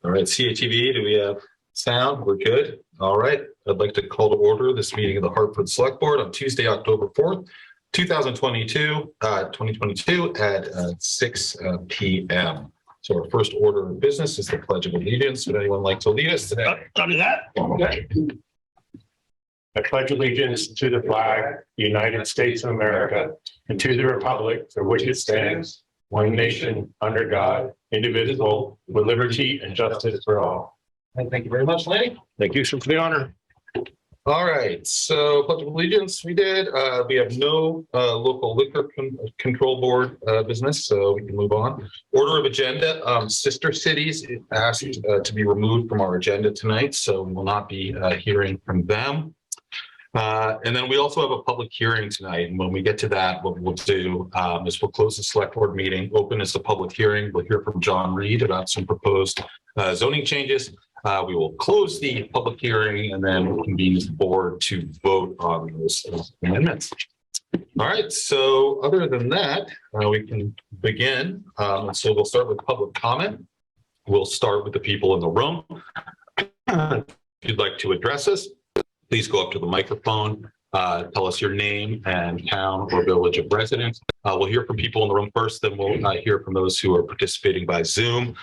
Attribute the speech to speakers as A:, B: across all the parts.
A: All right, CATV, do we have sound? We're good. All right. I'd like to call to order this meeting of the Hartford Select Board on Tuesday, October 4th, 2022 at 6 p.m. So our first order of business is the Pledge of Allegiance. Would anyone like to lead us today?
B: Done that. Okay. I pledge allegiance to the flag, the United States of America, and to the republic for which it stands, one nation, under God, indivisible, with liberty and justice for all.
A: And thank you very much, Lanny.
B: Thank you, sir, for the honor.
A: All right, so Pledge of Allegiance we did. We have no local liquor control board business, so we can move on. Order of agenda, sister cities asked to be removed from our agenda tonight, so we will not be hearing from them. And then we also have a public hearing tonight. And when we get to that, what we'll do is we'll close the select board meeting, open as the public hearing. We'll hear from John Reed about some proposed zoning changes. We will close the public hearing and then we'll convene as a board to vote on those amendments. All right, so other than that, we can begin. So we'll start with public comment. We'll start with the people in the room. If you'd like to address us, please go up to the microphone, tell us your name and town or village of residence. We'll hear from people in the room first, then we'll hear from those who are participating by Zoom.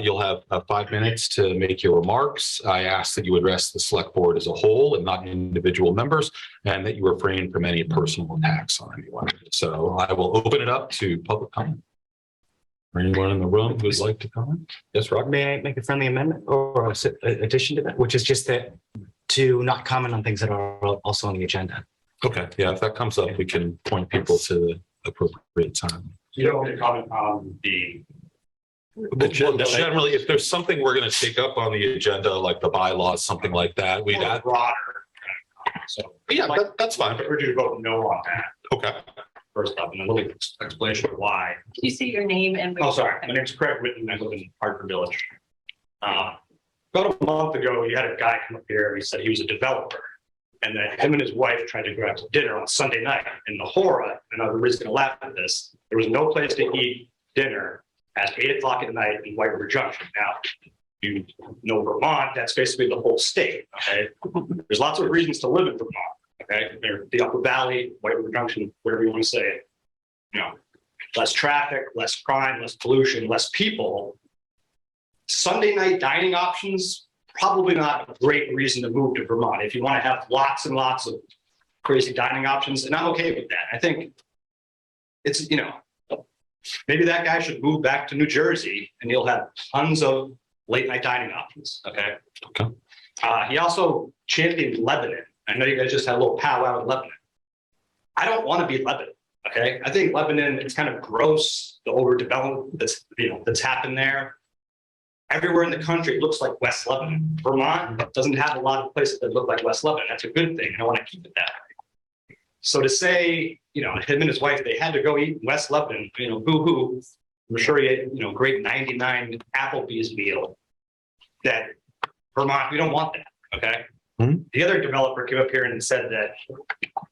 A: You'll have 5 minutes to make your remarks. I ask that you address the select board as a whole and not individual members, and that you refrain from any personal attacks on anyone. So I will open it up to public comment. Anyone in the room who'd like to comment? Yes, Rob?
C: May I make a friendly amendment or addition to that, which is just that to not comment on things that are also on the agenda.
A: Okay, yeah, if that comes up, we can point people to the appropriate time.
B: You don't want to comment on the
A: agenda. Generally, if there's something we're going to take up on the agenda, like the bylaws, something like that, we'd add
B: broader. So
A: yeah, that's fine.
B: I urge you to vote no on that.
A: Okay.
B: First up, and a little explanation of why.
D: Can you say your name and?
B: Oh, sorry. My name's Craig Whitten. I live in Hartford Village. About a month ago, you had a guy come up here. He said he was a developer, and that him and his wife tried to go out to dinner on Sunday night. In the horror, and everybody's going to laugh at this, there was no place to eat dinner at 8 o'clock at night in White River Junction. Now, you know Vermont. That's basically the whole state. Okay, there's lots of reasons to live in Vermont. Okay, the Upper Valley, White River Junction, whatever you want to say it. You know, less traffic, less crime, less pollution, less people. Sunday night dining options, probably not a great reason to move to Vermont. If you want to have lots and lots of crazy dining options, and I'm okay with that. I think it's, you know, maybe that guy should move back to New Jersey and he'll have tons of late night dining options. Okay.
A: Okay.
B: He also championed Lebanon. I know you guys just had a little powwow in Lebanon. I don't want to be Lebanon. Okay. I think Lebanon, it's kind of gross, the overdevelopment that's happened there. Everywhere in the country, it looks like West Lebanon. Vermont doesn't have a lot of places that look like West Lebanon. That's a good thing. I want to keep it that way. So to say, you know, him and his wife, they had to go eat in West Lebanon, you know, boo-hoo. I'm sure he ate, you know, great 99 Applebee's meal. That Vermont, we don't want that, okay? Mm-hmm. The other developer came up here and said that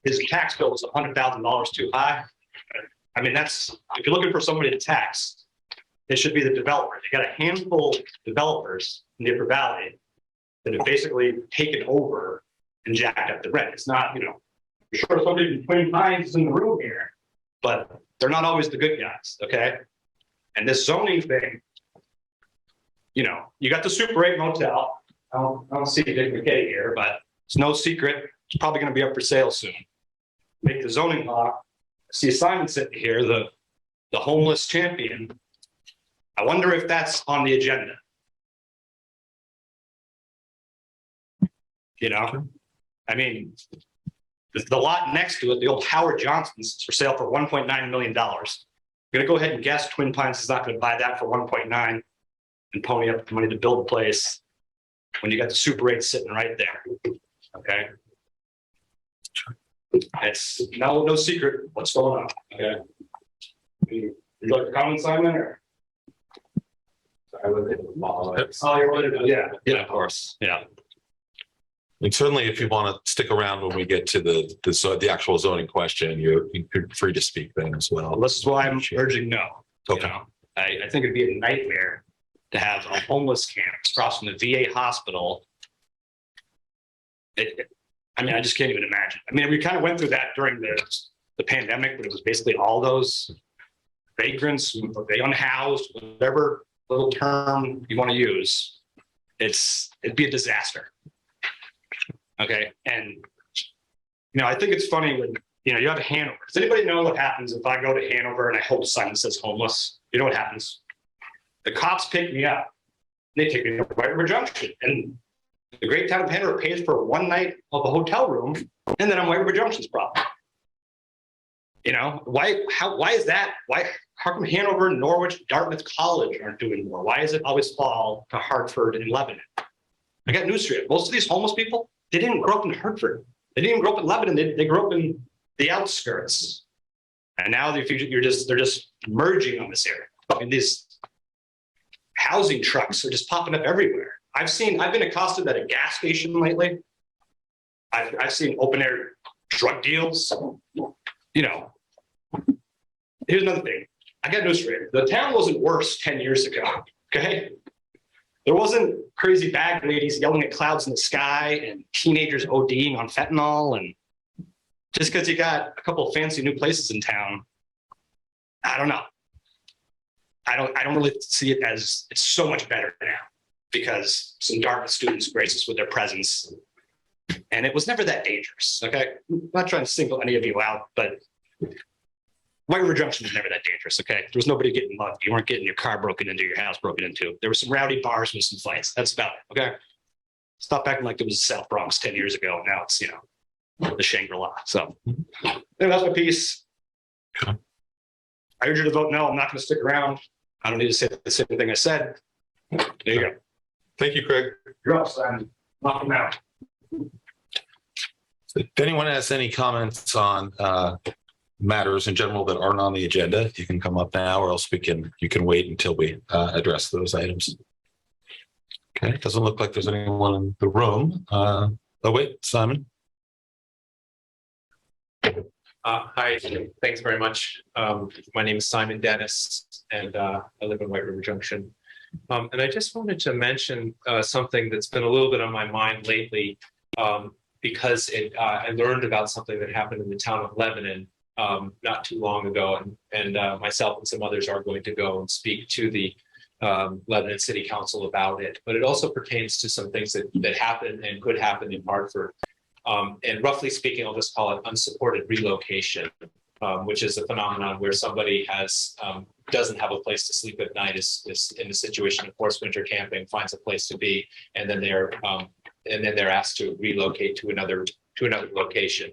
B: his tax bill was $100,000 too high. I mean, that's, if you're looking for somebody to tax, it should be the developer. You got a handful of developers in the Upper Valley that have basically taken over and jacked up the rent. It's not, you know, I'm sure somebody from Twin Pines is in the room here, but they're not always the good guys, okay? And this zoning thing, you know, you got the Super 8 motel. I don't see Dick McKay here, but it's no secret. It's probably going to be up for sale soon. Make the zoning law. I see Simon sitting here, the homeless champion. I wonder if that's on the agenda. You know, I mean, the lot next to it, the old Howard Johnson's, is for sale for $1.9 million. I'm going to go ahead and guess Twin Pines is not going to buy that for 1.9 and pony up the money to build a place when you got the Super 8 sitting right there. Okay. It's no secret what's going on. Okay. Would you like to comment, Simon? Or? I live in Vermont. Oh, you're right. Yeah, of course. Yeah.
A: And certainly, if you want to stick around when we get to the actual zoning question, you're free to speak then as well.
B: This is why I'm urging no.
A: Okay.
B: You know, I think it'd be a nightmare to have a homeless camp across from the VA hospital. I mean, I just can't even imagine. I mean, we kind of went through that during the pandemic, but it was basically all those vagrants, they unhoused, whatever little term you want to use. It'd be a disaster. Okay. And, I think it's funny when, you have Hanover. Does anybody know what happens if I go to Hanover and I hold a sign that says homeless? You know what happens? The cops pick me up. They take me to White River Junction. And the great town of Hanover pays for one night of a hotel room, and then I'm White River Junction's problem. Why is that? How come Hanover, Norwich, Dartmouth College aren't doing more? Why does it always fall to Hartford and Lebanon? I got news for you. Most of these homeless people, they didn't grow up in Hartford. They didn't even grow up in Lebanon. They grew up in the outskirts. And now they're just merging on this area. I mean, these housing trucks are just popping up everywhere. I've been accosted at a gas station lately. I've seen open air drug deals. Here's another thing. I got news for you. The town wasn't worse 10 years ago. Okay. There wasn't crazy bag ladies yelling at clouds in the sky and teenagers ODing on fentanyl. And just because you got a couple of fancy new places in town, I don't know. I don't really see it as it's so much better now because some Dartmouth students graced us with their presence. And it was never that dangerous. Okay. I'm not trying to single any of you out, but White River Junction was never that dangerous. Okay. There was nobody getting mugged. You weren't getting your car broken into, your house broken into. There were some rowdy bars with some fights. That's about it. Okay. Stop acting like it was the South Bronx 10 years ago. Now it's, the Shangri-La. So anyway, that's my piece. I urge you to vote no. I'm not going to stick around. I don't need to say the same thing I said. There you go.
A: Thank you, Craig.
B: You're up, Simon. Knock him out.
A: If anyone has any comments on matters in general that aren't on the agenda, you can come up now, or else you can wait until we address those items. Okay, it doesn't look like there's anyone in the room. Oh wait, Simon.
D: Hi, thanks very much. My name is Simon Dennis, and I live in White River Junction. And I just wanted to mention something that's been a little bit on my mind lately, because I learned about something that happened in the town of Lebanon not too long ago, and myself and some others are going to go and speak to the Lebanon City Council about it. But it also pertains to some things that happen and could happen in Hartford. And roughly speaking, I'll just call it unsupported relocation, which is a phenomenon where somebody doesn't have a place to sleep at night, is in a situation of forced winter camping, finds a place to be, and then they're asked to relocate to another location.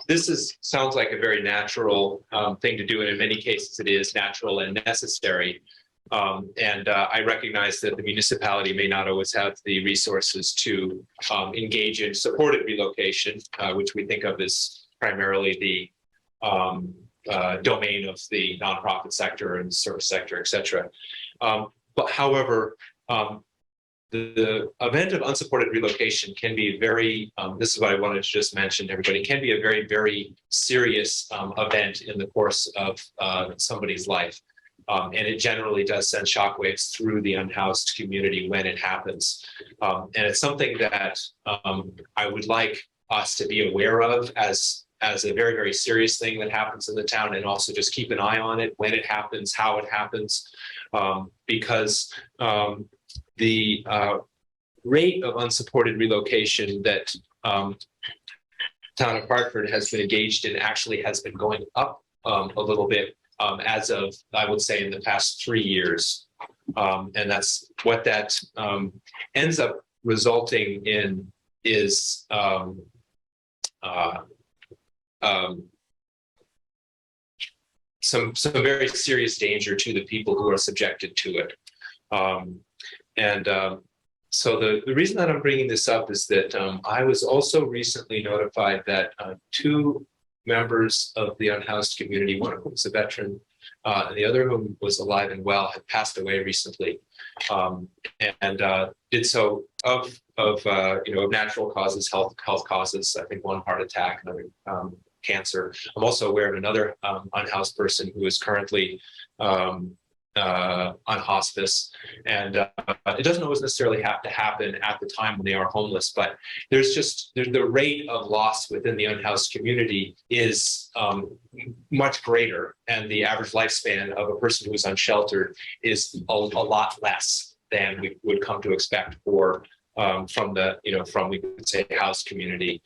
D: This sounds like a very natural thing to do, and in many cases it is natural and necessary. I recognize that the municipality may not always have the resources to engage in supported relocation, which we think of as primarily the domain of the nonprofit sector and service sector, et cetera. But however, the event of unsupported relocation can be very, this is what I wanted to just mention to everybody, can be a very, very serious event in the course of somebody's life. And it generally does send shockwaves through the unhoused community when it happens. And it's something that I would like us to be aware of as a very, very serious thing that happens in the town, and also just keep an eye on it when it happens, how it happens, because the rate of unsupported relocation that town of Hartford has been engaged in actually has been going up a little bit as of, I would say, in the past 3 years. And that's what that ends up resulting in is some very serious danger to the people who are subjected to it. So the reason that I'm bringing this up is that I was also recently notified that 2 members of the unhoused community, one of whom was a veteran, and the other whom was alive and well, had passed away recently, and did so of natural causes, health causes. I think one heart attack, another cancer. I'm also aware of another unhoused person who is currently on hospice. And it doesn't always necessarily have to happen at the time when they are homeless, but there's the rate of loss within the unhoused community is much greater, and the average lifespan of a person who is unsheltered is a lot less than we would come to expect from we could say housed community.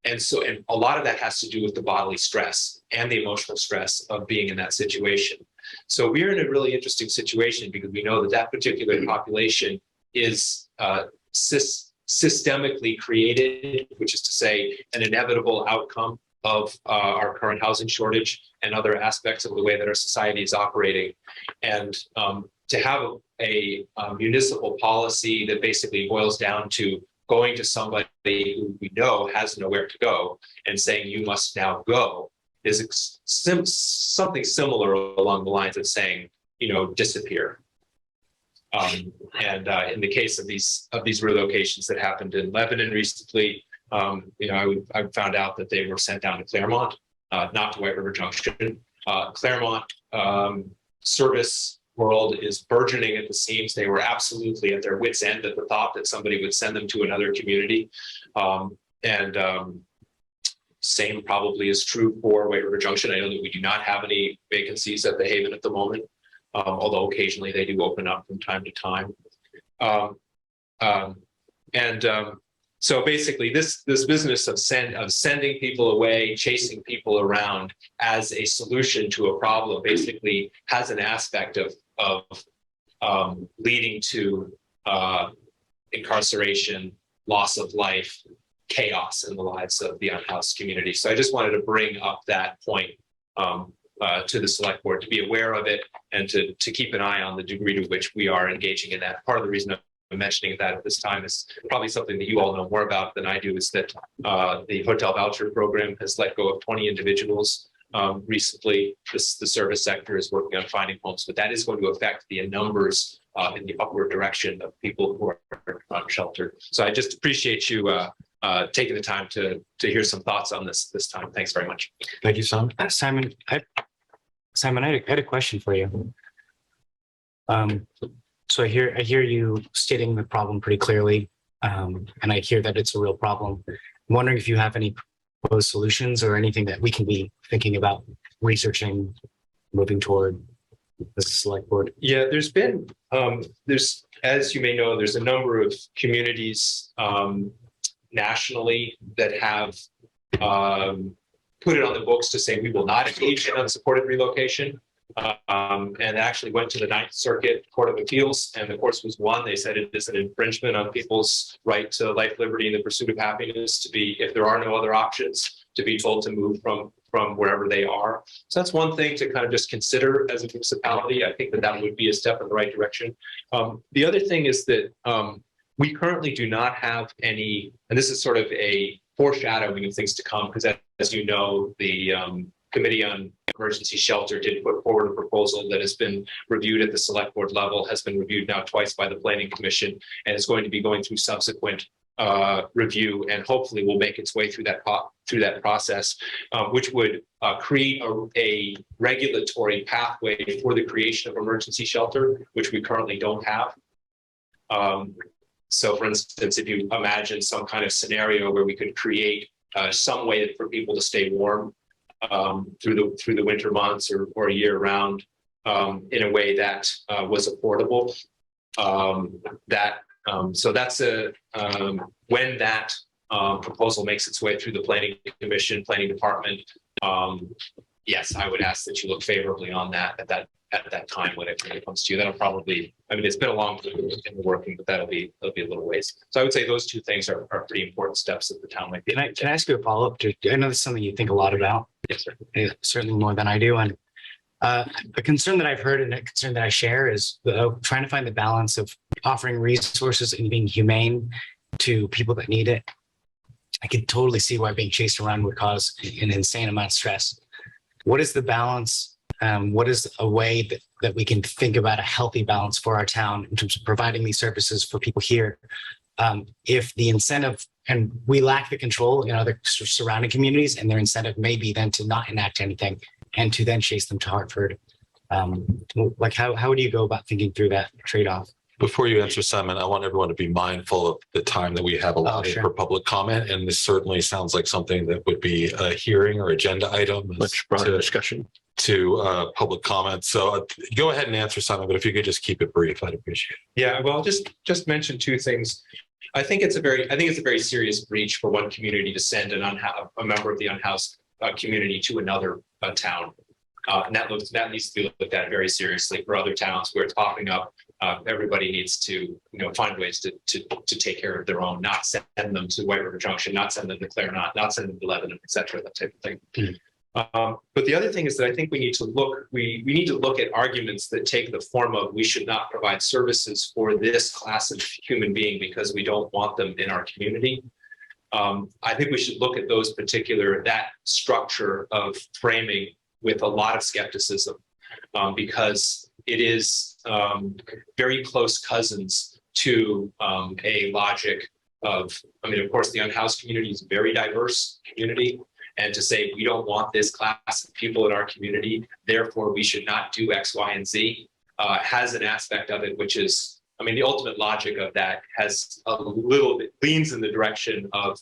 D: And a lot of that has to do with the bodily stress and the emotional stress of being in that situation. So we're in a really interesting situation because we know that particular population is systemically created, which is to say an inevitable outcome of our current housing shortage and other aspects of the way that our society is operating. And to have a municipal policy that basically boils down to going to somebody who we know has nowhere to go and saying you must now go is something similar along the lines of saying, disappear. And in the case of these relocations that happened in Lebanon recently, I found out that they were sent down to Claremont, not to White River Junction. Claremont service world is burgeoning at the seams. They were absolutely at their wits' end at the thought that somebody would send them to another community. Same probably is true for White River Junction. I know that we do not have any vacancies at the Haven at the moment, although occasionally they do open up from time to time. So basically this business of sending people away, chasing people around as a solution to a problem basically has an aspect of leading to incarceration, loss of life, chaos in the lives of the unhoused community. So I just wanted to bring up that point to the select board to be aware of it and to keep an eye on the degree to which we are engaging in that. Part of the reason I'm mentioning that at this time is probably something that you all know more about than I do, is that the hotel voucher program has let go of 20 individuals recently. The service sector is working on finding homes, but that is going to affect the numbers in the upward direction of people who are unsheltered. So I just appreciate you taking the time to hear some thoughts on this time. Thanks very much.
C: Thank you, Simon. Simon, I had a question for you. So I hear you stating the problem pretty clearly, and I hear that it's a real problem. I'm wondering if you have any proposed solutions or anything that we can be thinking about researching, moving toward as a select board.
D: Yeah, there's been, as you may know, there's a number of communities nationally that have put it on the books to say we will not engage in unsupported relocation. And actually went to the Ninth Circuit Court of Appeals, and the course was won. They said it is an infringement on people's right to life, liberty, and the pursuit of happiness to be, if there are no other options, to be told to move from wherever they are. So that's one thing to kind of just consider as a municipality. I think that would be a step in the right direction. The other thing is that we currently do not have any, and this is sort of a foreshadowing of things to come, because as you know, the Committee on Emergency Shelter did put forward a proposal that has been reviewed at the select board level, has been reviewed now twice by the Planning Commission, and is going to be going through subsequent review, and hopefully will make its way through that process, which would create a regulatory pathway for the creation of emergency shelter, which we currently don't have. So, for instance, if you imagine some kind of scenario where we could create some way for people to stay warm through the winter months or year round in a way that was affordable. So that's when that proposal makes its way through the Planning Commission, Planning Department. Yes, I would ask that you look favorably on that at that time when it comes to you. That'll probably, I mean, it's been a long time in the working, but that'll be a little ways. So I would say those two things are pretty important steps that the town might be.
C: Can I ask you a follow-up? I know this is something you think a lot about.
D: Yes, sir.
C: Certainly more than I do. And a concern that I've heard and a concern that I share is trying to find the balance of offering resources and being humane to people that need it. I can totally see why being chased around would cause an insane amount of stress. What is the balance? What is a way that we can think about a healthy balance for our town in terms of providing these services for people here? If the incentive, and we lack the control in other surrounding communities, and their incentive may be then to not enact anything and to then chase them to Hartford. Like how do you go about thinking through that trade-off?
A: Before you answer, Simon, I want everyone to be mindful of the time that we have allotted
C: sure.
A: for public comment. And this certainly sounds like something that would be a hearing or agenda item.
E: Much broader discussion.
A: To public comment. So go ahead and answer, Simon, but if you could just keep it brief, I'd appreciate it.
D: Yeah, well, just mention two things. I think it's a very serious breach for one community to send a member of the unhoused community to another town. And that needs to be looked at very seriously. For other towns where it's popping up, everybody needs to find ways to take care of their own, not send them to White River Junction, not send them to Claremont, not send them to Lebanon, et cetera, that type of thing. But the other thing is that I think we need to look at arguments that take the form of we should not provide services for this class of human being because we don't want them in our community. I think we should look at that structure of framing with a lot of skepticism because it is very close cousins to a logic of, of course, the unhoused community is a very diverse community. And to say we don't want this class of people in our community, therefore we should not do X, Y, and Z, has an aspect of it, which is, the ultimate logic of that has a little bit leans in the direction of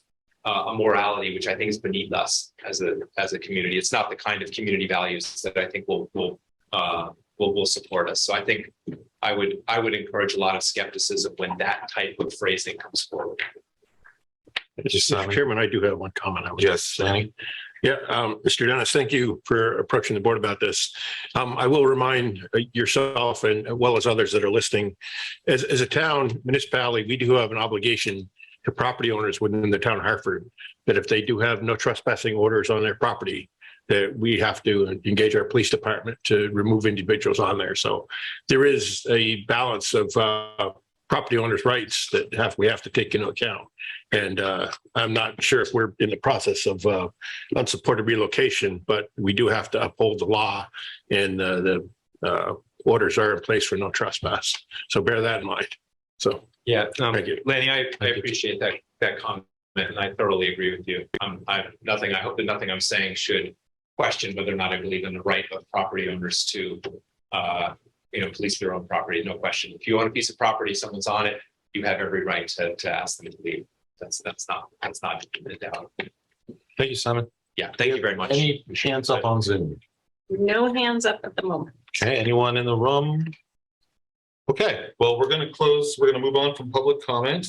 D: a morality, which I think is beneath us as a community. It's not the kind of community values that I think will support us. So I think I would encourage a lot of skepticism when that type of phrasing comes forward.
E: Mr. Chairman, I do have one comment.
A: Yes, Danny.
E: Yeah, Mr. Dennis, thank you for approaching the board about this. I will remind yourself and as well as others that are listening, as a town municipality, we do have an obligation to property owners within the town of Hartford that if they do have no trespassing orders on their property, that we have to engage our police department to remove individuals on there. So there is a balance of property owners' rights that we have to take into account. And I'm not sure if we're in the process of unsupported relocation, but we do have to uphold the law, and the orders are in place for no trespass. So bear that in mind. So
D: yeah,
E: thank you,
D: Lanny. I appreciate that comment, and I thoroughly agree with you. I hope that nothing I'm saying should question whether or not I believe in the right of property owners to police their own property. No question. If you own a piece of property, someone's on it, you have every right to ask them to leave. That's not a doubt.
A: Thank you, Simon.
D: Yeah, thank you very much.
A: Any hands up on Zoom?
F: No hands up at the moment.
A: Okay, anyone in the room? Okay, well, we're going to close. We're going to move on from public comment.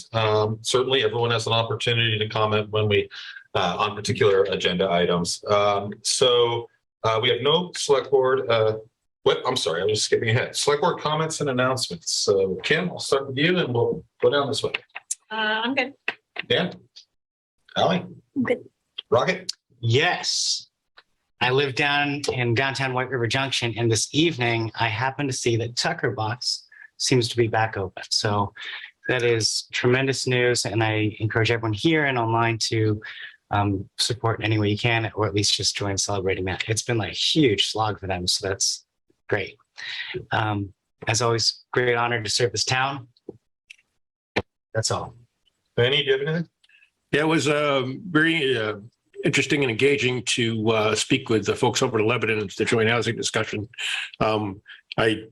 A: Certainly, everyone has an opportunity to comment when we on particular agenda items. So we have no select board. I'm sorry, I was skipping ahead. Select board comments and announcements. So Kim, I'll start with you, and we'll go down this way.
F: I'm good.
A: Dan, Allie,
F: Good.
A: Rocket.
C: Yes. I live down in downtown White River Junction, and this evening I happened to see that Tucker Box seems to be back open. So that is tremendous news, and I encourage everyone here and online to support in any way you can, or at least just join celebrating that. It's been like a huge slog for them, so that's great. As always, great honor to serve this town. That's all.
A: Benny, do you have anything?
E: Yeah, it was very interesting and engaging to speak with the folks over in Lebanon, the joint housing discussion. I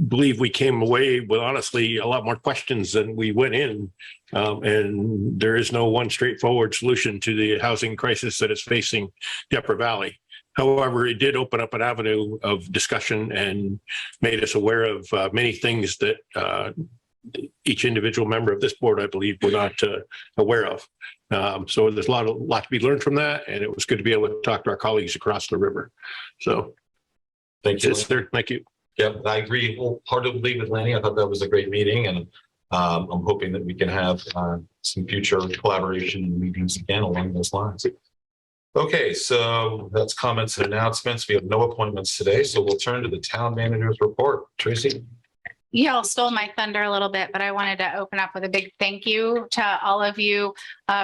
E: believe we came away with honestly a lot more questions than we went in, and there is no one straightforward solution to the housing crisis that is facing the Upper Valley. However, it did open up an avenue of discussion and made us aware of many things that each individual member of this board, I believe, were not aware of. So there's a lot to be learned from that, and it was good to be able to talk to our colleagues across the river. So
A: Thank you.
E: Thank you.
A: Yep, I agree wholeheartedly with Lanny. I thought that was a great meeting, and I'm hoping that we can have some future collaboration and meetings again along those lines. Okay, so that's comments and announcements. We have no appointments today, so we'll turn to the town manager's report. Tracy?
G: Y'all stole my thunder a little bit, but I wanted to open up with a big thank you to all of you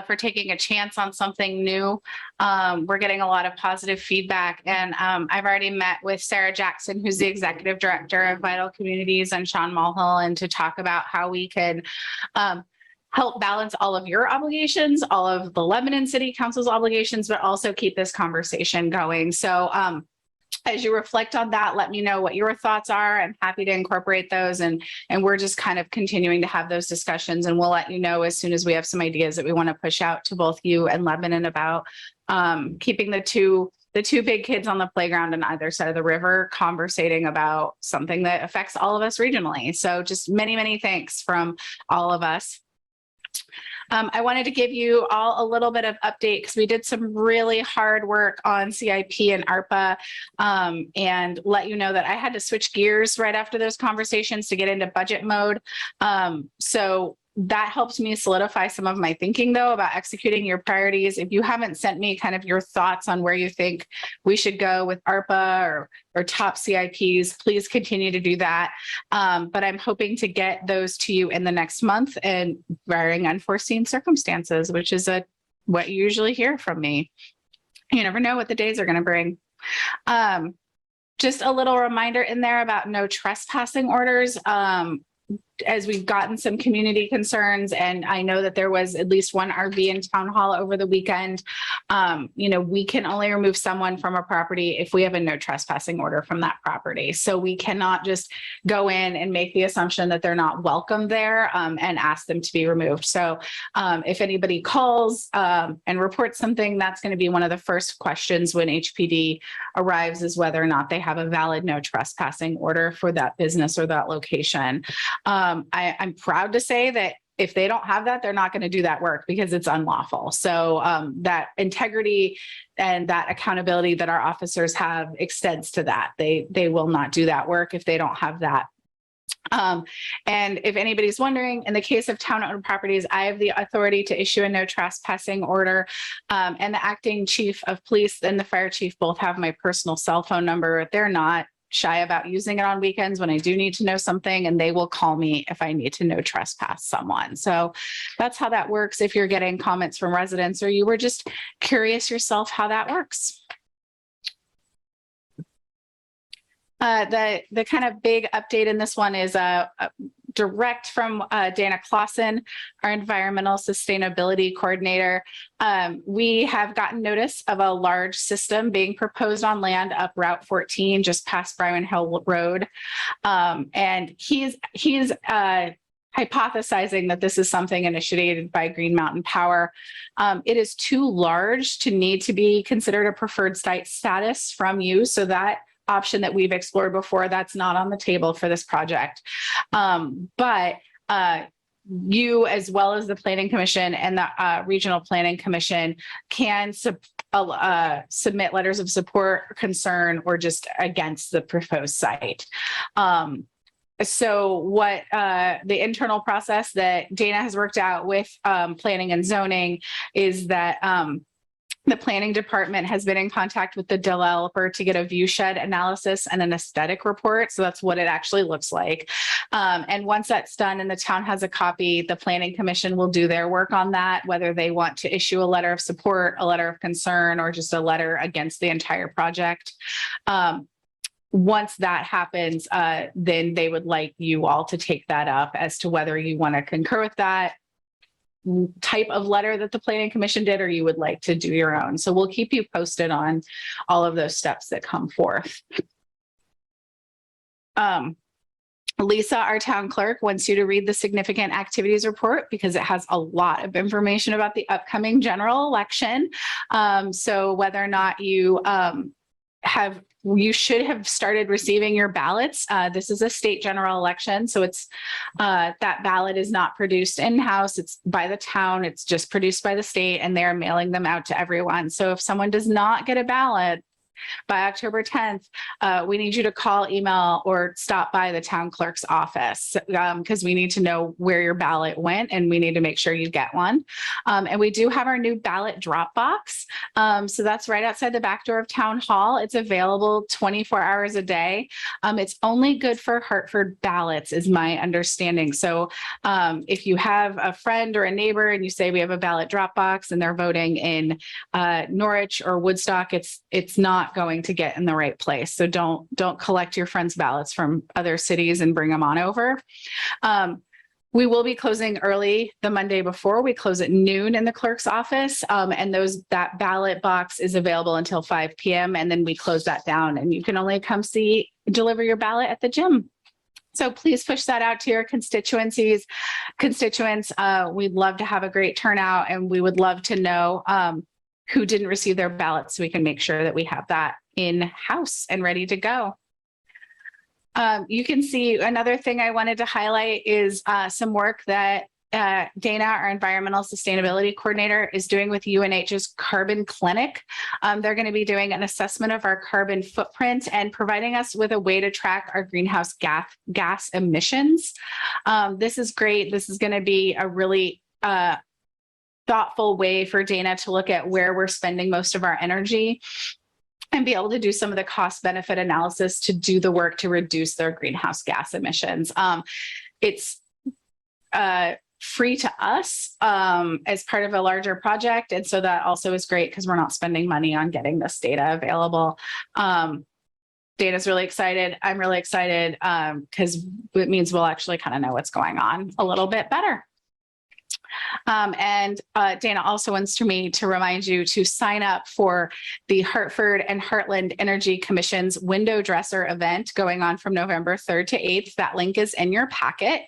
G: for taking a chance on something new. We're getting a lot of positive feedback, and I've already met with Sarah Jackson, who's the executive director of Vital Communities, and Sean Mulhill, and to talk about how we could help balance all of your obligations, all of the Lebanon City Council's obligations, but also keep this conversation going. So as you reflect on that, let me know what your thoughts are. I'm happy to incorporate those, and we're just kind of continuing to have those discussions, and we'll let you know as soon as we have some ideas that we want to push out to both you and Lebanon about keeping the two big kids on the playground on either side of the river conversating about something that affects all of us regionally. So just many, many thanks from all of us. I wanted to give you all a little bit of update because we did some really hard work on CIP and ARPA, and let you know that I had to switch gears right after those conversations to get into budget mode. So that helps me solidify some of my thinking, though, about executing your priorities. If you haven't sent me kind of your thoughts on where you think we should go with ARPA or top CIPs, please continue to do that. But I'm hoping to get those to you in the next month, and barring unforeseen circumstances, which is what you usually hear from me. You never know what the days are going to bring. Just a little reminder in there about no trespassing orders. As we've gotten some community concerns, and I know that there was at least one RV in town hall over the weekend. We can only remove someone from a property if we have a no trespassing order from that property. So we cannot just go in and make the assumption that they're not welcome there and ask them to be removed. So if anybody calls and reports something, that's going to be one of the first questions when HPD arrives, is whether or not they have a valid no trespassing order for that business or that location. I'm proud to say that if they don't have that, they're not going to do that work because it's unlawful. So that integrity and that accountability that our officers have extends to that. They will not do that work if they don't have that. And if anybody's wondering, in the case of town-owned properties, I have the authority to issue a no trespassing order. And the acting chief of police and the fire chief both have my personal cell phone number. They're not shy about using it on weekends when I do need to know something, and they will call me if I need to no trespass someone. So that's how that works. If you're getting comments from residents or you were just curious yourself how that works. The kind of big update in this one is direct from Dana Clausen, our environmental sustainability coordinator. We have gotten notice of a large system being proposed on land up Route 14, just past Bryan Hill Road. And he's hypothesizing that this is something initiated by Green Mountain Power. It is too large to need to be considered a preferred site status from you. So that option that we've explored before, that's not on the table for this project. But you, as well as the Planning Commission and the Regional Planning Commission, can submit letters of support, concern, or just against the proposed site. So what the internal process that Dana has worked out with planning and zoning is that the planning department has been in contact with the developer to get a view shed analysis and an aesthetic report. So that's what it actually looks like. And once that's done and the town has a copy, the planning commission will do their work on that, whether they want to issue a letter of support, a letter of concern, or just a letter against the entire project. Once that happens, then they would like you all to take that up as to whether you want to concur with that type of letter that the planning commission did, or you would like to do your own. So we'll keep you posted on all of those steps that come forth. Lisa, our town clerk, wants you to read the significant activities report because it has a lot of information about the upcoming general election. So whether or not you you should have started receiving your ballots. This is a state general election. So it's that ballot is not produced in-house. It's by the town. It's just produced by the state, and they're mailing them out to everyone. So if someone does not get a ballot by October 10th, we need you to call, email, or stop by the town clerk's office because we need to know where your ballot went, and we need to make sure you get one. And we do have our new ballot Dropbox. So that's right outside the back door of town hall. It's available 24 hours a day. It's only good for Hartford ballots, is my understanding. So if you have a friend or a neighbor and you say we have a ballot Dropbox and they're voting in Norwich or Woodstock, it's not going to get in the right place. So don't collect your friends' ballots from other cities and bring them on over. We will be closing early the Monday before. We close at noon in the clerk's office. And that ballot box is available until 5 p.m. And then we close that down and you can only come deliver your ballot at the gym. So please push that out to your constituents. We'd love to have a great turnout and we would love to know who didn't receive their ballot so we can make sure that we have that in-house and ready to go. You can see another thing I wanted to highlight is some work that Dana, our environmental sustainability coordinator, is doing with UNH's Carbon Clinic. They're going to be doing an assessment of our carbon footprint and providing us with a way to track our greenhouse gas emissions. This is great. This is going to be a really thoughtful way for Dana to look at where we're spending most of our energy and be able to do some of the cost benefit analysis to do the work to reduce their greenhouse gas emissions. It's free to us as part of a larger project. And so that also is great because we're not spending money on getting this data available. Dana's really excited. I'm really excited because it means we'll actually kind of know what's going on a little bit better. Dana also wants me to remind you to sign up for the Hartford and Heartland Energy Commission's window dresser event going on from November 3rd to 8th. That link is in your packet.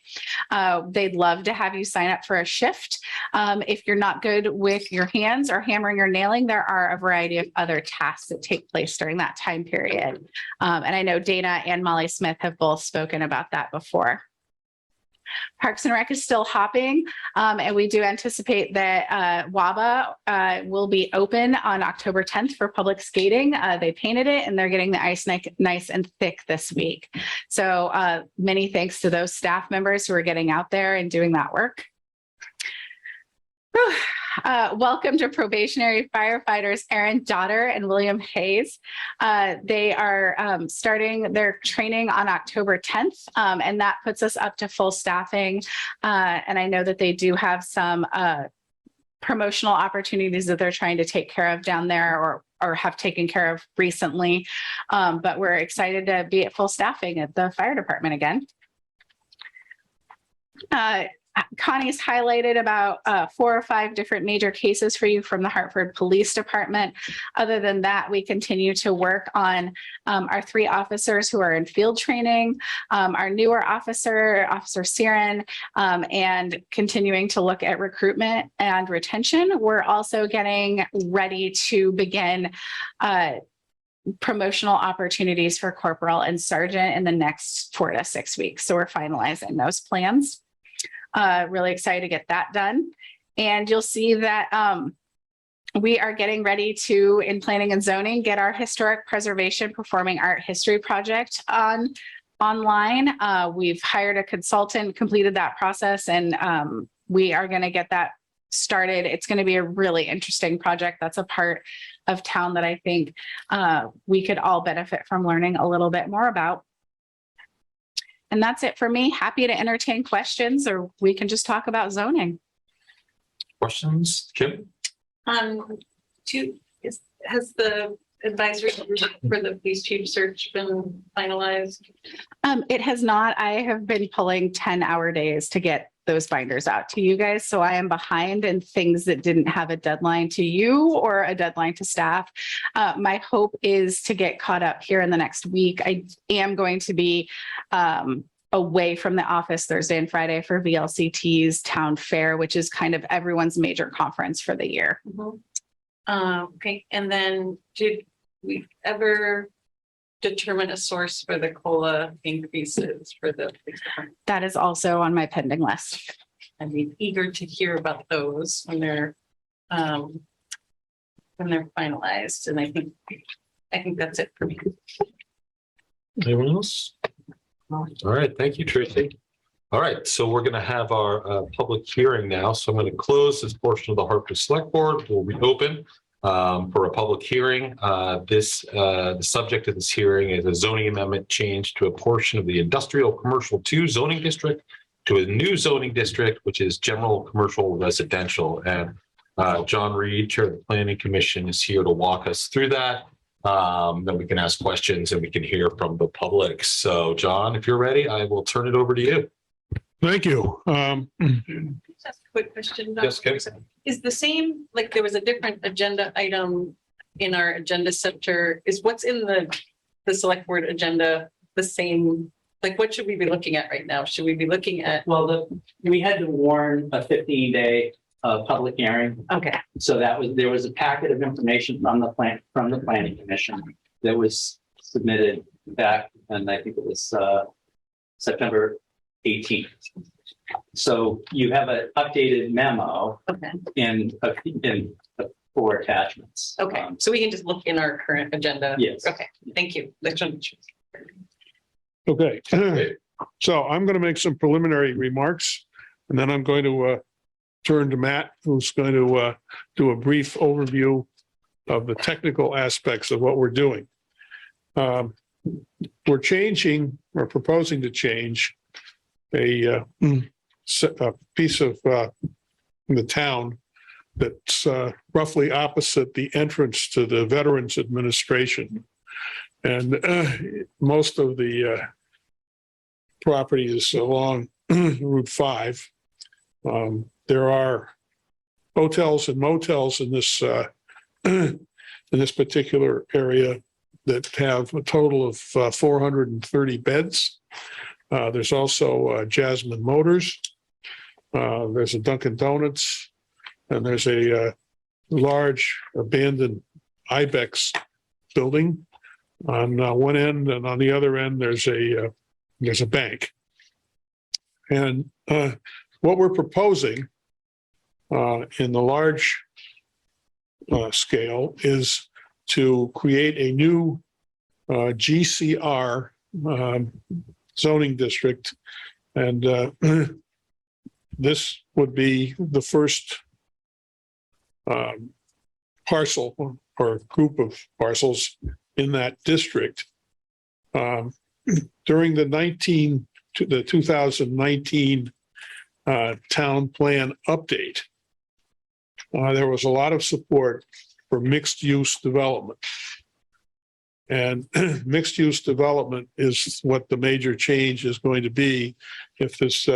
G: They'd love to have you sign up for a shift. If you're not good with your hands or hammering or nailing, there are a variety of other tasks that take place during that time period. And I know Dana and Molly Smith have both spoken about that before. Parks and Rec is still hopping, and we do anticipate that WABA will be open on October 10th for public skating. They painted it and they're getting the ice nice and thick this week. So many thanks to those staff members who are getting out there and doing that work. Welcome to Probationary Firefighters Aaron Dotter and William Hayes. They are starting their training on October 10th, and that puts us up to full staffing. And I know that they do have some promotional opportunities that they're trying to take care of down there or have taken care of recently. But we're excited to be at full staffing at the fire department again. Connie's highlighted about 4 or 5 different major cases for you from the Hartford Police Department. Other than that, we continue to work on our 3 officers who are in field training, our newer officer, Officer Siren, and continuing to look at recruitment and retention. We're also getting ready to begin promotional opportunities for corporal and sergeant in the next 4 to 6 weeks. So we're finalizing those plans. Really excited to get that done. And you'll see that we are getting ready to, in planning and zoning, get our historic preservation performing art history project online. We've hired a consultant, completed that process, and we are going to get that started. It's going to be a really interesting project. That's a part of town that I think we could all benefit from learning a little bit more about. And that's it for me. Happy to entertain questions, or we can just talk about zoning.
A: Questions, Kim?
F: Has the advisory for the police chief search been finalized?
G: It has not. I have been pulling 10-hour days to get those binders out to you guys. So I am behind in things that didn't have a deadline to you or a deadline to staff. My hope is to get caught up here in the next week. I am going to be away from the office Thursday and Friday for VLCT's town fair, which is kind of everyone's major conference for the year.
F: Okay. And then did we ever determine a source for the COLA increases for the police department?
G: That is also on my pending list.
F: I'd be eager to hear about those when they're finalized. And I think that's it for me.
A: Anyone else? All right, thank you, Tracy. All right, so we're going to have our public hearing now. So I'm going to close this portion of the Hartford Selectboard. We'll reopen for a public hearing. The subject of this hearing is a zoning amendment change to a portion of the Industrial Commercial 2 zoning district to a new zoning district, which is General Commercial Residential. And John Reed, Chair of the Planning Commission, is here to walk us through that. Then we can ask questions and we can hear from the public. So John, if you're ready, I will turn it over to you.
H: Thank you.
F: Just a quick question. Doc.
A: Yes, Kim?
F: Is the same, like there was a different agenda item in our agenda center. Is what's in the select board agenda the same? Like what should we be looking at right now? Should we be looking at?
I: Well, we had to warn a 15-day public hearing.
F: Okay,
I: So there was a packet of information from the planning commission that was submitted back, and I think it was September 18th. So you have an updated memo
F: okay,
I: in 4 attachments.
F: okay. So we can just look in our current agenda?
I: Yes.
F: Okay, thank you.
H: Okay. So I'm going to make some preliminary remarks, and then I'm going to turn to Matt, who's going to do a brief overview of the technical aspects of what we're doing. We're changing or proposing to change a piece of the town that's roughly opposite the entrance to the Veterans Administration. And most of the property is along Route 5. There are hotels and motels in this particular area that have a total of 430 beds. There's also Jasmine Motors. There's a Dunkin' Donuts, and there's a large abandoned Ibex building on one end, and on the other end there's a bank. And what we're proposing in the large scale is to create a new GCR zoning district, and this would be the first parcel or group of parcels in that district. During the 2019 town plan update, there was a lot of support for mixed-use development. And mixed-use development is what the major change is going to be if this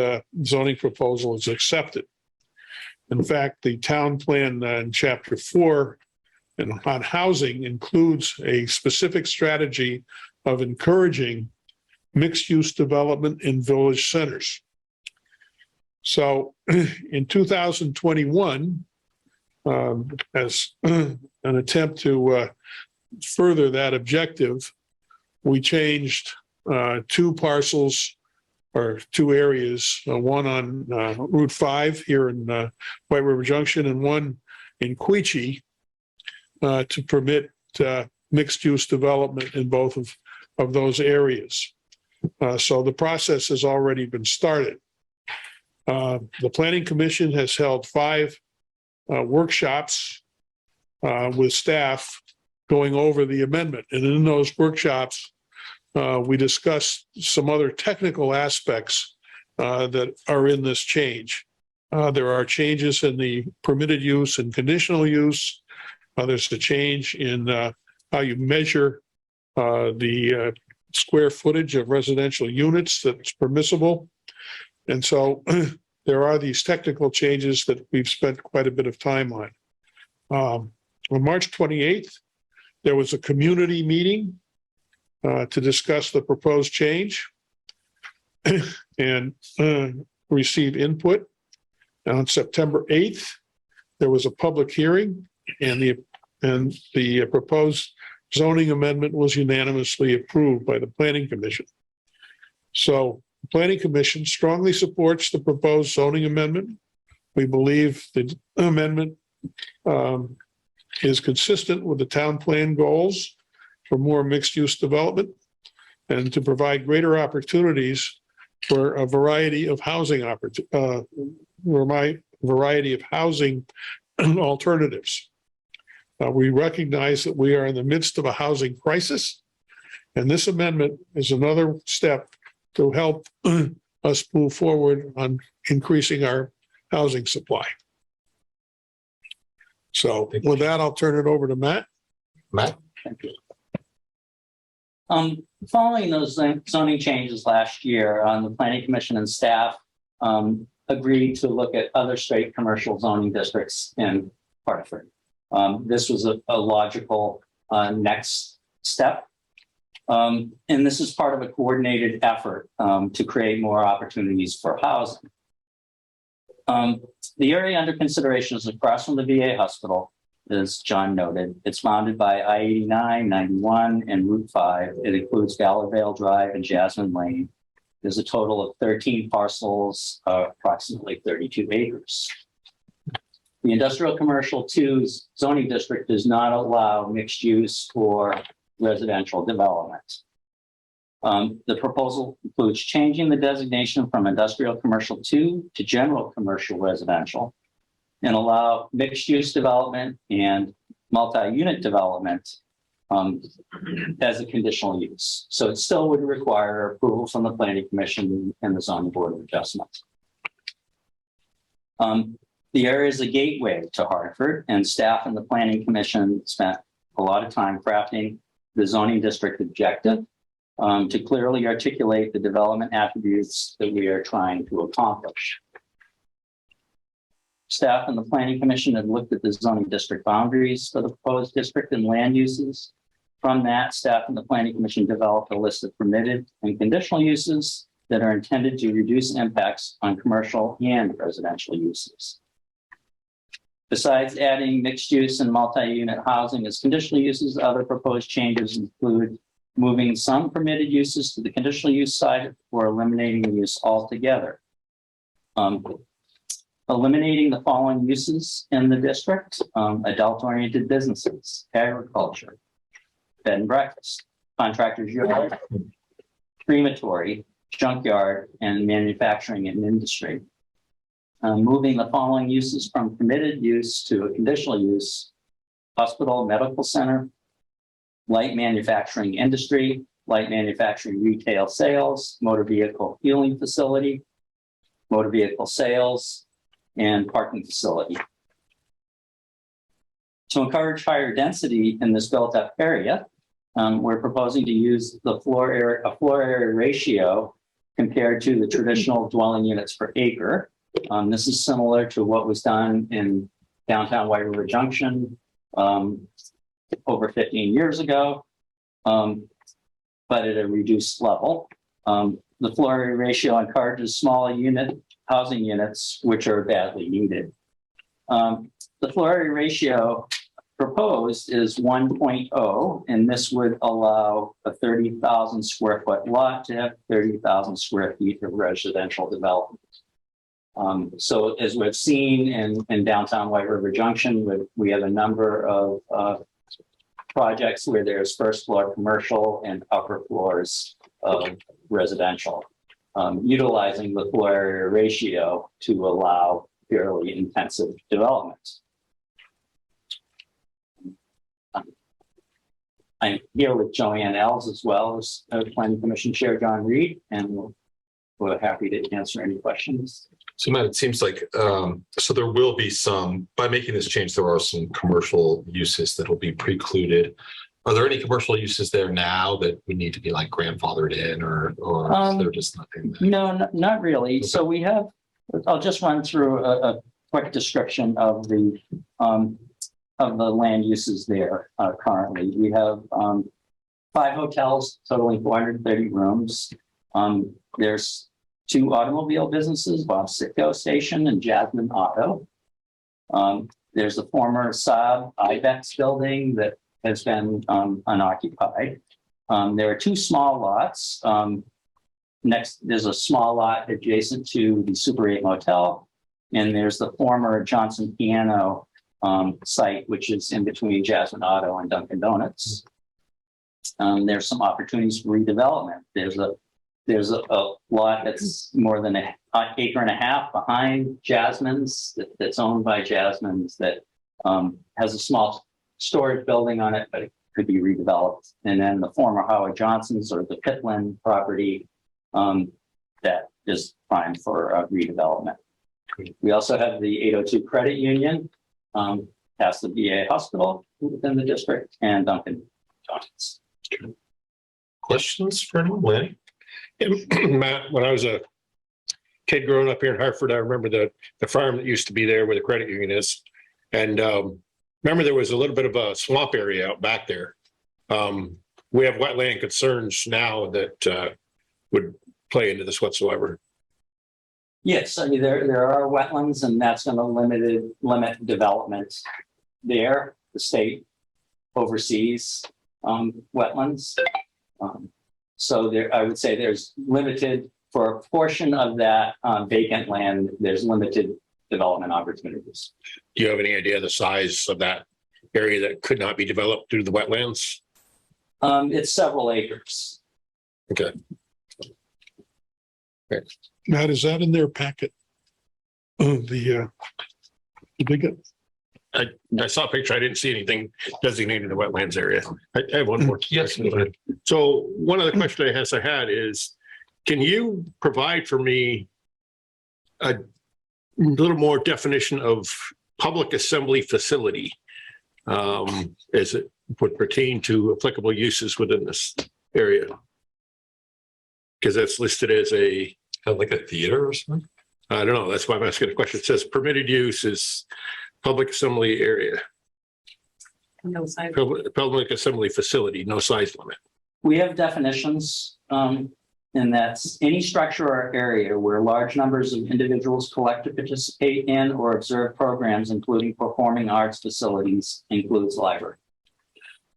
H: zoning proposal is accepted. In fact, the town plan in Chapter 4 on housing includes a specific strategy of encouraging mixed-use development in village centers. So in 2021, as an attempt to further that objective, we changed 2 parcels or 2 areas, one on Route 5 here in White River Junction and one in Queechee, to permit mixed-use development in both of those areas. So the process has already been started. The Planning Commission has held 5 workshops with staff going over the amendment. And in those workshops, we discussed some other technical aspects that are in this change. There are changes in the permitted use and conditional use. There's a change in how you measure the square footage of residential units that's permissible. And so there are these technical changes that we've spent quite a bit of time on. On March 28th, there was a community meeting to discuss the proposed change and receive input. And on September 8th, there was a public hearing, and the proposed zoning amendment was unanimously approved by the Planning Commission. So the Planning Commission strongly supports the proposed zoning amendment. We believe the amendment is consistent with the town plan goals for more mixed-use development and to provide greater opportunities for a variety of housing alternatives. We recognize that we are in the midst of a housing crisis, and this amendment is another step to help us move forward on increasing our housing supply. So with that, I'll turn it over to Matt.
A: Matt?
I: Thank you. Following those zoning changes last year, the Planning Commission and staff agreed to look at other straight commercial zoning districts in Hartford. This was a logical next step. And this is part of a coordinated effort to create more opportunities for housing. The area under consideration is across from the VA hospital, as John noted. It's bounded by I-89, 91, and Route 5. It includes Gallavale Drive and Jasmine Lane. There's a total of 13 parcels, approximately 32 acres. The Industrial Commercial 2 zoning district does not allow mixed use or residential development. The proposal includes changing the designation from Industrial Commercial 2 to General Commercial Residential and allow mixed use development and multi-unit development as a conditional use. So it still would require approval from the Planning Commission and the Zoning Board of Adjustment. The area is a gateway to Hartford, and staff and the Planning Commission spent a lot of time crafting the zoning district objective to clearly articulate the development attributes that we are trying to accomplish. Staff and the Planning Commission have looked at the zoning district boundaries for the proposed district and land uses. From that, staff and the Planning Commission developed a list of permitted and conditional uses that are intended to reduce impacts on commercial and residential uses. Besides adding mixed use and multi-unit housing as conditional uses, other proposed changes include moving some permitted uses to the conditional use side or eliminating the use altogether. Eliminating the following uses in the district: adult-oriented businesses, agriculture, bed and breakfast, contractors yard, crematory, junkyard, and manufacturing and industry. Moving the following uses from permitted use to a conditional use: hospital, medical center, light manufacturing industry, light manufacturing retail sales, motor vehicle fueling facility, motor vehicle sales, and parking facility. To encourage higher density in this built-up area, we're proposing to use the floor area ratio compared to the traditional dwelling units per acre. This is similar to what was done in downtown White River Junction over 15 years ago, but at a reduced level. The floor area ratio encourages smaller housing units, which are badly needed. The floor area ratio proposed is 1.0, and this would allow a 30,000 square foot lot to have 30,000 square feet of residential development. So as we've seen in downtown White River Junction, we have a number of projects where there's first floor commercial and upper floors of residential, utilizing the floor area ratio to allow fairly intensive development. I'm here with Joanne Ells as well as Planning Commission Chair John Reed, and we're happy to answer any questions.
A: So Matt, it seems like, so there will be some, by making this change, there are some commercial uses that will be precluded. Are there any commercial uses there now that would need to be like grandfathered in, or is there just nothing there?
I: No, not really. Okay. So we have, I'll just run through a quick description of the land uses there currently. We have 5 hotels totaling 430 rooms. There's 2 automobile businesses, Bob Sitco Station and Jasmine Auto. There's a former Saab Ibex building that has been unoccupied. There are 2 small lots. Next, there's a small lot adjacent to the Super 8 Motel, and there's the former Johnson Piano site, which is in between Jasmine Auto and Dunkin' Donuts. There's some opportunities for redevelopment. There's a lot that's more than an acre and a half behind Jasmine's that's owned by Jasmine's that has a small storage building on it, but it could be redeveloped. And then the former Howard Johnson's or the Pitland property that is prime for redevelopment. We also have the 802 Credit Union past the VA hospital within the district and Dunkin' Donuts.
A: Questions for anyone, Lanny?
E: Matt, when I was a kid growing up here in Hartford, I remember the farm that used to be there where the credit union is. And remember there was a little bit of a swamp area out back there. We have wetland concerns now that would play into this whatsoever.
I: Yes, I mean, there are wetlands and that's going to limit development there. The state oversees wetlands. So there, I would say there's limited, for a portion of that vacant land, there's limited development opportunities.
E: Do you have any idea the size of that area that could not be developed due to the wetlands?
I: It's several acres.
E: Okay.
H: Matt, is that in their packet? The big,
E: I saw a picture. I didn't see anything designated the wetlands area. I have one more.
A: Yes.
E: So one of the questions I had is, can you provide for me a little more definition of public assembly facility as it would pertain to applicable uses within this area? Because that's listed as a
A: Like a theater or something?
E: I don't know. That's why I'm asking the question. It says permitted use is public assembly area,
F: No side.
E: public assembly facility, no size limit.
I: We have definitions, and that's any structure or area where large numbers of individuals collect to participate in or observe programs, including performing arts facilities, includes library.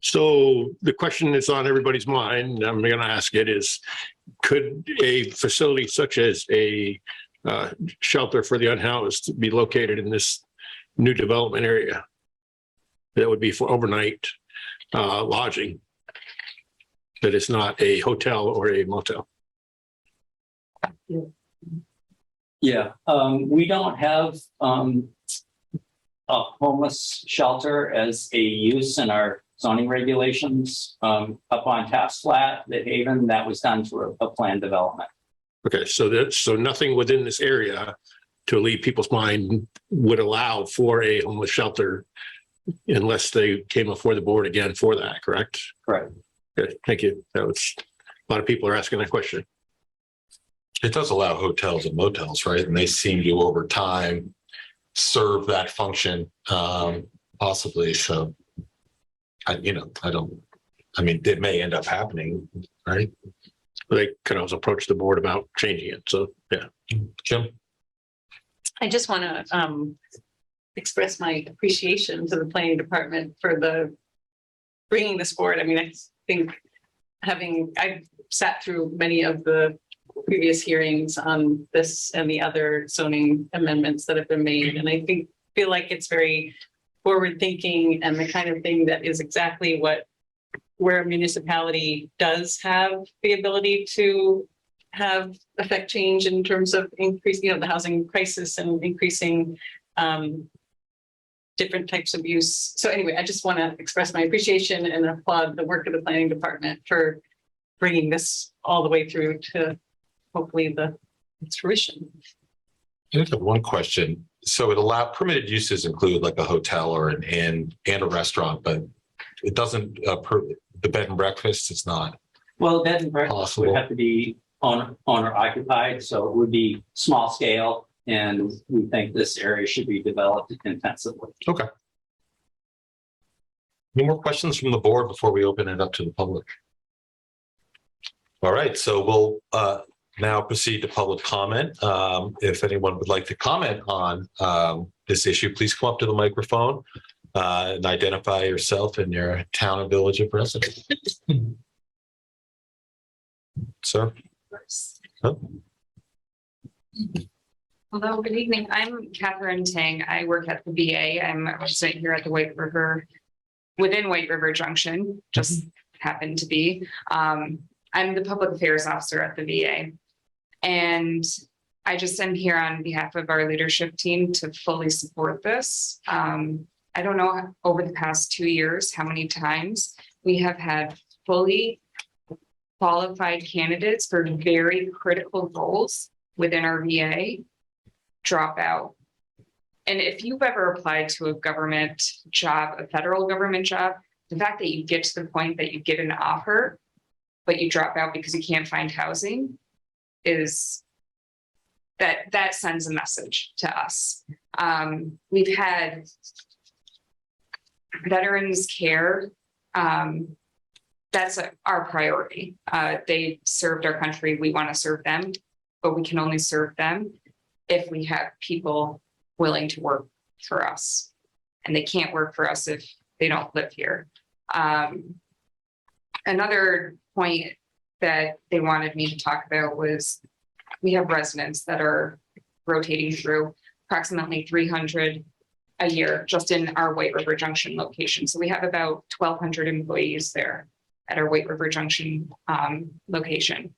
E: So the question that's on everybody's mind, I'm going to ask it is, could a facility such as a shelter for the unhoused be located in this new development area? That would be for overnight lodging. That is not a hotel or a motel.
I: Yeah, we don't have a homeless shelter as a use in our zoning regulations. Up on Taft's Flat, the Haven, that was done through a planned development.
E: Okay, so nothing within this area to alleviate people's mind would allow for a homeless shelter unless they came before the board again for that, correct?
I: Correct.
E: Okay, thank you. That was, a lot of people are asking that question.
A: It does allow hotels and motels, right? And they seem to over time serve that function, possibly. So, I mean, it may end up happening, right?
E: They could also approach the board about changing it. So, yeah.
A: Jim?
F: I just want to express my appreciation to the planning department for bringing this forward. I mean, I think I've sat through many of the previous hearings on this and the other zoning amendments that have been made. And I feel like it's very forward thinking and the kind of thing that is exactly where a municipality does have the ability to affect change in terms of increasing, the housing crisis and increasing different types of use. So anyway, I just want to express my appreciation and applaud the work of the planning department for bringing this all the way through to hopefully its fruition.
A: I just have one question. So permitted uses include like a hotel or an inn and a restaurant, but it doesn't, the bed and breakfast, it's not.
I: Well, bed and breakfast
A: Possible.
I: would have to be owner occupied, so it would be small scale, and we think this area should be developed intensively.
A: Okay. Any more questions from the board before we open it up to the public? All right, so we'll now proceed to public comment. If anyone would like to comment on this issue, please come up to the microphone and identify yourself and your town and village of residence. Sir? Huh?
J: Hello, good evening. I'm Catherine Tang. I work at the VA. I'm a resident here at the White River, within White River Junction, just happened to be. I'm the public affairs officer at the VA. And I just am here on behalf of our leadership team to fully support this. I don't know over the past 2 years how many times we have had fully qualified candidates for very critical roles within our VA drop out. And if you've ever applied to a government job, a federal government job, the fact that you get to the point that you get an offer, but you drop out because you can't find housing that sends a message to us. We've had veterans care. That's our priority. They served our country. We want to serve them, but we can only serve them if we have people willing to work for us. And they can't work for us if they don't live here. Another point that they wanted me to talk about was we have residents that are rotating through approximately 300 a year just in our White River Junction location. So we have about 1,200 employees there at our White River Junction location.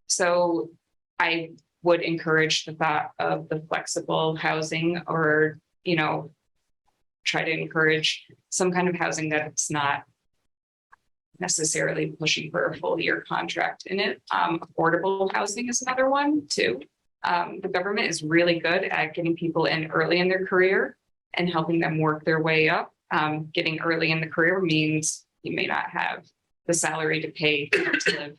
J: So I would encourage the thought of the flexible housing, or, you know, try to encourage some kind of housing that's not necessarily pushing for a full year contract in it. Affordable housing is another one too. The government is really good at getting people in early in their career and helping them work their way up. Getting early in the career means you may not have the salary to pay to live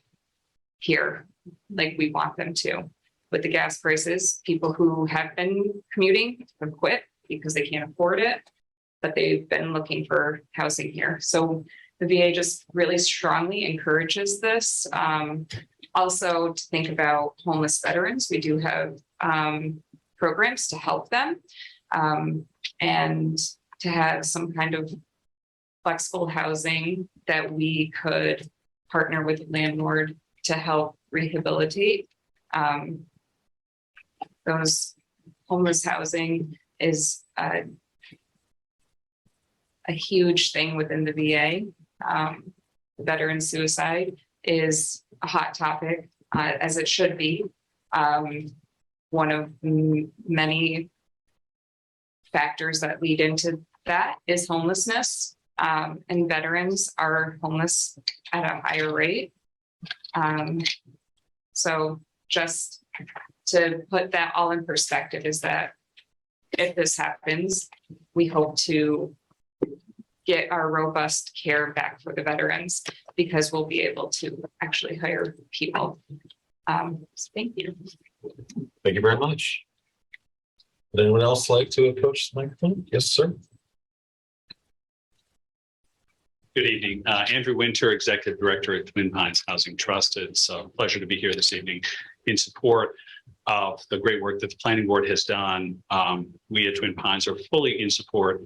J: here like we want them to. With the gas prices, people who have been commuting have quit because they can't afford it, but they've been looking for housing here. So the VA just really strongly encourages this. Also to think about homeless veterans, we do have programs to help them, and to have some kind of flexible housing that we could partner with the landlord to help rehabilitate. Those homeless housing is a huge thing within the VA. Veteran suicide is a hot topic, as it should be. One of many factors that lead into that is homelessness, and veterans are homeless at a higher rate. So just to put that all in perspective is that if this happens, we hope to get our robust care back for the veterans, because we'll be able to actually hire people. Thank you.
A: Thank you very much. Would anyone else like to approach the microphone? Yes, sir.
K: Good evening. Andrew Winter, Executive Director at Twin Pines Housing Trust. It's a pleasure to be here this evening in support of the great work that the Planning Board has done. We at Twin Pines are fully in support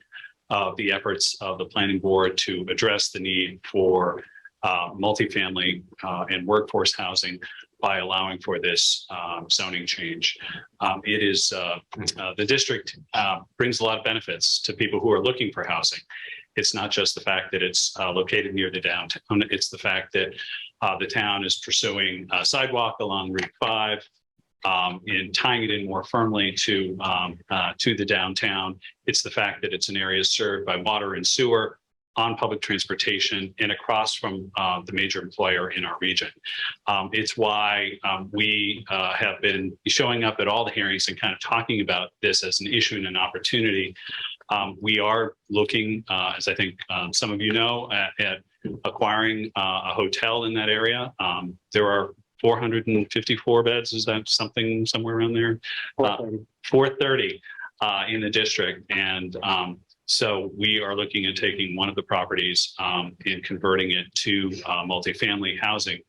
K: of the efforts of the Planning Board to address the need for multifamily and workforce housing by allowing for this zoning change. It is the district brings a lot of benefits to people who are looking for housing. It's not just the fact that it's located near the downtown. It's the fact that the town is pursuing a sidewalk along Route 5 and tying it in more firmly to the downtown. It's the fact that it's an area served by water and sewer, on public transportation, and across from the major employer in our region. It's why we have been showing up at all the hearings and kind of talking about this as an issue and an opportunity. We are looking, as I think some of you know, at acquiring a hotel in that area. There are 454 beds. Is that something somewhere around there? 430 in the district. And so we are looking at taking one of the properties and converting it to multifamily housing.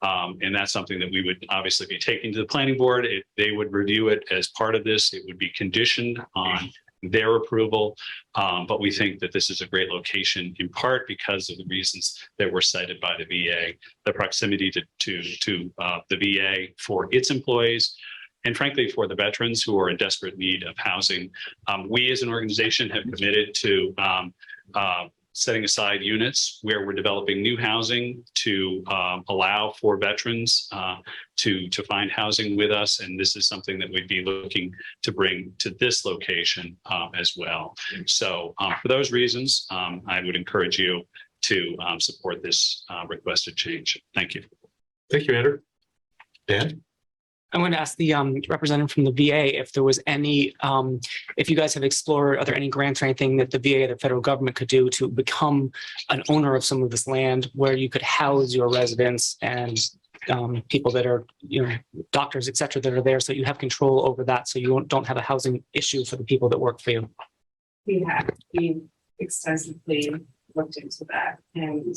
K: And that's something that we would obviously be taking to the planning board. They would review it as part of this. It would be conditioned on their approval. But we think that this is a great location in part because of the reasons that were cited by the VA, the proximity to the VA for its employees, and frankly, for the veterans who are in desperate need of housing. We as an organization have committed to setting aside units where we're developing new housing to allow for veterans to find housing with us. And this is something that we'd be looking to bring to this location as well. So for those reasons, I would encourage you to support this requested change. Thank you.
A: Thank you, Andrew. Dan?
L: I want to ask the representative from the VA if there was any, if you guys have explored, are there any grants or anything that the VA or the federal government could do to become an owner of some of this land where you could house your residents and people that are, doctors, et cetera, that are there, so you have control over that, so you don't have a housing issue for the people that work for you.
J: We extensively looked into that, and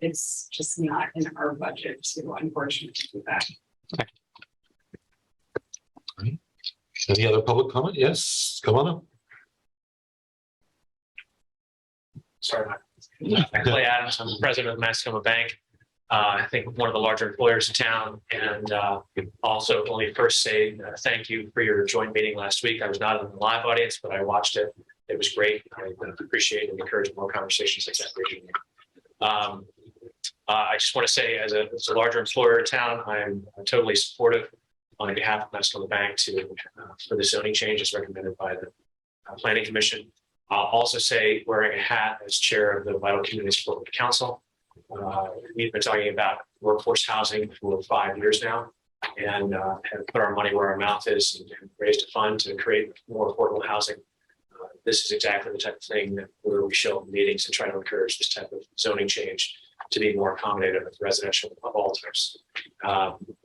J: it's just not in our budget to unfortunately do that.
A: Any other public comment? Yes, come on up.
D: Sorry, I'm Clay Adams. I'm the president of Mascoma Bank. I think one of the larger employers in town, and also let me first say thank you for your joint meeting last week. I was not in the live audience, but I watched it. It was great. I appreciate and encourage more conversations like that. I just want to say, as a larger employer in town, I'm totally supportive on behalf of Mascoma Bank for the zoning changes recommended by the Planning Commission. I'll also say, wearing a hat as chair of the Vital Communities Corporate Council, we've been talking about workforce housing for 5 years now, and have put our money where our mouth is and raised a fund to create more affordable housing. This is exactly the type of thing where we show up in meetings and try to encourage this type of zoning change to be more accommodative with residential of all types,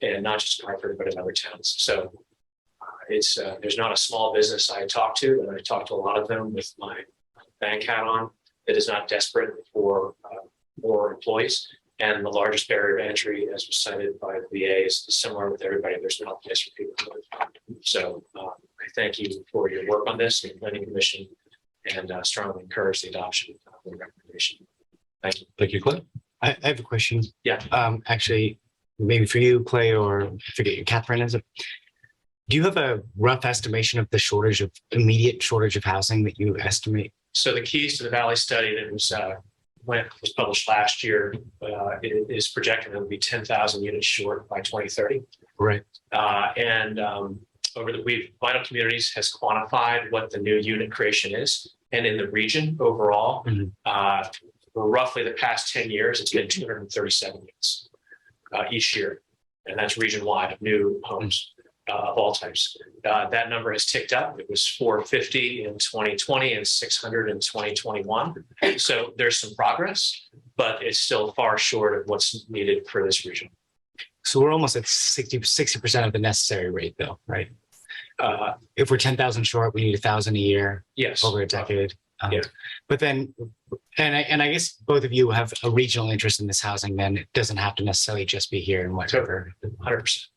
D: and not just in Hartford, but in other towns. So there's not a small business I talk to, and I talk to a lot of them with my bank hat on, that is not desperate for more employees. And the largest barrier to entry, as was cited by the VA, is similar with everybody. There's not a place for people to live. So I thank you for your work on this and the Planning Commission, and strongly encourage the adoption of the recommendation. Thank you.
A: Thank you, Clay.
C: I have a question.
D: Yeah.
C: Actually, maybe for you, Clay, or I forget, Catherine, is it? Do you have a rough estimation of the immediate shortage of housing that you estimate?
D: So the Keys to the Valley study that was published last year, it is projected to be 10,000 units short by 2030.
C: Right.
D: Vital Communities has quantified what the new unit creation is, and in the region overall, for roughly the past 10 years, it's been 237 units each year, and that's region-wide of new homes of all types. That number has ticked up. It was 450 in 2020 and 600 in 2021. So there's some progress, but it's still far short of what's needed for this region.
C: So we're almost at 60% of the necessary rate, though, right? If we're 10,000 short, we need 1,000 a year.
D: Yes.
C: Over a decade.
D: Yeah.
C: But then, and I guess both of you have a regional interest in this housing, then it doesn't have to necessarily just be here in White River.
D: 100%.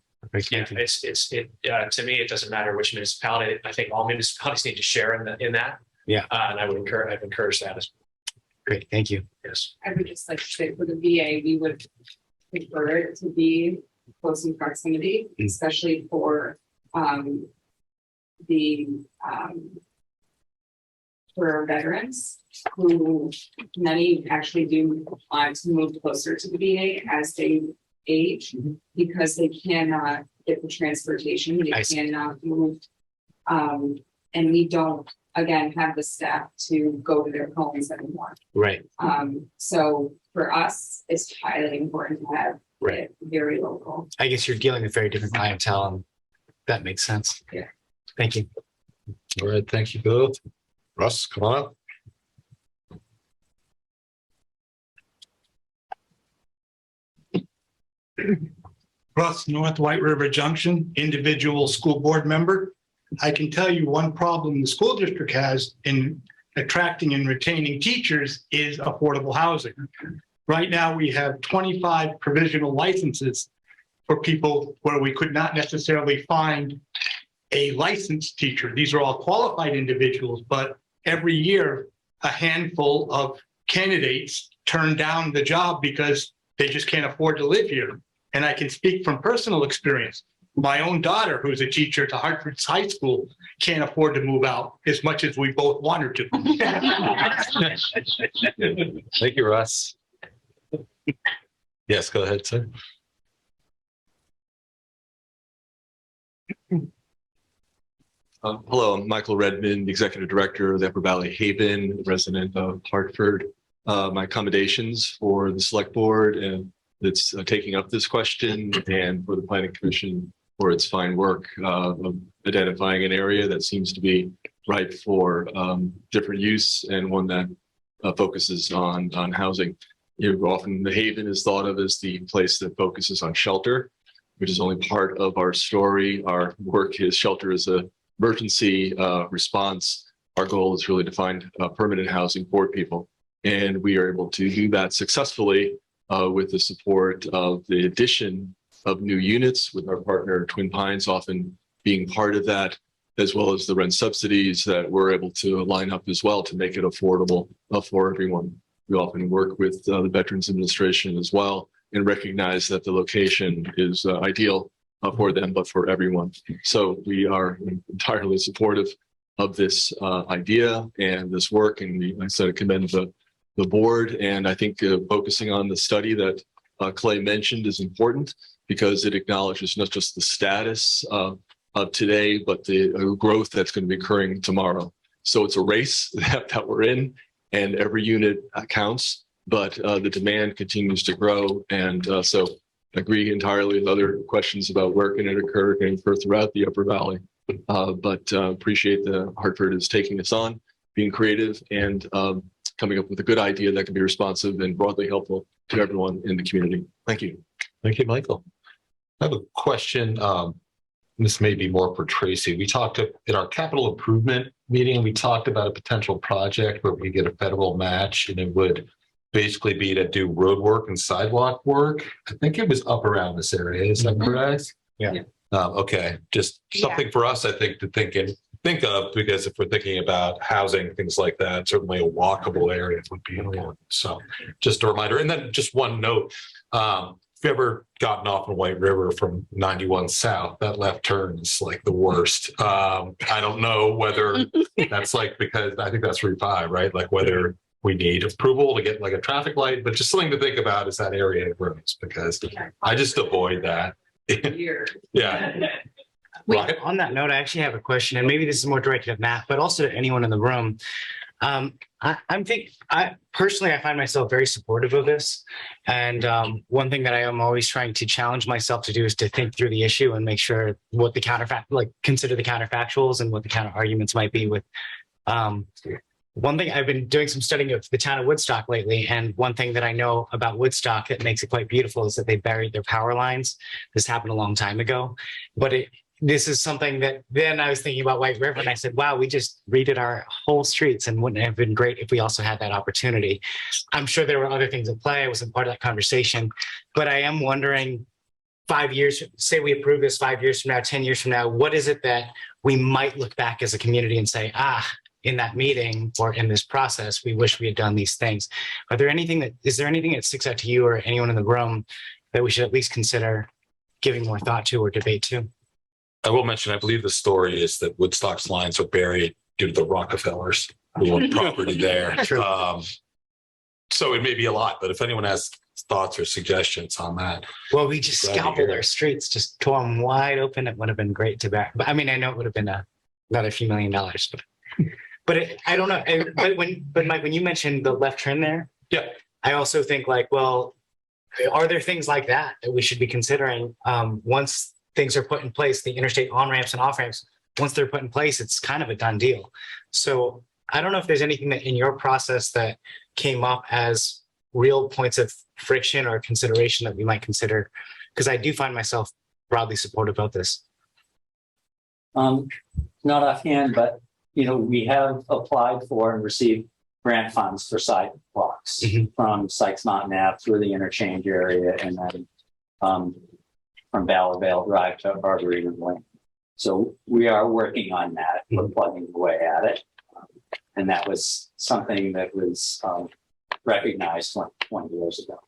D: Yeah, to me, it doesn't matter which municipality. I think all municipalities need to share in that.
C: Yeah.
D: And I've encouraged that as well.
C: Great. Thank you.
D: Yes.
J: I would just like to say, for the VA, we would prefer it to be close in proximity, especially for for our veterans, who many actually do want to move closer to the VA as they age, because they cannot get the transportation, they cannot move. And we don't, again, have the staff to go to their homes anymore.
C: Right.
J: So for us, it's highly important to have it very local.
C: I guess you're dealing with very different clientele, and that makes sense.
J: Yeah.
C: Thank you.
A: All right, thank you both. Russ, come on up.
M: Russ, North White River Junction, individual school board member. I can tell you one problem the school district has in attracting and retaining teachers is affordable housing. Right now, we have 25 provisional licenses for people where we could not necessarily find a licensed teacher. These are all qualified individuals, but every year a handful of candidates turn down the job because they just can't afford to live here. And I can speak from personal experience. My own daughter, who's a teacher at Hartford High School, can't afford to move out as much as we both want her to.
A: Thank you, Russ. Yes, go ahead, sir.
N: Hello, I'm Michael Redmond, Executive Director of the Upper Valley Haven, resident of Hartford. My accommodations for the Select Board and that's taking up this question, and for the Planning Commission for its fine work of identifying an area that seems to be ripe for different use, and one that focuses on housing. Often the Haven is thought of as the place that focuses on shelter, which is only part of our story. Our work is shelter as a emergency response. Our goal is really to find permanent housing for people. And we are able to do that successfully with the support of the addition of new units, with our partner Twin Pines often being part of that, as well as the rent subsidies that we're able to line up as well to make it affordable for everyone. We often work with the Veterans Administration as well and recognize that the location is ideal for them, but for everyone. So we are entirely supportive of this idea and this work. And we, like I said, commend the board. And I think focusing on the study that Clay mentioned is important because it acknowledges not just the status of today, but the growth that's going to be occurring tomorrow. So it's a race that we're in, and every unit counts, but the demand continues to grow. And so I agree entirely with other questions about where can it occur throughout the Upper Valley. But appreciate the Hartford is taking this on, being creative, and coming up with a good idea that can be responsive and broadly helpful to everyone in the community. Thank you.
A: Thank you, Michael. I have a question. This may be more for Tracy. We talked in our capital improvement meeting, we talked about a potential project where we get a federal match, and it would basically be to do road work and sidewalk work. I think it was up around this area. Is that correct?
C: Yeah.
A: Okay. Just something for us, I think, to think of, because if we're thinking about housing, things like that, certainly a walkable area would be important. So just a reminder. And then just one note, if you've ever gotten off in White River from 91 South, that left turn is like the worst. I don't know whether that's like, because I think that's Route 5, right? Like whether we need approval to get like a traffic light, but just something to think about is that area of roads, because I just avoid that. Yeah.
C: Wait, on that note, I actually have a question, and maybe this is more directed at Matt, but also to anyone in the room. I personally find myself very supportive of this. And one thing that I am always trying to challenge myself to do is to think through the issue and make sure what the consider the counterfactuals and what the counter arguments might be with. One thing, I've been doing some studying of the town of Woodstock lately, and one thing that I know about Woodstock that makes it quite beautiful is that they buried their power lines. This happened a long time ago, but this is something that then I was thinking about White River, and I said, wow, we just redid our whole streets, and wouldn't it have been great if we also had that opportunity? I'm sure there were other things at play. I wasn't part of that conversation, but I am wondering, 5 years, say we approve this 5 years from now, 10 years from now, what is it that we might look back as a community and say, in that meeting or in this process, we wish we had done these things? Is there anything that sticks out to you or anyone in the room that we should at least consider giving more thought to or debate to?
A: I will mention, I believe the story is that Woodstock's lines are buried due to the Rockefellers who own property there. So it may be a lot, but if anyone has thoughts or suggestions on that.
C: Well, we just scalpeled our streets, just tore them wide open. It would have been great to back. But I mean, I know it would have been another few $1 million, but I don't know. But Mike, when you mentioned the left turn there,
A: yeah,
C: I also think like, well, are there things like that we should be considering once things are put in place, the interstate on-ramps and off-ramps, once they're put in place, it's kind of a done deal. So I don't know if there's anything that in your process that came up as real points of friction or consideration that we might consider, because I do find myself broadly supportive of this.
I: Not offhand, but we have applied for and received grant funds for sidewalks from Sykes Mountain Ave through the interchange area, and then from Ballardvale Drive to Arboretum Lane. So we are working on that. We're plugging away at it. And that was something that was recognized 20 years ago.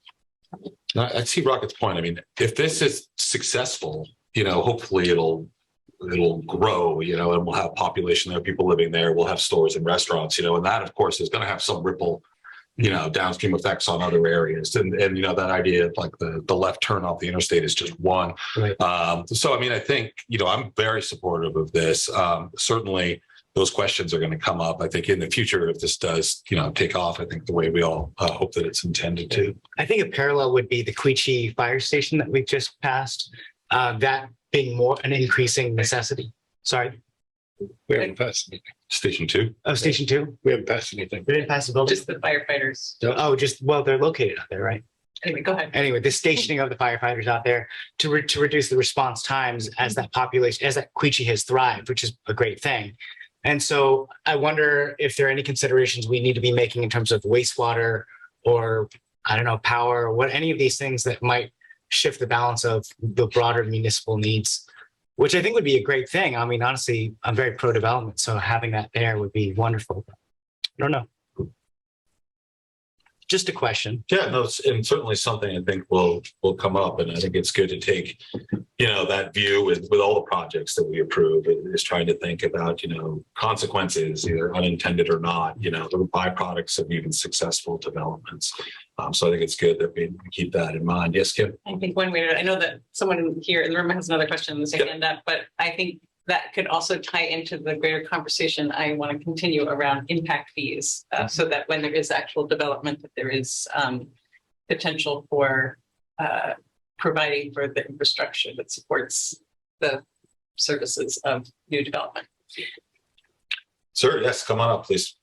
A: I see Rocket's point. I mean, if this is successful, hopefully it'll grow, and we'll have population there, people living there, we'll have stores and restaurants, and that of course is going to have some ripple, downstream effects on other areas. And that idea of like the left turn off the interstate is just one.
C: Right.
A: So, I mean, I think, I'm very supportive of this. Certainly those questions are going to come up, I think, in the future if this does, take off, I think the way we all hope that it's intended to.
C: I think a parallel would be the Queechee fire station that we've just passed, that being more an increasing necessity. Sorry.
E: We haven't passed anything.
A: Station 2.
C: Oh, Station 2?
E: We haven't passed anything.
C: We didn't pass the building?
F: Just the firefighters.
C: Oh, well, they're located out there, right?
F: Anyway, go ahead.
C: Anyway, the stationing of the firefighters out there to reduce the response times as that population, as that Quechee has thrived, which is a great thing. And so I wonder if there are any considerations we need to be making in terms of wastewater or, I don't know, power, or what, any of these things that might shift the balance of the broader municipal needs, which I think would be a great thing. I mean, honestly, I'm very pro-development, so having that there would be wonderful. I don't know. Just a question.
A: Yeah, no, and certainly something I think will come up, and I think it's good to take, that view with all the projects that we approve, is trying to think about, consequences, either unintended or not, the byproducts of even successful developments. So I think it's good that we keep that in mind. Yes, Kim?
F: I think one way I know that someone here in the room has another question in the same hand up, but I think that could also tie into the greater conversation I want to continue around impact fees, so that when there is actual development, that there is potential for providing for the infrastructure that supports the services of new development.
A: Sir, yes, come on up, please.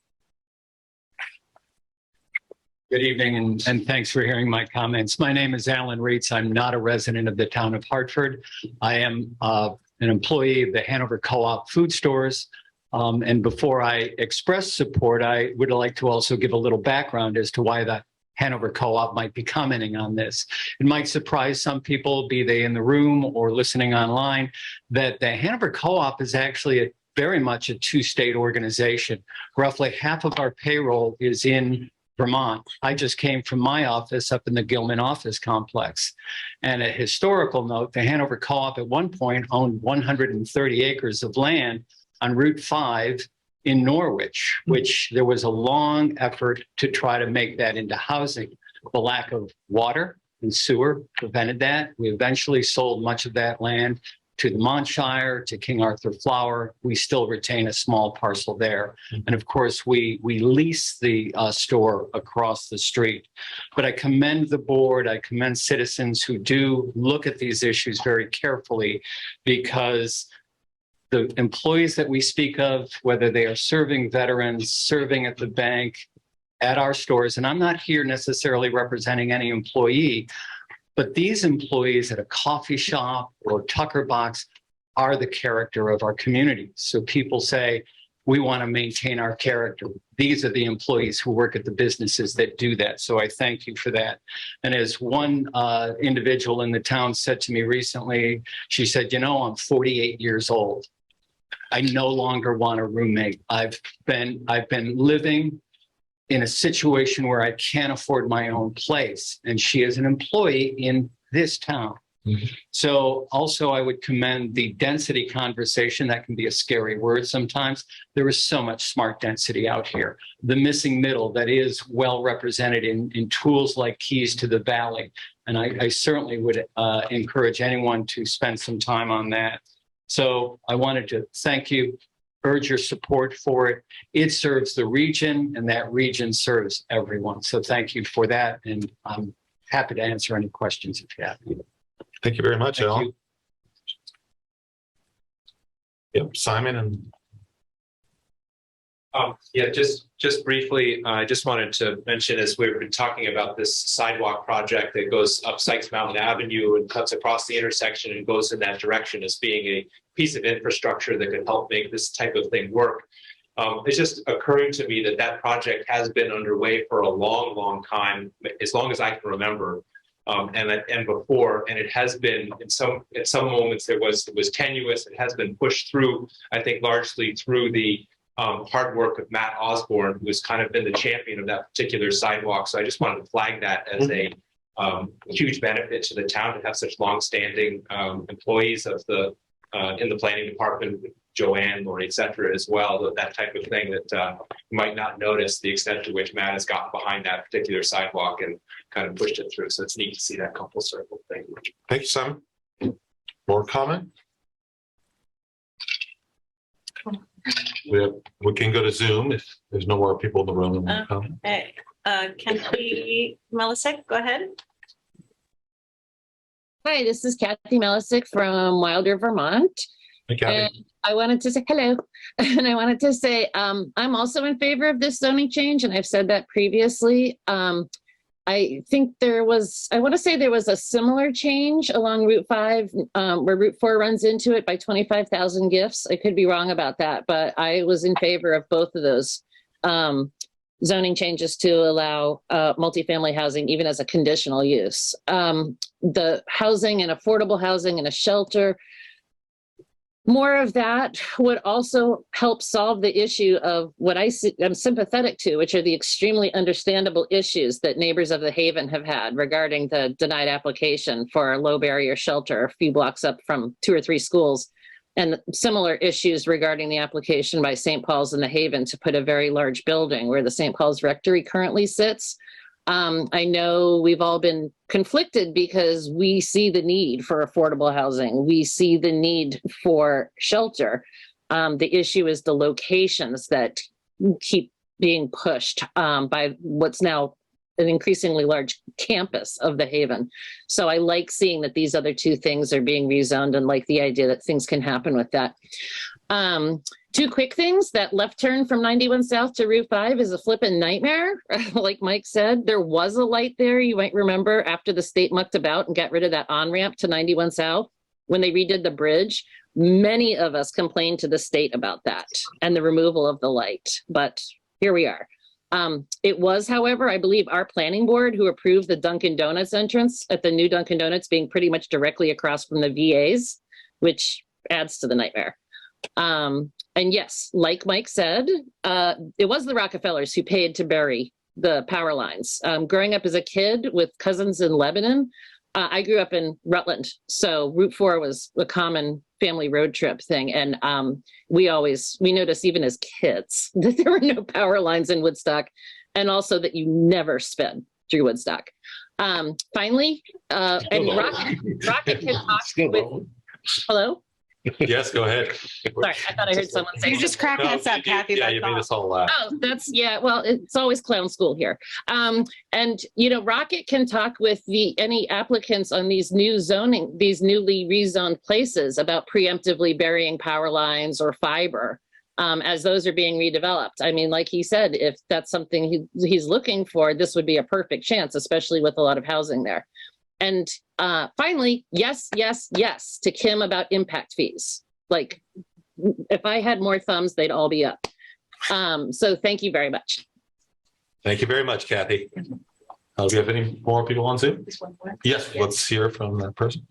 O: Good evening, and thanks for hearing my comments. My name is Alan Reitz. I'm not a resident of the town of Hartford. I am an employee of the Hanover Co-op food stores. And before I express support, I would like to also give a little background as to why the Hanover Co-op might be commenting on this. It might surprise some people, be they in the room or listening online, that the Hanover Co-op is actually very much a two-state organization. Roughly half of our payroll is in Vermont. I just came from my office up in the Gilman office complex. And a historical note, the Hanover Co-op at one point owned 130 acres of land on Route 5 in Norwich, which there was a long effort to try to make that into housing. The lack of water and sewer prevented that. We eventually sold much of that land to the Montshire, to King Arthur Flour. We still retain a small parcel there. And of course, we lease the store across the street. But I commend the board, I commend citizens who do look at these issues very carefully, because the employees that we speak of, whether they are serving veterans, serving at the bank, at our stores, and I'm not here necessarily representing any employee, but these employees at a coffee shop or Tucker Box are the character of our community. So people say, we want to maintain our character. These are the employees who work at the businesses that do that. So I thank you for that. And as one individual in the town said to me recently, she said, I'm 48 years old. I no longer want a roommate. I've been living in a situation where I can't afford my own place. And she is an employee in this town. Mm-hmm. So also I would commend the density conversation. That can be a scary word sometimes. There is so much smart density out here. The missing middle that is well represented in tools like Keys to the Valley. And I certainly would encourage anyone to spend some time on that. So I wanted to thank you, urge your support for it. It serves the region, and that region serves everyone. So thank you for that. And I'm happy to answer any questions if you have.
A: Thank you very much,
O: Thank
A: Alan.
O: you.
A: Yep, Simon and.
D: Yeah, just briefly, I just wanted to mention, as we've been talking about this sidewalk project that goes up Sykes Mountain Avenue and cuts across the intersection and goes in that direction as being a piece of infrastructure that could help make this type of thing work. It's just occurring to me that project has been underway for a long, long time, as long as I can remember. And before, and it has been at some moments it was tenuous. It has been pushed through, I think, largely through the hard work of Matt Osborne, who has kind of been the champion of that particular sidewalk. So I just wanted to flag that as a huge benefit to the town to have such longstanding employees of in the planning department, Joanne, Lori, et cetera, as well. That type of thing that you might not notice the extent to which Matt has gotten behind that particular sidewalk and kind of pushed it through. So it's neat to see that couple circle thing.
A: Thank you, Simon. More comment? We can go to Zoom if there's no more people in the room.
F: Okay. Kathy Melisek, go ahead.
P: Hi, this is Kathy Melisek from Wilder, Vermont.
A: Hey, Kathy.
P: And I wanted to say hello, and I wanted to say I'm also in favor of this zoning change, and I've said that previously. I think I want to say there was a similar change along Route 5 where Route 4 runs into it by 25,000 gifts. I could be wrong about that, but I was in favor of both of those zoning changes to allow multifamily housing even as a conditional use. The housing and affordable housing and a shelter, more of that would also help solve the issue of what I'm sympathetic to, which are the extremely understandable issues that neighbors of the Haven have had regarding the denied application for a low barrier shelter a few blocks up from 2 or 3 schools, and similar issues regarding the application by St. Paul's in the Haven to put a very large building where the St. Paul's Rectory currently sits. I know we've all been conflicted because we see the need for affordable housing. We see the need for shelter. The issue is the locations that keep being pushed by what's now an increasingly large campus of the Haven. So I like seeing that these other 2 things are being rezoned and like the idea that things can happen with that. 2 quick things. That left turn from 91 South to Route 5 is a flippin' nightmare. Like Mike said, there was a light there. You might remember after the state mucked about and got rid of that on-ramp to 91 South, when they redid the bridge, many of us complained to the state about that and the removal of the light, but here we are. It was, however, I believe our planning board who approved the Dunkin' Donuts entrance at the new Dunkin' Donuts being pretty much directly across from the VAs, which adds to the nightmare. And yes, like Mike said, it was the Rockefellers who paid to bury the power lines. Growing up as a kid with cousins in Lebanon, I grew up in Rutland, so Route 4 was a common family road trip thing. And we noticed even as kids that there were no power lines in Woodstock, and also that you never sped through Woodstock. Finally, and Rocket can talk with, hello?
A: Yes, go ahead.
P: Sorry, I thought I heard someone say.
G: You're just cracking us up, Kathy.
A: Yeah, you made us all laugh.
P: Oh, well, it's always clown school here. And Rocket can talk with any applicants on these newly rezoned places about preemptively burying power lines or fiber as those are being redeveloped. I mean, like he said, if that's something he's looking for, this would be a perfect chance, especially with a lot of housing there. And finally, yes to Kim about impact fees. Like, if I had more thumbs, they'd all be up. So thank you very much.
A: Thank you very much, Kathy. Do we have any more people on Zoom? Yes, let's hear from that person.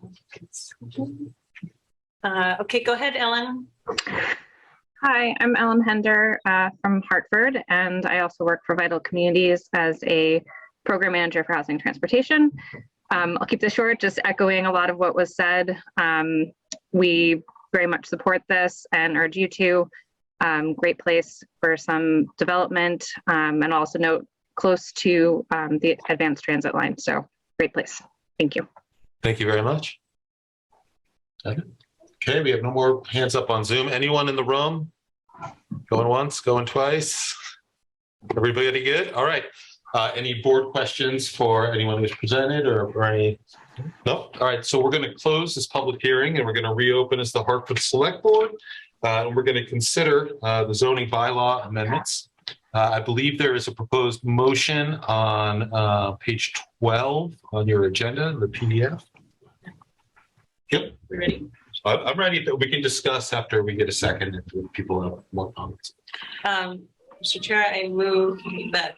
F: Okay, go ahead, Ellen.
Q: Hi, I'm Ellen Hender from Hartford, and I also work for Vital Communities as a program manager for housing and transportation. I'll keep this short, just echoing a lot of what was said. We very much support this and urge you to. Great place for some development, and also note close to the advanced transit line. So great place. Thank you.
A: Thank you very much. Okay, we have no more hands up on Zoom. Anyone in the room? Going once, going twice? Everybody good? All right. Any board questions for anyone who's presented or any? No? All right, so we're going to close this public hearing and we're going to reopen as the Hartford Selectboard. And we're going to consider the zoning bylaw amendments. I believe there is a proposed motion on page 12 on your agenda, the PDF. Yep.
F: We ready?
A: I'm ready. We can discuss after we get a second if people have more comments.
F: Mr. Chair, I move that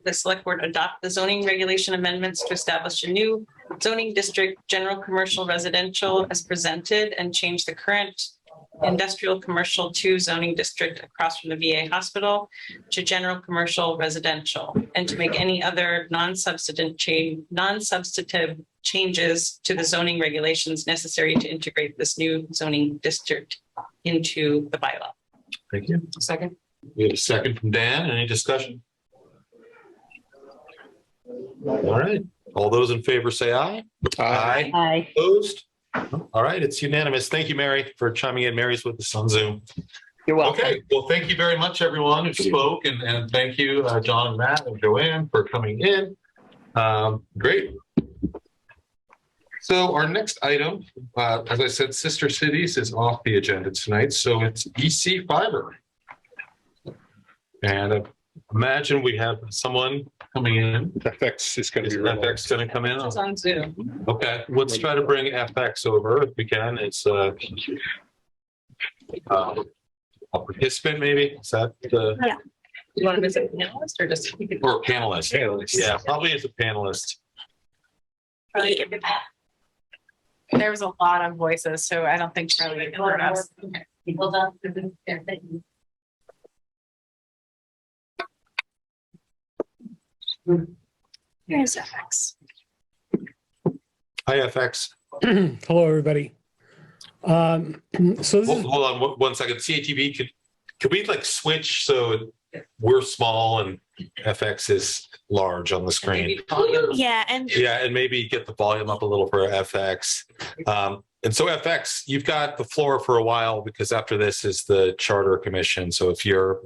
F: the select board adopt the zoning regulation amendments to establish a new zoning district, general commercial residential as presented, and change the current industrial commercial 2 zoning district across from the VA hospital to general commercial residential, and to make any other non-substantive changes to the zoning regulations necessary to integrate this new zoning district into the bylaw.
A: Thank you.
F: Second.
A: We have a second from Dan. Any discussion? All right. All those in favor say aye. Aye.
P: Aye.
A: Opposed? All right. It's unanimous. Thank you, Mary, for chiming in. Mary's with us on Zoom.
L: You're welcome.
A: Okay. Well, thank you very much, everyone who spoke. And thank you, John and Matt and Joanne for coming in. Great. So our next item, as I said, Sister Cities is off the agenda tonight, so it's EC Fiber. And imagine we have someone coming in.
E: FX is going to
A: Is
E: be.
A: FX going to come in?
F: It's on Zoom.
A: Okay, let's try to bring FX over if we can. It's a participant, maybe? Is that the?
F: Yeah. You want to visit panelist or just?
A: Or panelist? Yeah, probably as a panelist.
G: There was a lot of voices, so I don't think Charlie heard us.
F: Hold on.
G: Here's FX.
A: Hi, FX.
R: Hello, everybody. So this is,
A: Hold on one second. CATV, could we like switch so we're small and FX is large on the screen?
S: Yeah, and
A: maybe get the volume up a little for FX. And so FX, you've got the floor for a while because after this is the Charter Commission. So if you're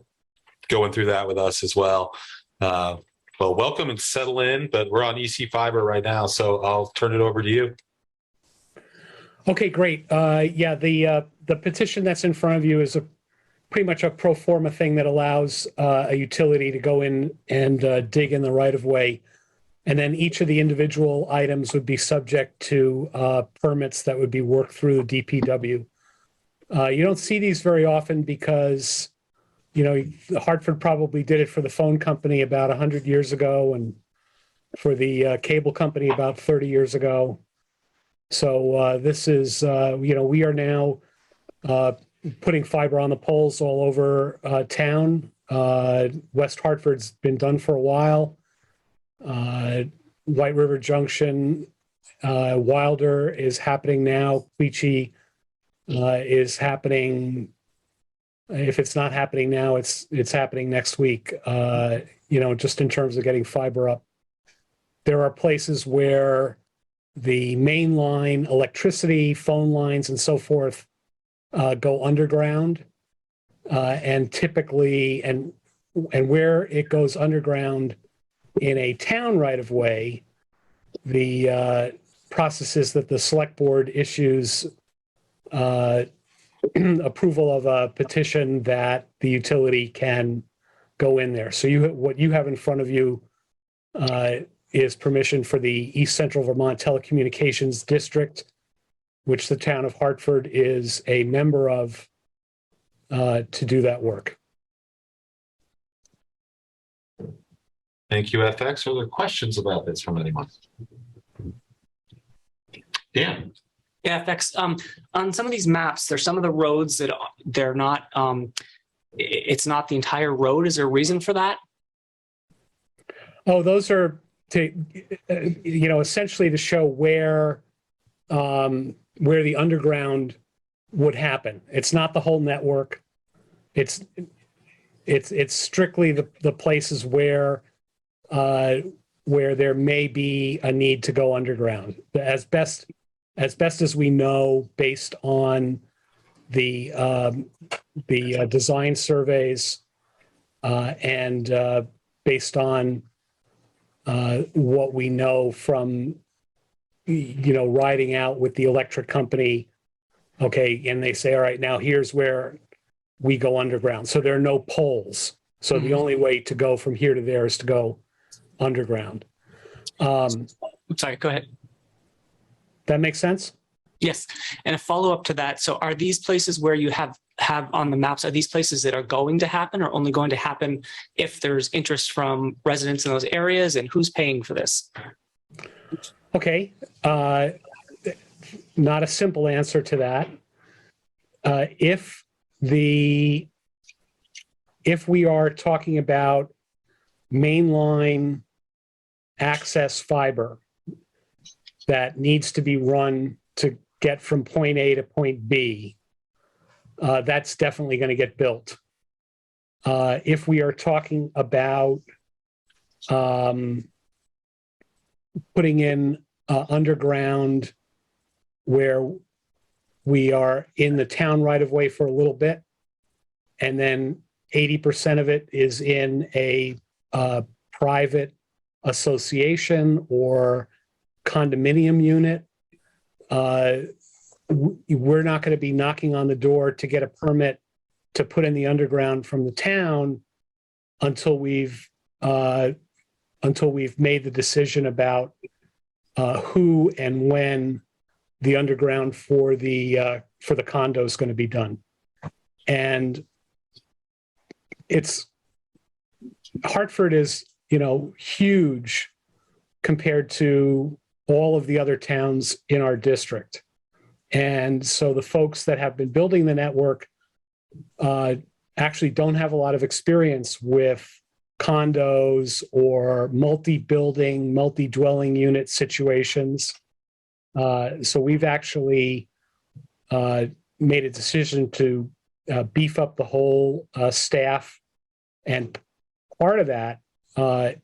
A: going through that with us as well, well, welcome and settle in. But we're on EC Fiber right now, so I'll turn it over to you.
R: okay, great. Yeah, the petition that's in front of you is pretty much a pro forma thing that allows a utility to go in and dig in the right of way. And then each of the individual items would be subject to permits that would be worked through the DPW. You don't see these very often because, you know, Hartford probably did it for the phone company about 100 years ago and for the cable company about 30 years ago. So this is, you know, we are now putting fiber on the poles all over town. West Hartford's been done for a while. White River Junction, Wilder is happening now. Queechee is happening. If it's not happening now, it's happening next week. You know, just in terms of getting fiber up. There are places where the main line, electricity, phone lines, and so forth go underground, and typically, and where it goes underground in a town right of way, the process is that the select board issues approval of a petition that the utility can go in there. So what you have in front of you is permission for the East Central Vermont Telecommunications District, which the town of Hartford is a member of, to do that work.
A: Thank you, FX. Are there questions about this from anyone? Dan?
L: Yeah, FX. On some of these maps, there's some of the roads that they're not, it's not the entire road. Is there a reason for that?
R: Oh, those are to, you know, essentially to show where the underground would happen. It's not the whole network. It's strictly the places where there may be a need to go underground. As best as we know, based on the design surveys and based on what we know from, you know, riding out with the electric company. Okay, and they say, all right, now here's where we go underground. So there are no poles. So the only way to go from here to there is to go underground.
L: Sorry, go ahead.
R: That makes sense?
L: Yes. And a follow-up to that. So are these places where you have on the maps, are these places that are going to happen or only going to happen if there's interest from residents in those areas, and who's paying for this?
R: Okay. Not a simple answer to that. If we are talking about mainline access fiber that needs to be run to get from point A to point B, that's definitely going to get built. If we are talking about putting in underground where we are in the town right of way for a little bit, and then 80% of it is in a private association or condominium unit, we're not going to be knocking on the door to get a permit to put in the underground from the town until we've made the decision about who and when the underground for the condo is going to be done. And Hartford is, huge compared to all of the other towns in our district. And so the folks that have been building the network actually don't have a lot of experience with condos or multi-building, multi-dwelling unit situations. So we've actually made a decision to beef up the whole staff. And part of that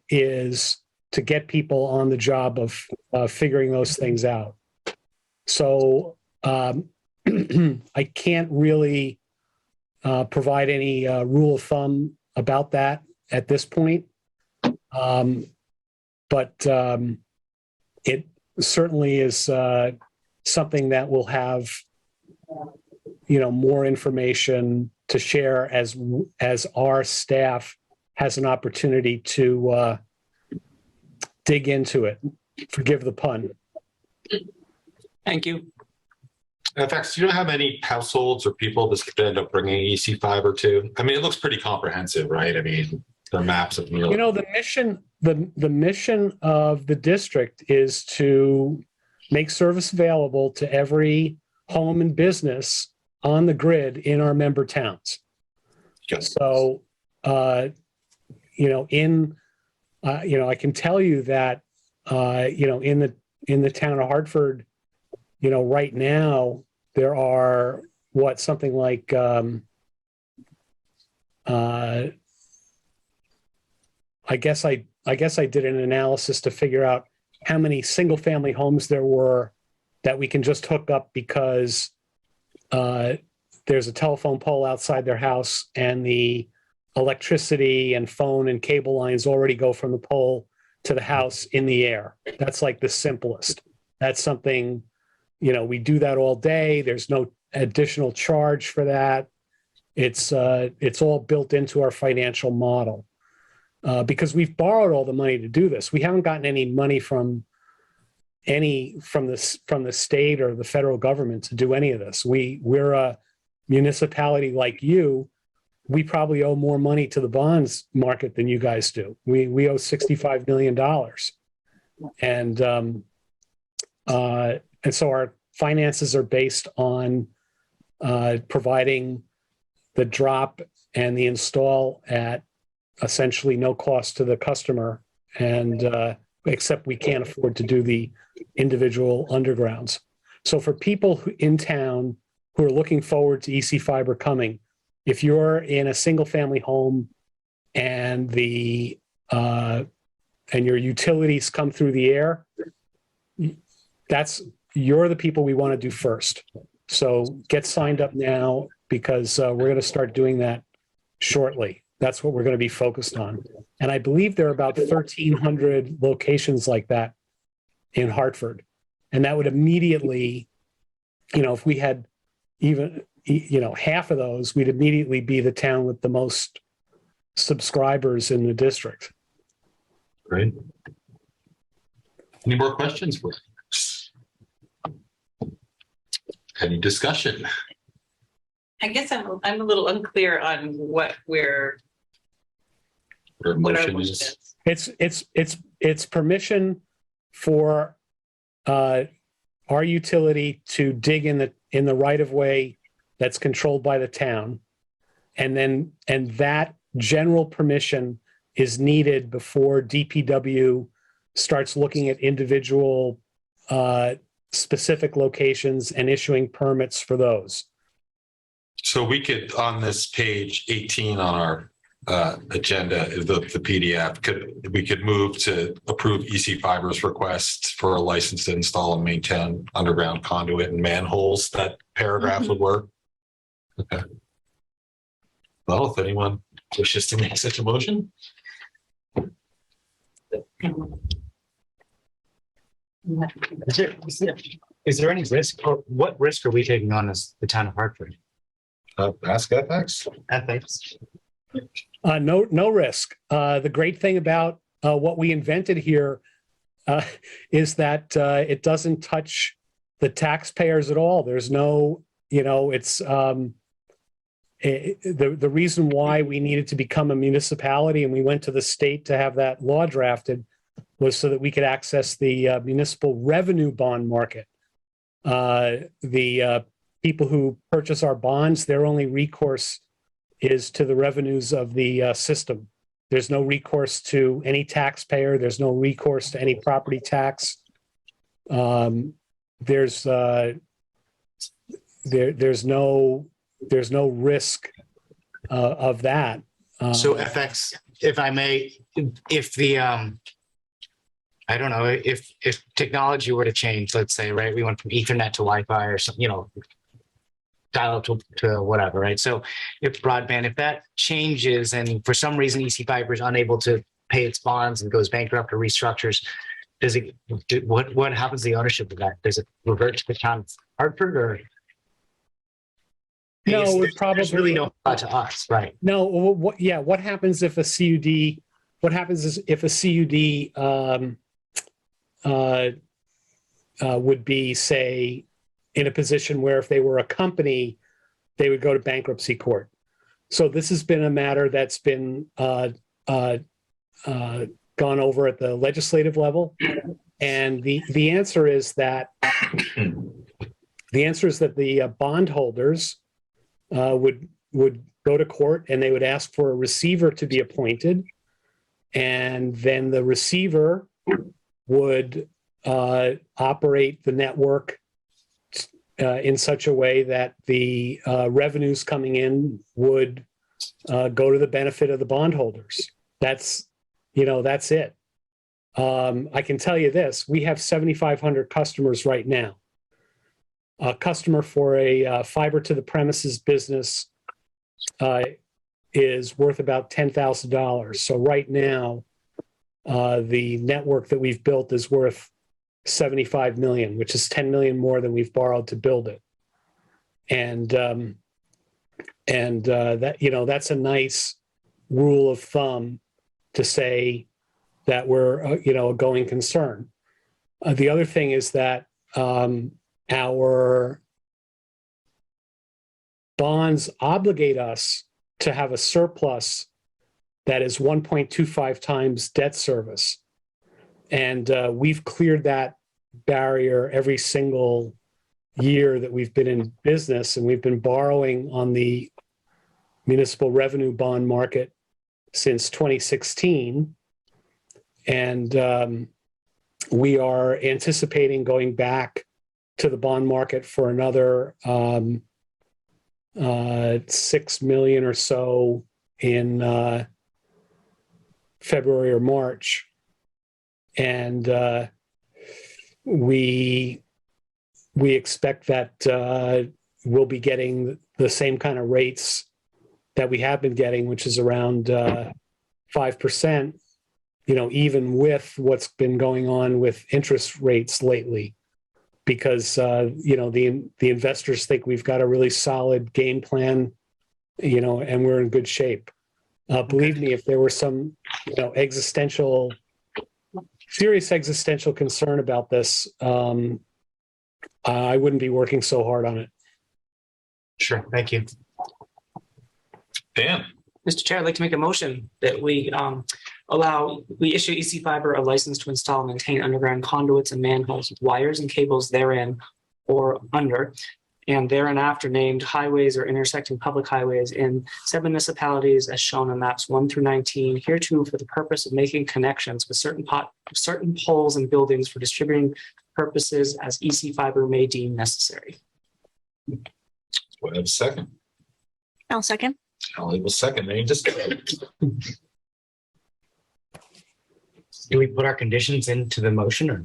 R: is to get people on the job of figuring those things out. So I can't really provide any rule of thumb about that at this point. But it certainly is something that will have, more information to share as our staff has an opportunity to dig into it. Forgive the pun.
L: Thank you.
A: In fact, do you know how many households or people this could end up bringing EC fiber to? I mean, it looks pretty comprehensive, right? I mean, the maps of
R: the mission of the district is to make service available to every home and business on the grid in our member towns.
A: Yes.
R: So, I can tell you that, in the town of Hartford, right now there are something like, I guess I did an analysis to figure out how many single family homes there were that we can just hook up because there's a telephone pole outside their house and the electricity and phone and cable lines already go from the pole to the house in the air. That's like the simplest. That's something, we do that all day. There's no additional charge for that. It's all built into our financial model because we've borrowed all the money to do this. We haven't gotten any money from the state or the federal government to do any of this. We're a municipality like you. We probably owe more money to the bonds market than you guys do. We owe $65 million. And so our finances are based on providing the drop and the install at essentially no cost to the customer. And except we can't afford to do the individual undergrounds. So for people in town who are looking forward to EC fiber coming, if you're in a single family home and and your utilities come through the air, you're the people we want to do first. So get signed up now because we're going to start doing that shortly. That's what we're going to be focused on. And I believe there are about 1,300 locations like that in Hartford. And that would immediately, if we had even, half of those, we'd immediately be the town with the most subscribers in the district.
A: Great. Any more questions for us? Any discussion?
F: I guess I'm a little unclear on what our motion is.
R: It's permission for our utility to dig in the right of way that's controlled by the town, and that general permission is needed before DPW starts looking at individual specific locations and issuing permits for those.
A: So we could, on this page 18 on our agenda, the PDF, we could move to approve EC Fiber's request for a license to install and maintain underground conduit and manholes. That paragraph would work. Okay. Well, if anyone wishes to make such a motion.
C: Is there any risk, or what risk are we taking on as the town of Hartford?
A: Ask FX.
C: Ethics.
R: No risk. The great thing about what we invented here is that it doesn't touch the taxpayers at all. There's no, it's the reason why we needed to become a municipality and we went to the state to have that law drafted was so that we could access the municipal revenue bond market. The people who purchase our bonds, their only recourse is to the revenues of the system. There's no recourse to any taxpayer. There's no recourse to any property tax. There's no risk of that.
C: So FX, if I may, if the I don't know, if technology were to change, let's say, right, we went from Ethernet to Wi-Fi or something, dial up to whatever, right? So if broadband, if that changes and for some reason EC Fiber is unable to pay its bonds and goes bankrupt or restructures, does it, what happens to the ownership of that? Does it revert to the town of Hartford or?
R: No, it probably
C: there's really no thought to us, right?
R: No, what happens if a CUD, what happens is if a CUD would be, say, in a position where if they were a company, they would go to bankruptcy court. So this has been a matter that's been gone over at the legislative level. And the answer is that the bondholders would go to court and they would ask for a receiver to be appointed. And then the receiver would operate the network in such a way that the revenues coming in would go to the benefit of the bondholders. That's it. I can tell you this, we have 7,500 customers right now. A customer for a fiber to the premises business is worth about $10,000. So right now, the network that we've built is worth 75 million, which is 10 million more than we've borrowed to build it. And that, that's a nice rule of thumb to say that we're, a going concern. The other thing is that our bonds obligate us to have a surplus that is 1.25 times debt service. And we've cleared that barrier every single year that we've been in business, and we've been borrowing on the municipal revenue bond market since 2016. And we are anticipating going back to the bond market for another 6 million or so in February or March. And we expect that we'll be getting the same kind of rates that we have been getting, which is around 5%, even with what's been going on with interest rates lately. Because, the investors think we've got a really solid game plan, and we're in good shape. Believe me, if there were some, serious existential concern about this, I wouldn't be working so hard on it.
C: Sure, thank you.
A: Dan.
L: Mr. Chair, I'd like to make a motion that we issue EC Fiber a license to install and maintain underground conduits and manholes with wires and cables therein or under, and thereafter named highways or intersecting public highways in said municipalities as shown on maps 1 through 19, hereto for the purpose of making connections with certain poles and buildings for distributing purposes as EC Fiber may deem necessary.
A: Do I have a second?
F: I'll second.
A: I'll second. Any discussion?
C: Do we put our conditions into the motion or?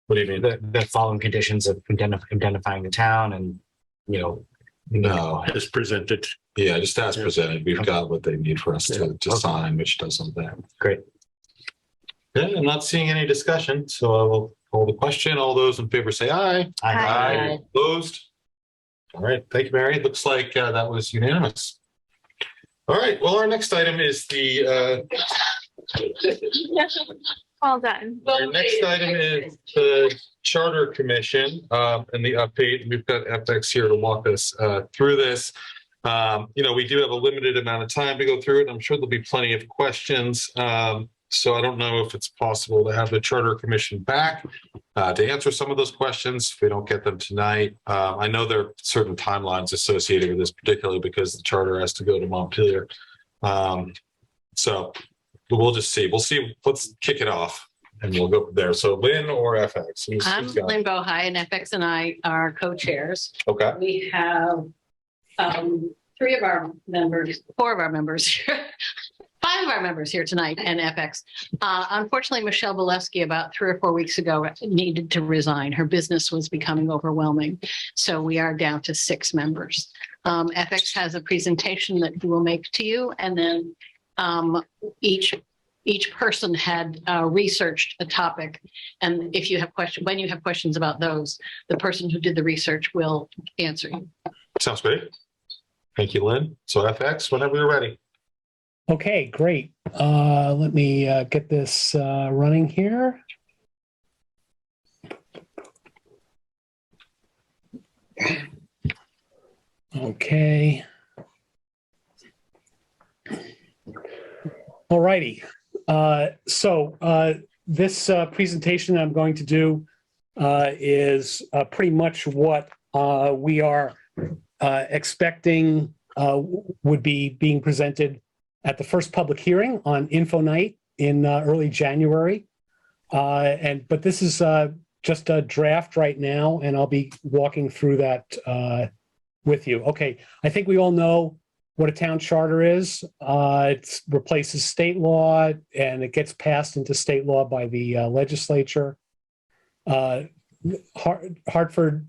A: What do you mean?
C: The following conditions of identifying the town and,
A: No,
E: As presented.
A: yeah, just as presented. We've got what they need for us to sign, which doesn't that.
C: Great.
A: Okay, I'm not seeing any discussion, so I will Call the question. All those in favor say aye.
P: Aye.
A: Opposed? All right. Thank you, Mary. It looks like that was unanimous. All right. Well, our next item is the
Q: Well done.
A: our next item is the Charter Commission and the update. We've got FX here to walk us through this. We do have a limited amount of time to go through it. I'm sure there'll be plenty of questions. So I don't know if it's possible to have the Charter Commission back to answer some of those questions if we don't get them tonight. I know there are certain timelines associated with this, particularly because the charter has to go to Montpelier. So we'll just see. We'll see. Let's kick it off and we'll go from there. So Lynn or FX?
F: I'm Lynn Bohai, and FX and I are co-chairs.
A: Okay.
F: We have four of our members, 5 of our members here tonight, and FX. Unfortunately, Michelle Bolesky, about 3 or 4 weeks ago, needed to resign. Her business was becoming overwhelming. So we are down to 6 members. FX has a presentation that he will make to you, and then each person had researched a topic. And if you have questions, when you have questions about those, the person who did the research will answer you.
A: Sounds great. Thank you, Lynn. So FX, whenever you're ready.
R: Okay, great. Let me get this running here. Okay. All righty. So this presentation I'm going to do is pretty much what we are expecting would be being presented at the first public hearing on Info Night in early January. But this is just a draft right now, and I'll be walking through that with you. Okay, I think we all know what a town charter is. It replaces state law, and it gets passed into state law by the legislature. Hartford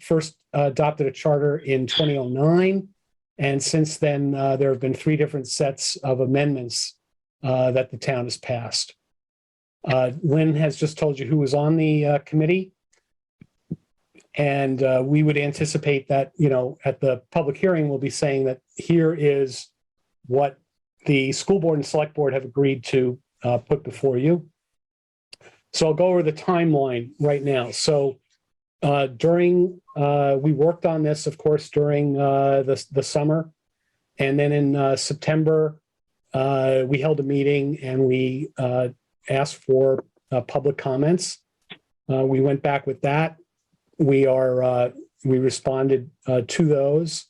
R: first adopted a charter in 2009. And since then, there have been 3 different sets of amendments that the town has passed. Lynn has just told you who was on the committee. And we would anticipate that, at the public hearing, we'll be saying that here is what the school board and select board have agreed to put before you. So I'll go over the timeline right now. So we worked on this, of course, during the summer. And then in September, we held a meeting and we asked for public comments. We went back with that. We responded to those.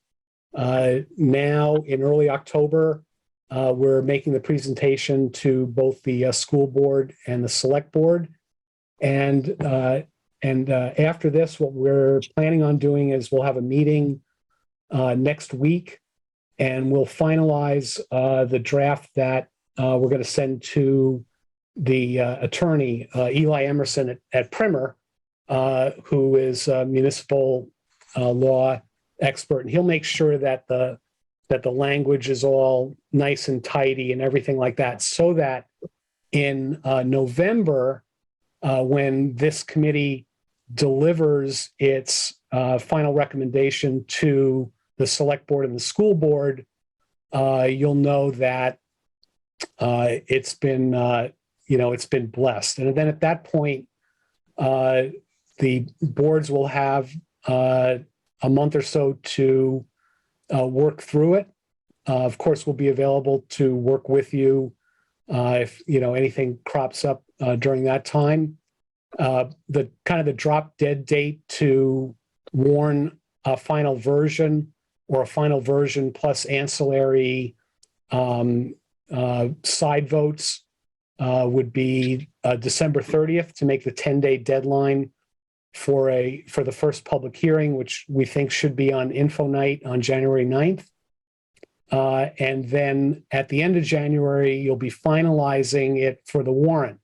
R: Now in early October, we're making the presentation to both the school board and the select board. And after this, what we're planning on doing is we'll have a meeting next week, and we'll finalize the draft that we're going to send to the attorney, Eli Emerson at Primer, who is a municipal law expert. And he'll make sure that the language is all nice and tidy and everything like that, so that in November, when this committee delivers its final recommendation to the select board and the school board, you'll know that it's been blessed. And then at that point, the boards will have a month or so to work through it. Of course, we'll be available to work with you if anything crops up during that time. The drop dead date to warn a final version or a final version plus ancillary side votes would be December 30th to make the 10-day deadline for the first public hearing, which we think should be on Info Night on January 9th. And then at the end of January, you'll be finalizing it for the warrant.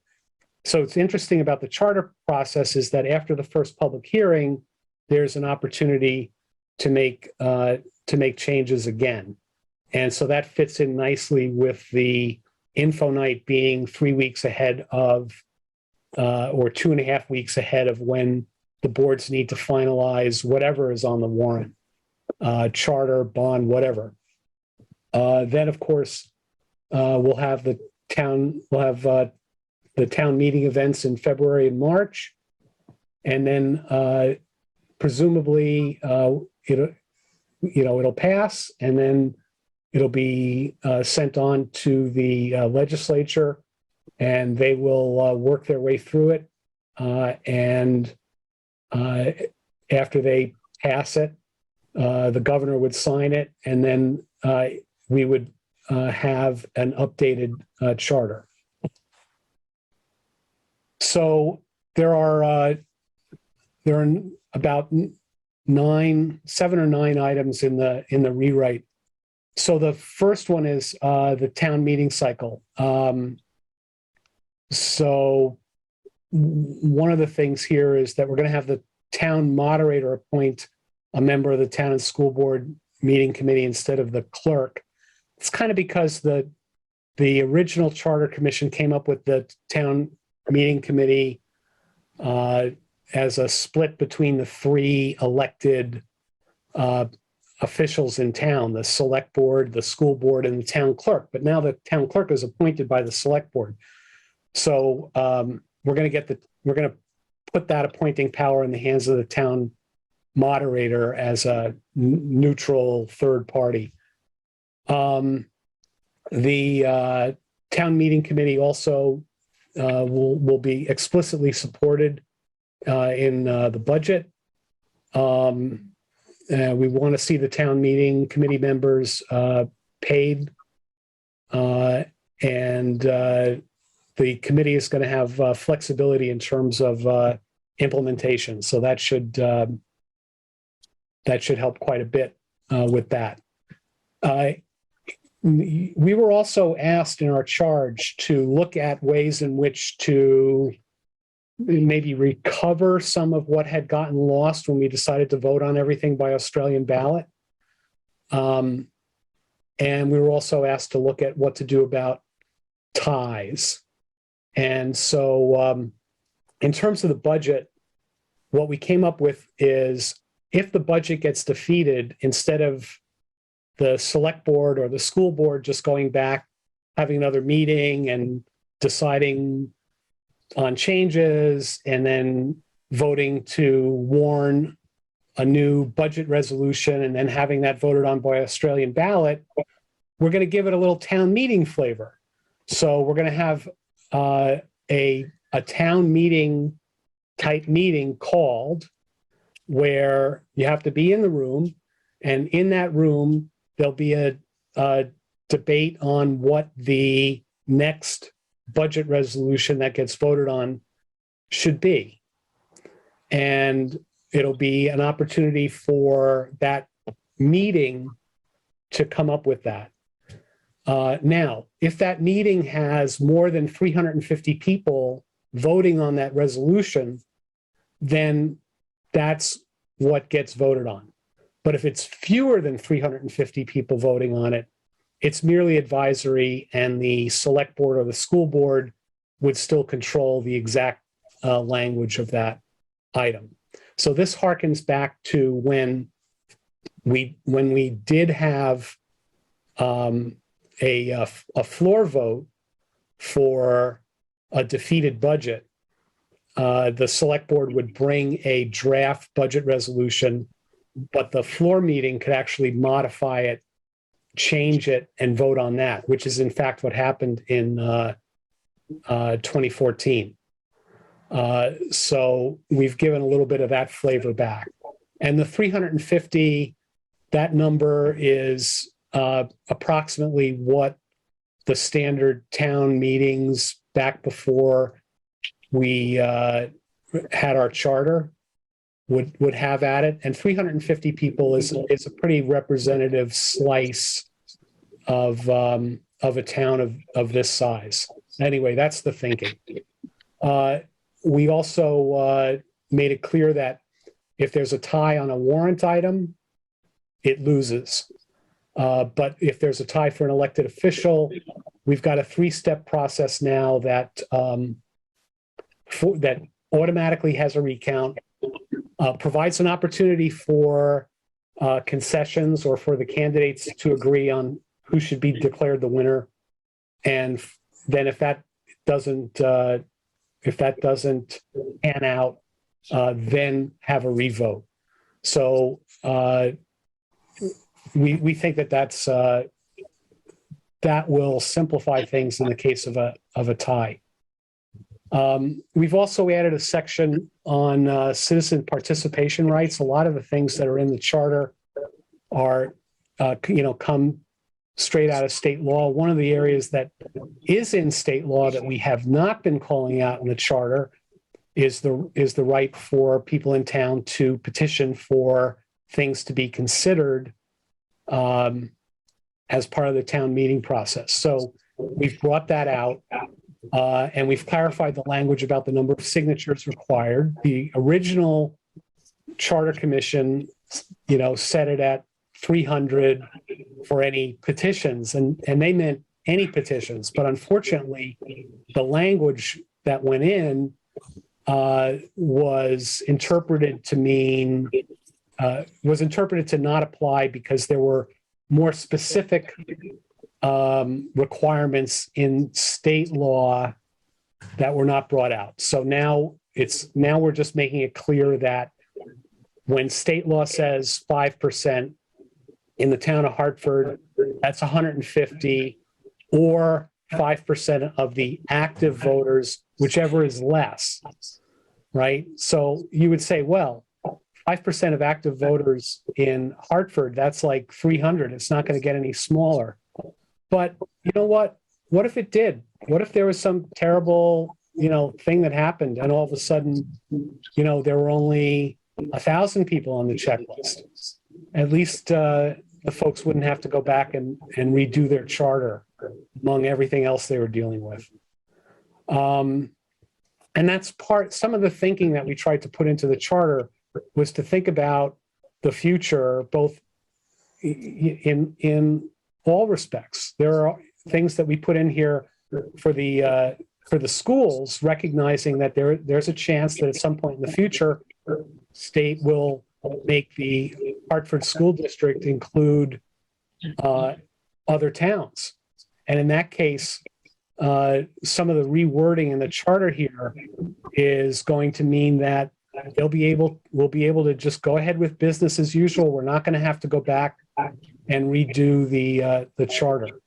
R: So it's interesting about the charter process is that after the first public hearing, there's an opportunity to make changes again. And so that fits in nicely with the Info Night being 3 weeks ahead of or 2.5 weeks ahead of when the boards need to finalize whatever is on the warrant, charter, bond, whatever. Then, of course, we'll have the town meeting events in February and March. And then presumably it'll pass, and then it'll be sent on to the legislature, and they will work their way through it. And after they pass it, the governor would sign it, and then we would have an updated charter. So there are about 7 or 9 items in the rewrite. So the first one is the town meeting cycle. So one of the things here is that we're going to have the town moderator appoint a member of the town and school board meeting committee instead of the clerk. It's kind of because the original charter commission came up with the town meeting committee as a split between the 3 elected officials in town, the select board, the school board, and the town clerk. But now the town clerk is appointed by the select board. So we're going to put that appointing power in the hands of the town moderator as a neutral third party. The town meeting committee also will be explicitly supported in the budget. We want to see the town meeting committee members paid, and the committee is going to have flexibility in terms of implementation. So that should help quite a bit with that. We were also asked in our charge to look at ways in which to maybe recover some of what had gotten lost when we decided to vote on everything by Australian ballot. And we were also asked to look at what to do about ties. And so in terms of the budget, what we came up with is if the budget gets defeated, instead of the select board or the school board just going back, having another meeting and deciding on changes and then voting to warn a new budget resolution and then having that voted on by Australian ballot, we're going to give it a little town meeting flavor. So we're going to have a town meeting type meeting called where you have to be in the room, and in that room there'll be a debate on what the next budget resolution that gets voted on should be. And it'll be an opportunity for that meeting to come up with that. Now, if that meeting has more than 350 people voting on that resolution, then that's what gets voted on. But if it's fewer than 350 people voting on it, it's merely advisory, and the select board or the school board would still control the exact language of that item. So this harkens back to when we did have a floor vote for a defeated budget. The select board would bring a draft budget resolution, but the floor meeting could actually modify it, change it, and vote on that, which is in fact what happened in 2014. So we've given a little bit of that flavor back. And the 350, that number is approximately what the standard town meetings back before we had our charter would have at it. And 350 people is a pretty representative slice of a town of this size. Anyway, that's the thinking. We also made it clear that if there's a tie on a warrant item, it loses. But if there's a tie for an elected official, we've got a 3-step process now that that automatically has a recount, provides an opportunity for concessions or for the candidates to agree on who should be declared the winner. And then if that doesn't pan out, then have a revote. So we think that that will simplify things in the case of a tie. We've also added a section on citizen participation rights. A lot of the things that are in the charter are, come straight out of state law. One of the areas that is in state law that we have not been calling out in the charter is the right for people in town to petition for things to be considered as part of the town meeting process. So we've brought that out. And we've clarified the language about the number of signatures required. The original Charter Commission, set it at 300 for any petitions, and they meant any petitions. But unfortunately, the language that went in was interpreted to not apply because there were more specific requirements in state law that were not brought out. So now we're just making it clear that when state law says 5% in the town of Hartford, that's 150 or 5% of the active voters, whichever is less, right? So you would say, well, 5% of active voters in Hartford, that's like 300. It's not going to get any smaller. But you know what? What if it did? What if there was some terrible, thing that happened and all of a sudden, there were only 1,000 people on the checklist? At least the folks wouldn't have to go back and redo their charter among everything else they were dealing with. And that's some of the thinking that we tried to put into the charter was to think about the future, both in all respects. There are things that we put in here for the schools, recognizing that there's a chance that at some point in the future, state will make the Hartford School District include other towns. And in that case, some of the rewording in the charter here is going to mean that we'll be able to just go ahead with business as usual. We're not going to have to go back and redo the charter.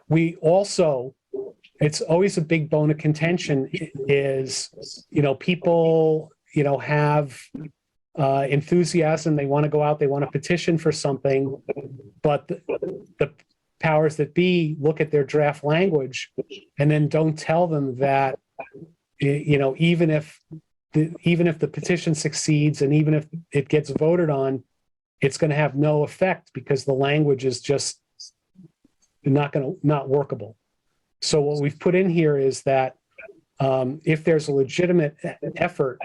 R: We also, it's always a big bone of contention is, people, have enthusiasm. They want to go out, they want to petition for something, but the powers that be look at their draft language and then don't tell them that, even if the petition succeeds and even if it gets voted on, it's going to have no effect because the language is just not workable. So what we've put in here is that if there's a legitimate effort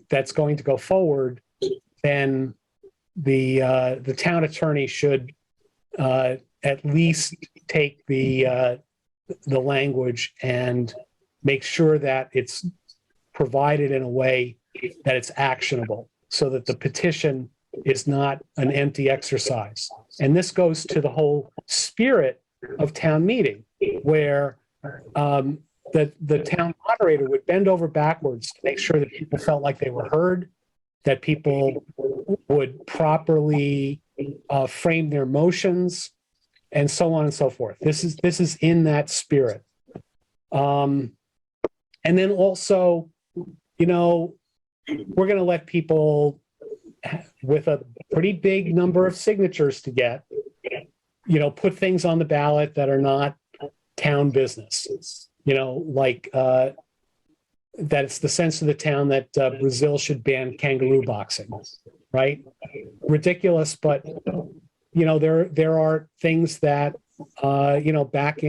R: that's going to go forward, then the town attorney should at least take the language and make sure that it's provided in a way that it's actionable so that the petition is not an empty exercise. And this goes to the whole spirit of town meeting, where the town moderator would bend over backwards to make sure that people felt like they were heard, that people would properly frame their motions, and so on and so forth. This is in that spirit. And then also, we're going to let people with a pretty big number of signatures to get, put things on the ballot that are not town business, like that it's the sense of the town that Brazil should ban kangaroo boxing, right? Ridiculous, but, there are things that, back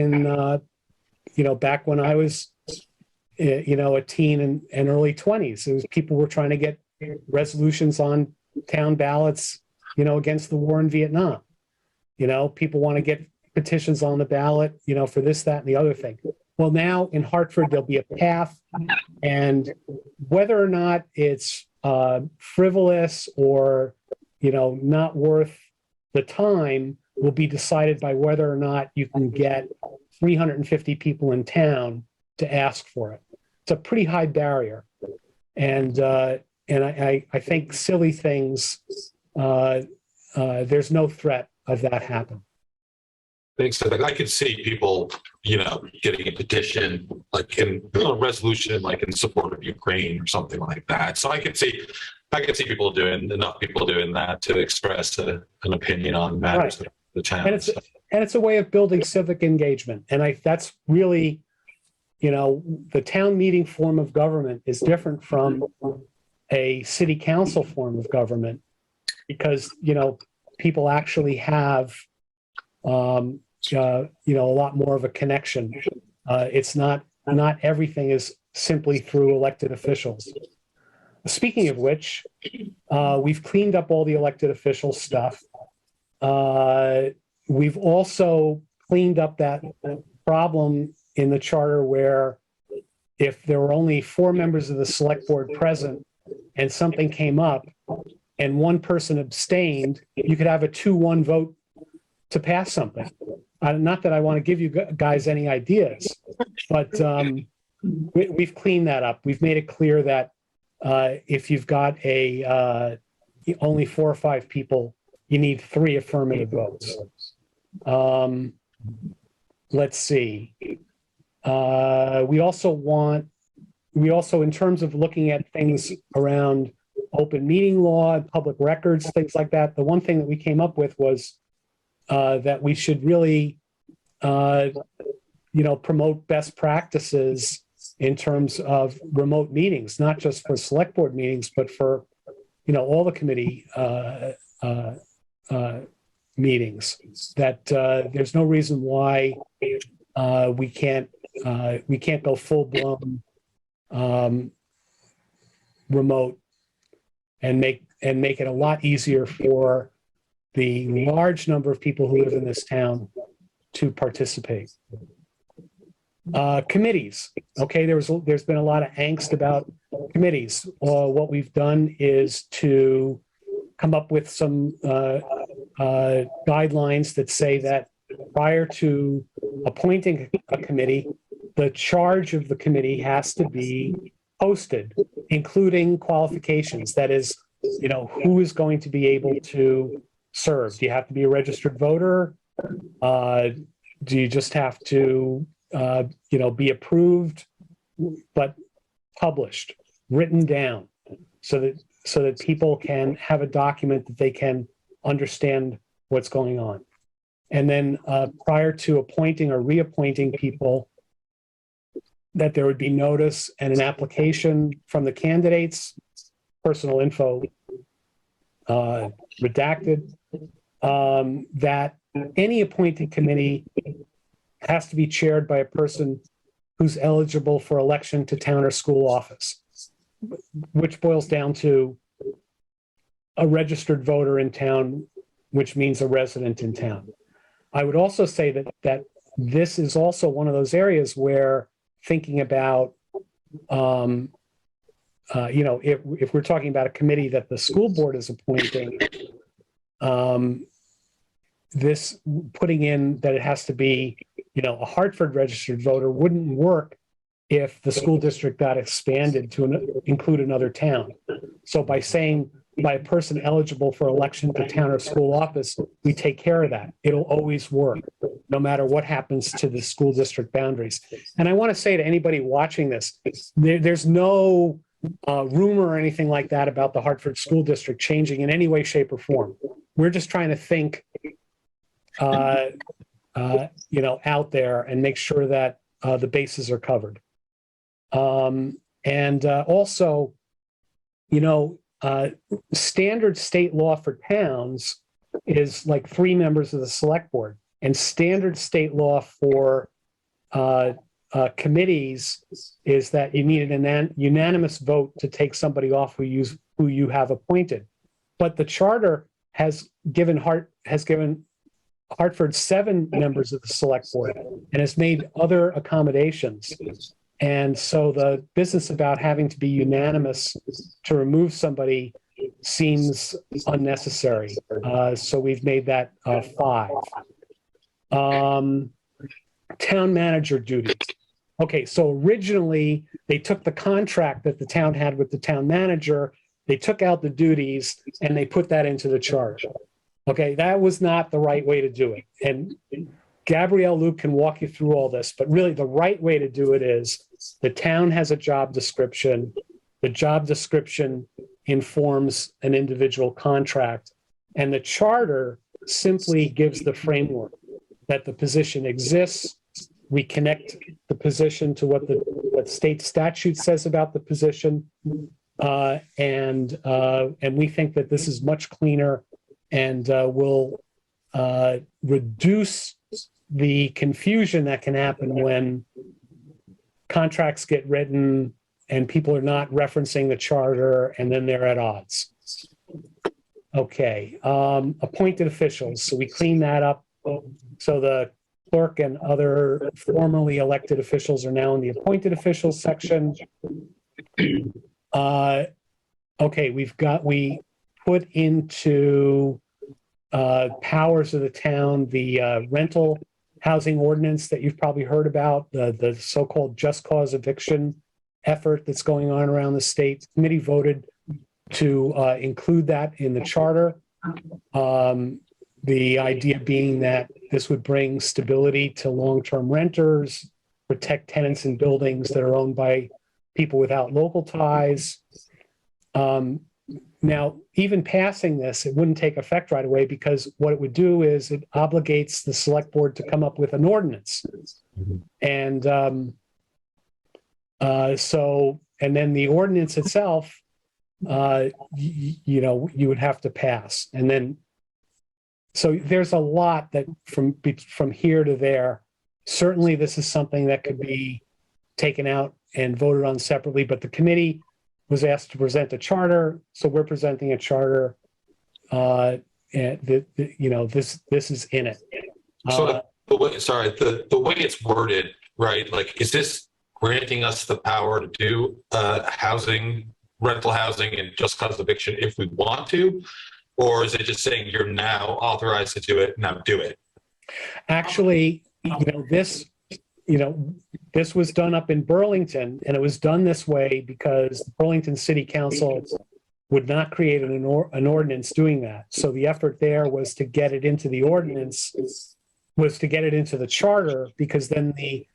R: when I was, a teen and early 20s, it was people were trying to get resolutions on town ballots, against the war in Vietnam. People want to get petitions on the ballot, for this, that, and the other thing. well, now in Hartford, there'll be a path, and whether or not it's frivolous or, not worth the time will be decided by whether or not you can get 350 people in town to ask for it. It's a pretty high barrier. And I think silly things, there's no threat of that happening.
A: Thanks. I could see people, getting a petition, like in a resolution, like in support of Ukraine or something like that. So I could see enough people doing that to express an opinion on matters that the town.
R: And it's a way of building civic engagement. And that's really, the town meeting form of government is different from a city council form of government because, people actually have, a lot more of a connection. It's not everything is simply through elected officials. Speaking of which, we've cleaned up all the elected official stuff. We've also cleaned up that problem in the charter where if there were only 4 members of the select board present and something came up and one person abstained, you could have a 2-1 vote to pass something. Not that I want to give you guys any ideas, but we've cleaned that up. We've made it clear that if you've got only 4 or 5 people, you need 3 affirmative votes. Let's see. We also, in terms of looking at things around open meeting law, public records, things like that, the one thing that we came up with was that we should really, promote best practices in terms of remote meetings, not just for select board meetings, but for, all the committee meetings. That there's no reason why we can't go full blown remote and make it a lot easier for the large number of people who live in this town to participate. Committees. Okay, there's been a lot of angst about committees. What we've done is to come up with some guidelines that say that prior to appointing a committee, the charge of the committee has to be posted, including qualifications. That is, who is going to be able to serve? Do you have to be a registered voter? Do you just have to, be approved, but published, written down, so that people can have a document that they can understand what's going on? And then prior to appointing or reappointing people, that there would be notice and an application from the candidates, personal info redacted, that any appointed committee has to be chaired by a person who's eligible for election to town or school office, which boils down to a registered voter in town, which means a resident in town. I would also say that this is also one of those areas where thinking about, if we're talking about a committee that the school board is appointing, this putting in that it has to be, a Hartford registered voter wouldn't work if the school district got expanded to include another town. So by saying by a person eligible for election to town or school office, we take care of that. It'll always work, no matter what happens to the school district boundaries. And I want to say to anybody watching this, there's no rumor or anything like that about the Hartford School District changing in any way, shape, or form. We're just trying to think, out there and make sure that the bases are covered. Also, standard state law for towns is like 3 members of the select board, and standard state law for committees is that you need an unanimous vote to take somebody off who you have appointed. But the charter has given Hartford 7 members of the select board and has made other accommodations. And so the business about having to be unanimous to remove somebody seems unnecessary. So we've made that 5. Town manager duties. Okay, so originally they took the contract that the town had with the town manager, they took out the duties and they put that into the charter. Okay, that was not the right way to do it. And Gabrielle Luke can walk you through all this, but really the right way to do it is the town has a job description. The job description informs an individual contract, and the charter simply gives the framework that the position exists. We connect the position to what state statute says about the position, and we think that this is much cleaner and will reduce the confusion that can happen when contracts get written and people are not referencing the charter and then they're at odds. Okay, appointed officials. So we clean that up. So the clerk and other formerly elected officials are now in the appointed officials section. Okay, we put into powers of the town the rental housing ordinance that you've probably heard about, the so-called just cause eviction effort that's going on around the state. The committee voted to include that in the charter. The idea being that this would bring stability to long-term renters, protect tenants in buildings that are owned by people without local ties. Now, even passing this, it wouldn't take effect right away because what it would do is it obligates the select board to come up with an ordinance. And and then the ordinance itself, you would have to pass. And then, so there's a lot that from here to there. Certainly, this is something that could be taken out and voted on separately, but the committee was asked to present a charter, so we're presenting a charter. And this is in it.
A: So the way it's worded, right? Like, is this granting us the power to do rental housing and just cause eviction if we want to, or is it just saying you're now authorized to do it, now do it?
R: Actually, this was done up in Burlington, and it was done this way because the Burlington City Council would not create an ordinance doing that. So the effort there was to get it into the ordinance, was to get it into the charter, because then the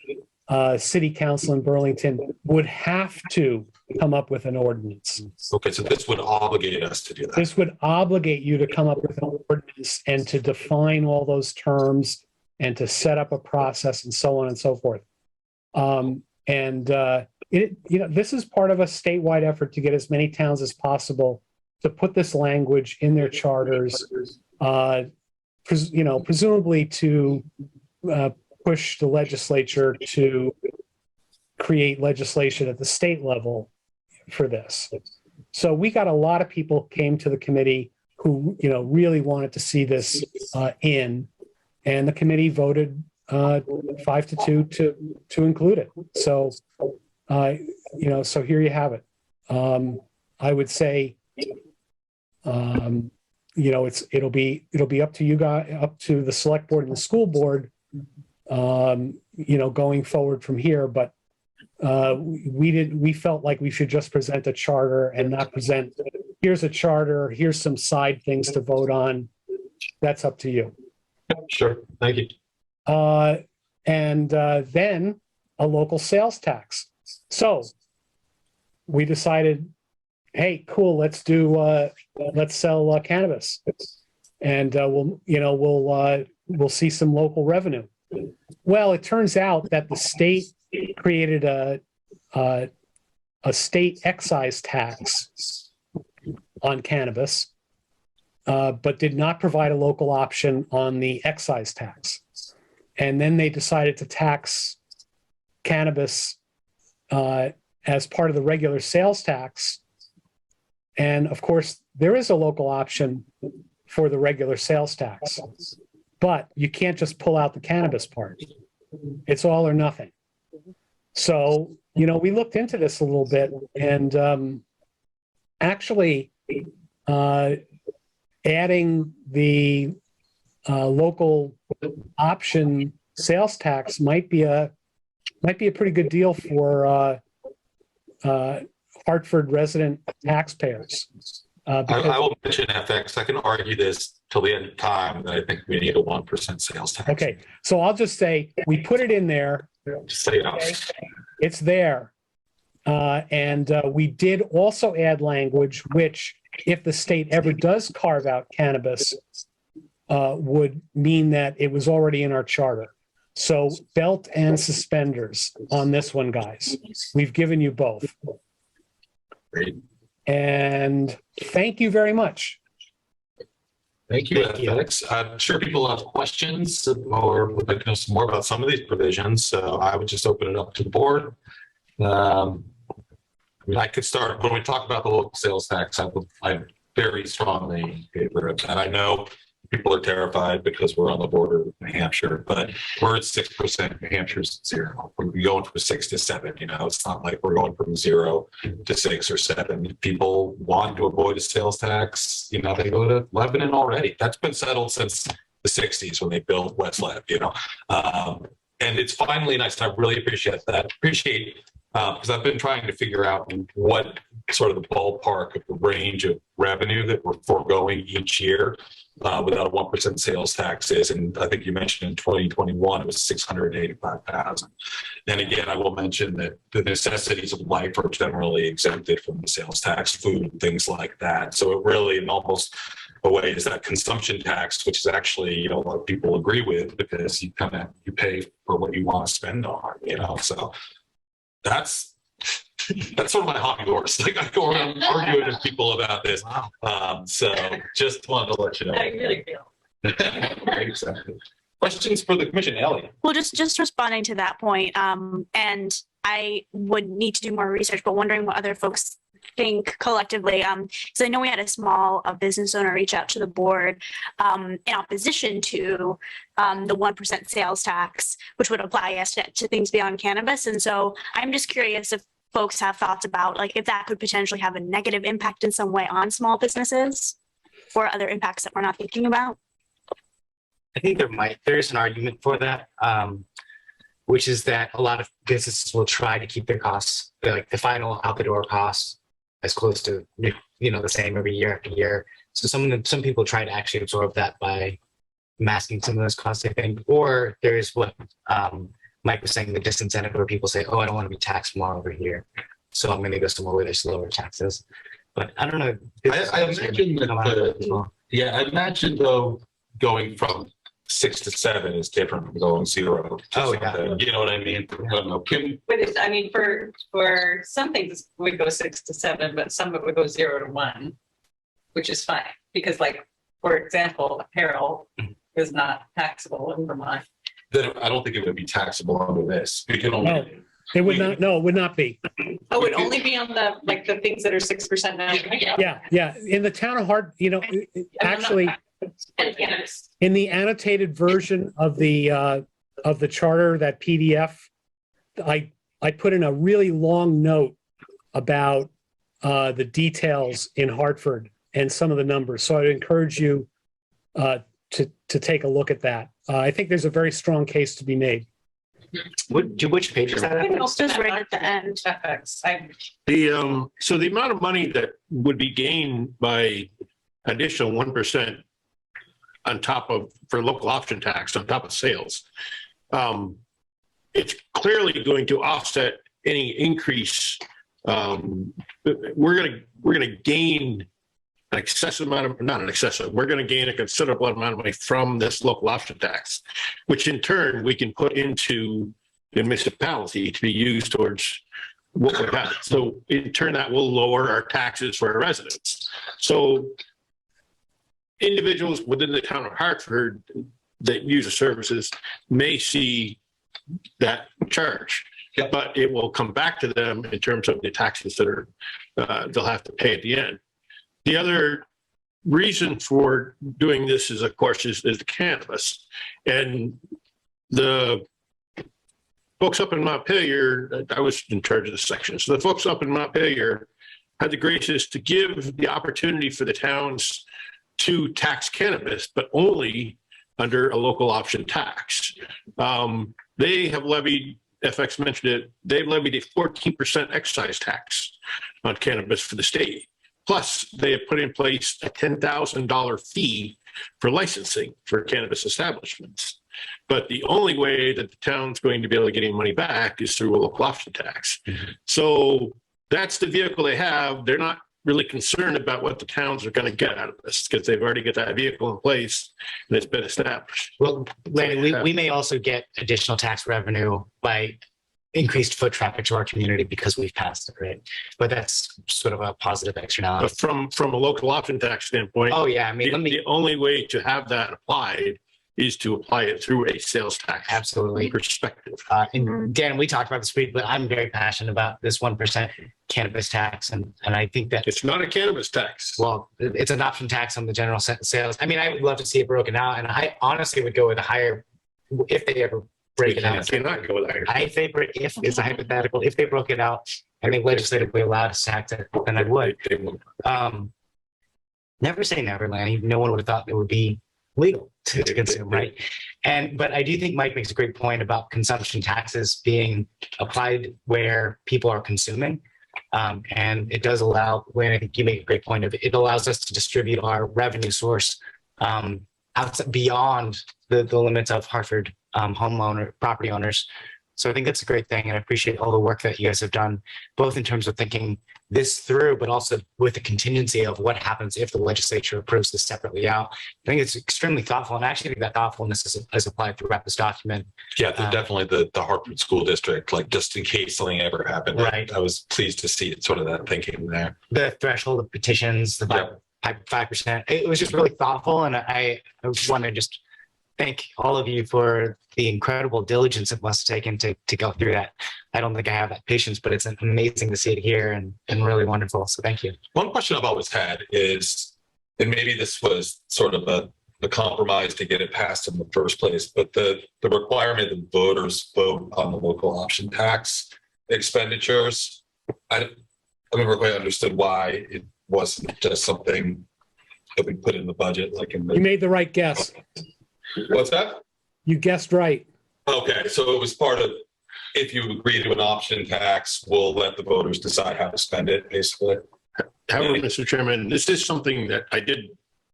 R: City Council in Burlington would have to come up with an ordinance.
A: Okay, so this would obligate us to do that.
R: This would obligate you to come up with an ordinance and to define all those terms and to set up a process and so on and so forth. This is part of a statewide effort to get as many towns as possible to put this language in their charters, presumably to push the legislature to create legislation at the state level for this. So we got a lot of people came to the committee who, really wanted to see this in. And the committee voted 5-2 to include it. So, so here you have it. I would say, it'll be up to you guys, up to the select board and the school board, going forward from here. But we felt like we should just present a charter and not present, here's a charter, here's some side things to vote on. That's up to you.
A: Sure. Thank you.
R: And then a local sales tax. So we decided, hey, cool, let's sell cannabis, and we'll see some local revenue. Well, it turns out that the state created a state excise tax on cannabis, but did not provide a local option on the excise tax. And then they decided to tax cannabis as part of the regular sales tax. And of course, there is a local option for the regular sales tax. but you can't just pull out the cannabis part. It's all or nothing. So, you know, we looked into this a little bit and actually adding the local option sales tax might be a pretty good deal for Hartford resident taxpayers.
A: I will mention FX. I can argue this till the end of time that I think we need a 1% sales tax.
R: Okay, so I'll just say we put it in there.
A: Just say it out.
R: It's there. And we did also add language, which if the state ever does carve out cannabis, would mean that it was already in our charter. So belt and suspenders on this one, guys. We've given you both.
A: Great.
R: And thank you very much.
A: Thank you, FX. I'm sure people have questions or would like to know some more about some of these provisions. So I would just open it up to the board. I mean, I could start when we talk about the local sales tax. I'm very strongly in favor of that. I know people are terrified because we're on the border with New Hampshire, but we're at 6%. New Hampshire's at 0. We're going from 6 to 7. You know, it's not like we're going from 0 to 6 or 7. If people want to avoid a sales tax, you know, they go to Lebanon already. That's been settled since the 60s when they built West Lev, you know. And it's finally nice. I really appreciate that. Because I've been trying to figure out what sort of the ballpark of the range of revenue that we're foregoing each year without a 1% sales tax is. And I think you mentioned in 2021, it was 685,000. And again, I will mention that the necessities of life are generally exempted from the sales tax, food, things like that. So it really, in almost a way, is that consumption tax, which is actually, you know, a lot of people agree with because you pay for what you want to spend on, you know, so. That's sort of my hobby horse. Like I go around arguing with people about this. So just wanted to let you know.
F: I really feel.
A: Exactly. Questions for the commission, Ellie?
S: Well, just responding to that point, and I would need to do more research, but wondering what other folks think collectively. So I know we had a small business owner reach out to the board in opposition to the 1% sales tax, which would apply, yes, to things beyond cannabis. And so I'm just curious if folks have thoughts about like if that could potentially have a negative impact in some way on small businesses or other impacts that we're not thinking about.
C: I think there's an argument for that, which is that a lot of businesses will try to keep their costs, like the final out the door costs, as close to, you know, the same every year after year. So some people try to actually absorb that by masking some of those costs, I think. Or there's what Mike was saying, the disincentive where people say, oh, I don't want to be taxed more over here, so I'm going to go somewhere where there's lower taxes. But I don't know.
A: I imagine that I imagine though going from 6 to 7 is different from going 0 to something. You know what I mean? I don't know. Kim?
F: But it's, I mean, for some things we go 6 to 7, but some of it would go 0 to 1, which is fine because, like, for example, apparel is not taxable in Vermont.
A: Then I don't think it would be taxable under this. We can only.
R: No, it would not. No, it would not be.
F: Oh, it would only be on the like the things that are 6% now.
R: Yeah. In the town of Hart, you know, actually. In the annotated version of the charter, that PDF, I put in a really long note about the details in Hartford and some of the numbers. So I'd encourage you to take a look at that. I think there's a very strong case to be made.
C: Which page is that?
S: It's just right at the end.
E: So the amount of money that would be gained by additional 1% on top of, for local option tax on top of sales, it's clearly going to offset any increase. We're gonna gain an excessive amount of, not an excessive, we're gonna gain a considerable amount of money from this local option tax, which in turn we can put into the municipality to be used towards what we have. So in turn, that will lower our taxes for our residents. So individuals within the town of Hartford that use the services may see that charge, but it will come back to them in terms of the taxes that are they'll have to pay at the end. The other reason for doing this is, of course, is the cannabis. And the folks up in Montpelier, I was in charge of the section. So the folks up in Montpelier had the graces to give the opportunity for the towns to tax cannabis, but only under a local option tax. They have levied, FX mentioned it, they've levied a 14% excise tax on cannabis for the state. Plus, they have put in place a $10,000 fee for licensing for cannabis establishments. But the only way that the town's going to be able to get any money back is through a local option tax. So that's the vehicle they have. They're not really concerned about what the towns are going to get out of this because they've already got that vehicle in place and it's been established.
C: Well, Lanny, we may also get additional tax revenue by increased foot traffic to our community because we've passed it, right? But that's sort of a positive externality.
E: But from a local option tax standpoint,
C: oh yeah, I mean,
E: the only way to have that applied is to apply it through a sales tax.
C: Absolutely.
E: Perspective.
C: And Dan, we talked about this week, but I'm very passionate about this 1% cannabis tax, and I think that
E: it's not a cannabis tax.
C: Well, it's an option tax on the general sales. I mean, I would love to see it broken out, and I honestly would go with a higher if they ever break it out.
E: Cannot go with higher.
C: If it's a hypothetical, if they broke it out and they legislatively allowed us to tax it, then I would. Never say never, Lanny. No one would have thought it would be legal to consume, right? But I do think Mike makes a great point about consumption taxes being applied where people are consuming. And it does allow, Wayne, I think you make a great point of it allows us to distribute our revenue source outside beyond the limits of Hartford homeowner property owners. So I think that's a great thing. And I appreciate all the work that you guys have done, both in terms of thinking this through, but also with the contingency of what happens if the legislature approves this separately out. I think it's extremely thoughtful. And I actually think that thoughtfulness is applied throughout this document.
T: Yeah, definitely the Hartford School District, like just in case something ever happened.
C: Right.
T: I was pleased to see sort of that thinking there.
C: The threshold of petitions, the 5%. It was just really thoughtful. And I want to just thank all of you for the incredible diligence it must have taken to go through that. I don't think I have that patience, but it's amazing to see it here and really wonderful. So thank you.
T: One question I've always had is, and maybe this was sort of a compromise to get it passed in the first place, but the requirement that voters vote on the local option tax expenditures, I never quite understood why it wasn't just something that we put in the budget, like in the.
R: You made the right guess.
T: What's that?
R: You guessed right.
T: Okay, so it was part of, if you agree to an option tax, we'll let the voters decide how to spend it, basically.
E: However, Mr. Chairman, this is something that I did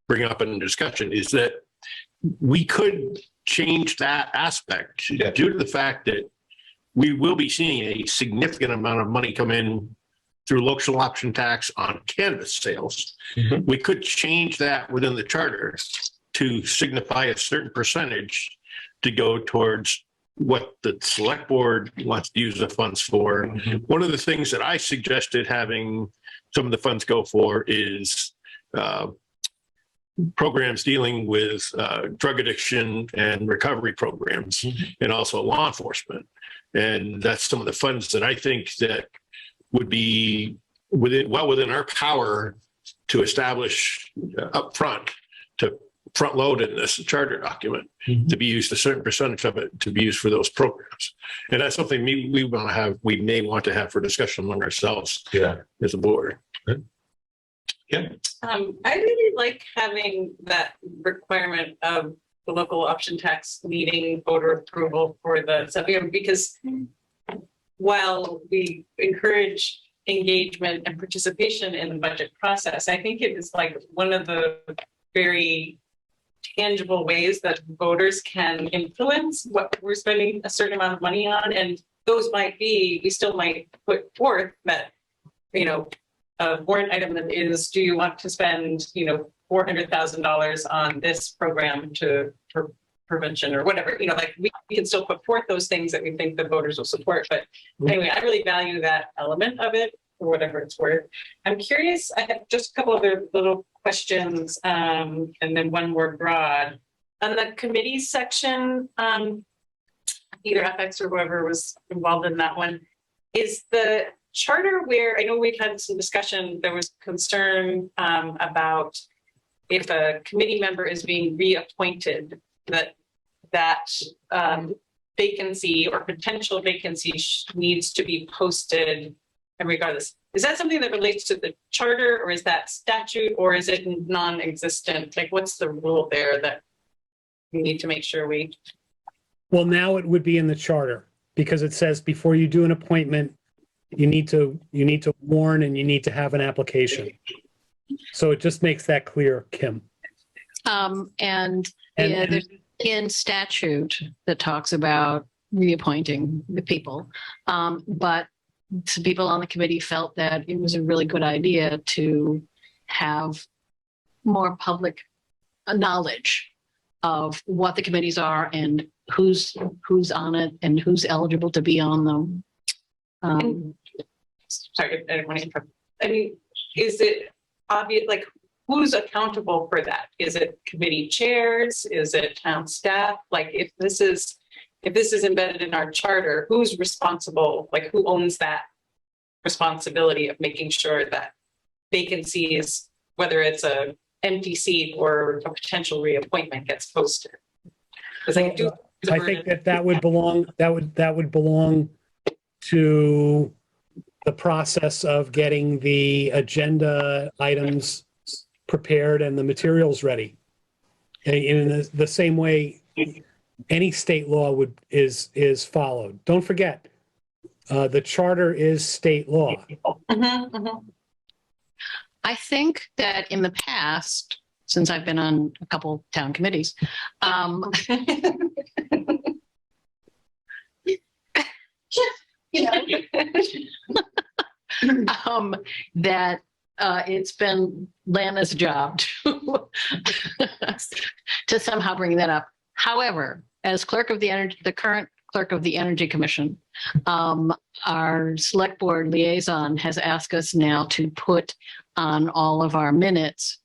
E: bring up in discussion, is that we could change that aspect due to the fact that we will be seeing a significant amount of money come in through local option tax on cannabis sales.
T: Mm-hmm.
E: We could change that within the charter to signify a certain percentage to go towards what the select board wants to use the funds for.
T: Mm-hmm.
E: One of the things that I suggested having some of the funds go for is programs dealing with drug addiction and recovery programs,
T: Mm-hmm.
E: and also law enforcement. And that's some of the funds that I think that would be within our power to establish up front, to front load in this charter document,
T: Mm-hmm.
E: to be used, a certain percentage of it to be used for those programs. And that's something we may want to have for discussion among ourselves as a board.
T: Yeah.
F: I really like having that requirement of the local option tax needing voter approval for the stuff, because while we encourage engagement and participation in the budget process, I think it is like one of the very tangible ways that voters can influence what we're spending a certain amount of money on. And those might be, we still might put forth that, a warrant item that is, do you want to spend, $400,000 on this program for prevention or whatever, we can still put forth those things that we think the voters will support. But anyway, I really value that element of it for whatever it's worth. I'm curious, I have just a couple other little questions, and then one more broad. On the committee section, either FX or whoever was involved in that one, is the charter where, I know we've had some discussion, there was concern about if a committee member is being reappointed, that vacancy or potential vacancy needs to be posted. And regardless, is that something that relates to the charter, or is that statute, or is it non-existent? Like, what's the rule there that we need to make sure we?
R: Well, now it would be in the charter because it says before you do an appointment, you need to warn and you need to have an application. So it just makes that clear, Kim.
U: And there's in statute that talks about reappointing the people. But some people on the committee felt that it was a really good idea to have more public knowledge of what the committees are and who's on it and who's eligible to be on them.
F: Sorry, I didn't want to interrupt. I mean, is it obvious, like, who's accountable for that? Is it committee chairs? Is it town staff? Like, if this is embedded in our charter, who's responsible? Like, who owns that responsibility of making sure that vacancies, whether it's a empty seat or a potential reappointment, gets posted? Because I
R: think that would belong. That would belong to the process of getting the agenda items prepared and the materials ready. And in the same way, any state law is followed. Don't forget, the charter is state law.
U: I think that in the past, since I've been on a couple town committees, that it's been Lana's job to somehow bring that up. However, as clerk of the current clerk of the Energy Commission, our select board liaison has asked us now to put on all of our minutes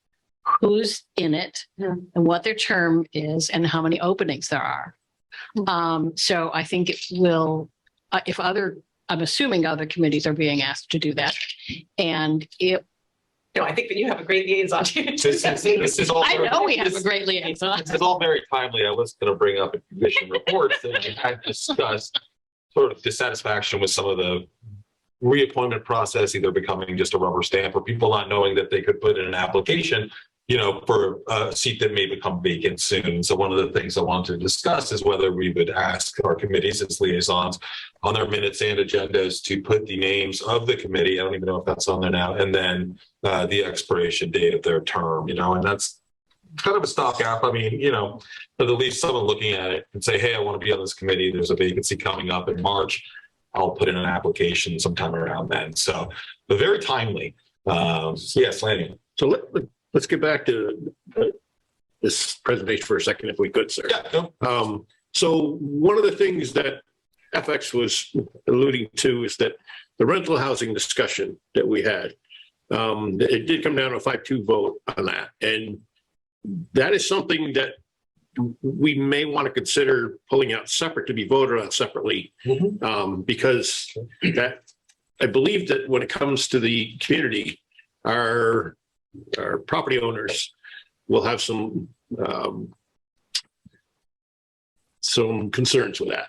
U: who's in it and what their term is and how many openings there are. So I think it will, I'm assuming other committees are being asked to do that. And
F: no, I think that you have a great liaison.
T: This is all
U: I know we have a great liaison.
T: This is all very timely. I was going to bring up in commission reports that we had discussed sort of dissatisfaction with some of the reappointment process, either becoming just a rubber stamp or people not knowing that they could put in an application, for a seat that may become vacant soon. So one of the things I want to discuss is whether we would ask our committees as liaisons on their minutes and agendas to put the names of the committee. I don't even know if that's on there now. And then the expiration date of their term, and that's kind of a stopgap. I mean, at least someone looking at it and say, hey, I want to be on this committee. There's a vacancy coming up in March. I'll put in an application sometime around then. So, but very timely. Yes, Lanny.
E: So let's get back to this presentation for a second, if we could, sir.
T: Yeah.
E: So one of the things that FX was alluding to is that the rental housing discussion that we had, it did come down to a 5-2 vote on that. And that is something that we may want to consider pulling out separate to be voted on separately, because that I believe that when it comes to the community, our property owners will have some concerns with that.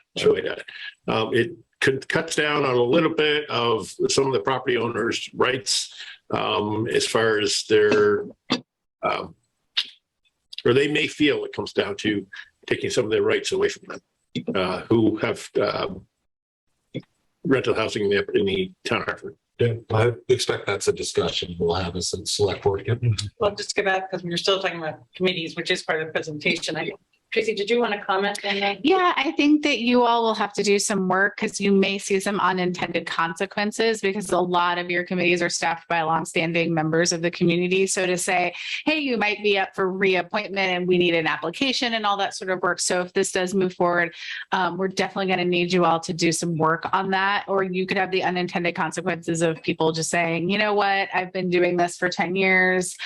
E: It cuts down on a little bit of some of the property owners' rights as far as their, or they may feel it comes down to taking some of their rights away from them who have rental housing in the town of Hartford.
T: Yeah, I expect that's a discussion we'll have as a select board.
F: Well, just to go back, because we were still talking about committees, which is part of the presentation. Tracy, did you want to comment on that?
G: Yeah, I think that you all will have to do some work because you may see some unintended consequences because a lot of your committees are staffed by longstanding members of the community. So to say, hey, you might be up for reappointment and we need an application and all that sort of work. So if this does move forward, we're definitely going to need you all to do some work on that. Or you could have the unintended consequences of people just saying, you know what, I've been doing this for 10 years.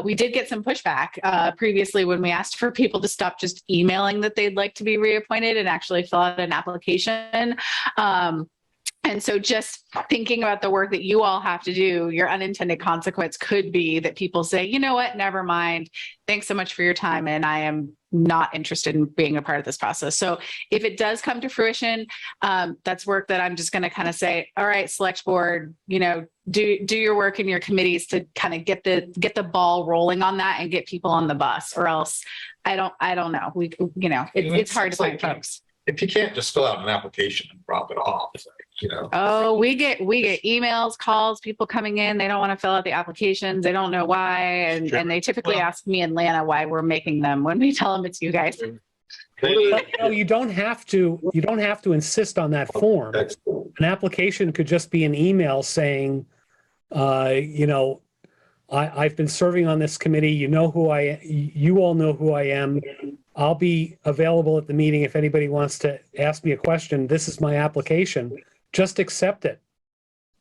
G: We did get some pushback previously when we asked for people to stop just emailing that they'd like to be reappointed and actually fill out an application. And so just thinking about the work that you all have to do, your unintended consequence could be that people say, you know what, never mind. Thanks so much for your time. And I am not interested in being a part of this process. So if it does come to fruition, that's work that I'm just going to kind of say, all right, select board, you know, do your work in your committees to kind of get the ball rolling on that and get people on the bus, or else I don't know. It's hard to find folks.
T: If you can't just fill out an application and drop it off, you know.
G: Oh, we get emails, calls, people coming in. They don't want to fill out the applications. They don't know why. And they typically ask me and Lana why we're making them when we tell them it's you guys.
R: But, no, you don't have to insist on that form. An application could just be an email saying, you know, I've been serving on this committee. You all know who I am. I'll be available at the meeting if anybody wants to ask me a question. This is my application. Just accept it.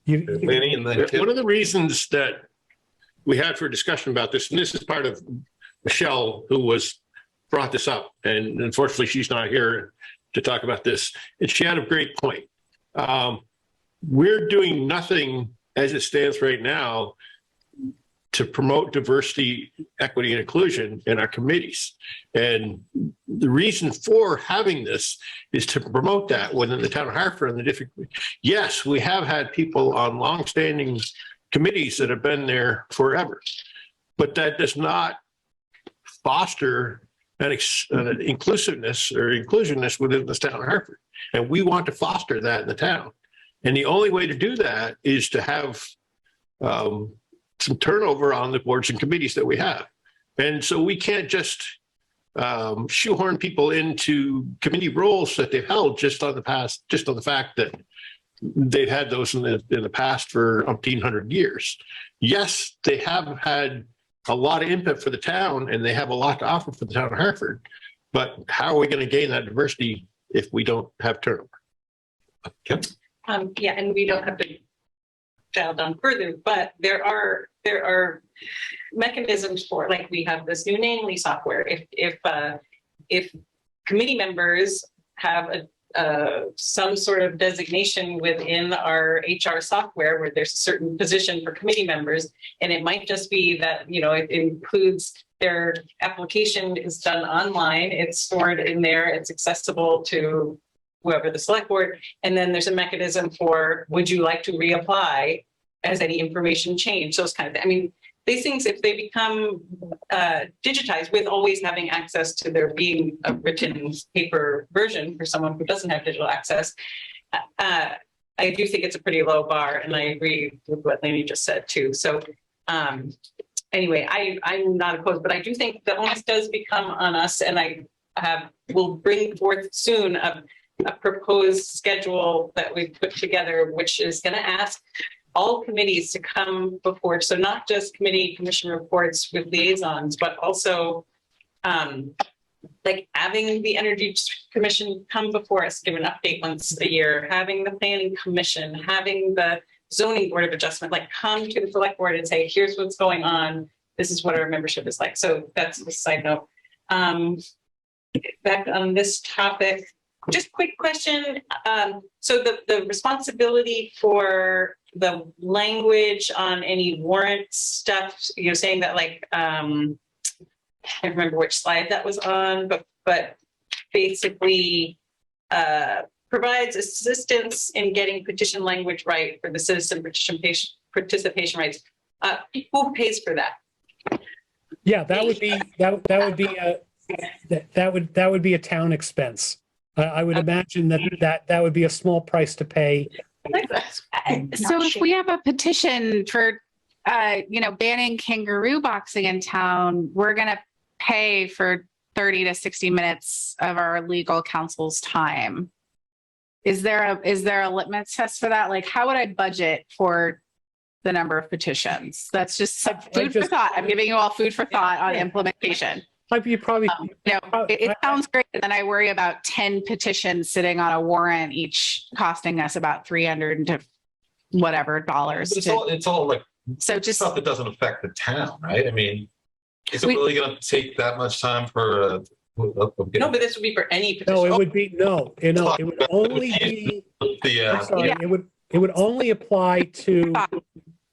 E: One of the reasons that we had for a discussion about this, and this is part of Michelle, who brought this up, and unfortunately she's not here to talk about this, and she had a great point. We're doing nothing as it stands right now to promote diversity, equity, and inclusion in our committees. And the reason for having this is to promote that within the town of Hartford and the different. Yes, we have had people on longstanding committees that have been there forever, but that does not foster an inclusiveness or inclusionness within the town of Hartford. And we want to foster that in the town. And the only way to do that is to have some turnover on the boards and committees that we have. And so we can't just shoehorn people into committee roles that they've held just on the fact that they've had those in the past for 1,500 years. Yes, they have had a lot of input for the town and they have a lot to offer for the town of Hartford, but how are we going to gain that diversity if we don't have turnover? Okay.
F: Yeah, and we don't have to dial down further, but there are mechanisms for, like, we have this new namely software. If committee members have some sort of designation within our HR software where there's a certain position for committee members, and it might just be that, you know, it includes their application is done online, it's stored in there, it's accessible to whoever the select board, and then there's a mechanism for, would you like to reapply? Has any information changed? Those kind of things. I mean, these things, if they become digitized with always having access to there being a written paper version for someone who doesn't have digital access, I do think it's a pretty low bar, and I agree with what Lainey just said too. So anyway, I'm not opposed, but I do think the onus does become on us, and I will bring forth soon a proposed schedule that we've put together, which is going to ask all committees to come before. So not just commission reports with liaisons, but also like having the Energy Commission come before us, give an update once a year, having the Planning Commission, having the Zoning Board of Adjustment, like come to the select board and say, here's what's going on. This is what our membership is like. So that's a side note. Back on this topic, just quick question. So the responsibility for the language on any warrant stuff, you're saying that, like, I can't remember which slide that was on, but basically provides assistance in getting petition language right for the citizen participation rights. Who pays for that?
R: Yeah, that would be a town expense. I would imagine that would be a small price to pay.
G: So if we have a petition for, banning kangaroo boxing in town, we're going to pay for 30 to 60 minutes of our legal counsel's time. Is there a litmus test for that? Like, how would I budget for the number of petitions? That's just some food for thought. I'm giving you all food for thought on implementation.
R: You probably,
G: it sounds great. And then I worry about 10 petitions sitting on a warrant, each costing us about $300 to whatever dollars.
T: It's all like
G: just
T: stuff that doesn't affect the town, right? I mean, is it really going to take that much time for
F: No, but this would be for any petition.
R: No, it would be, no, you know, it would only be, I'm sorry, it would only apply to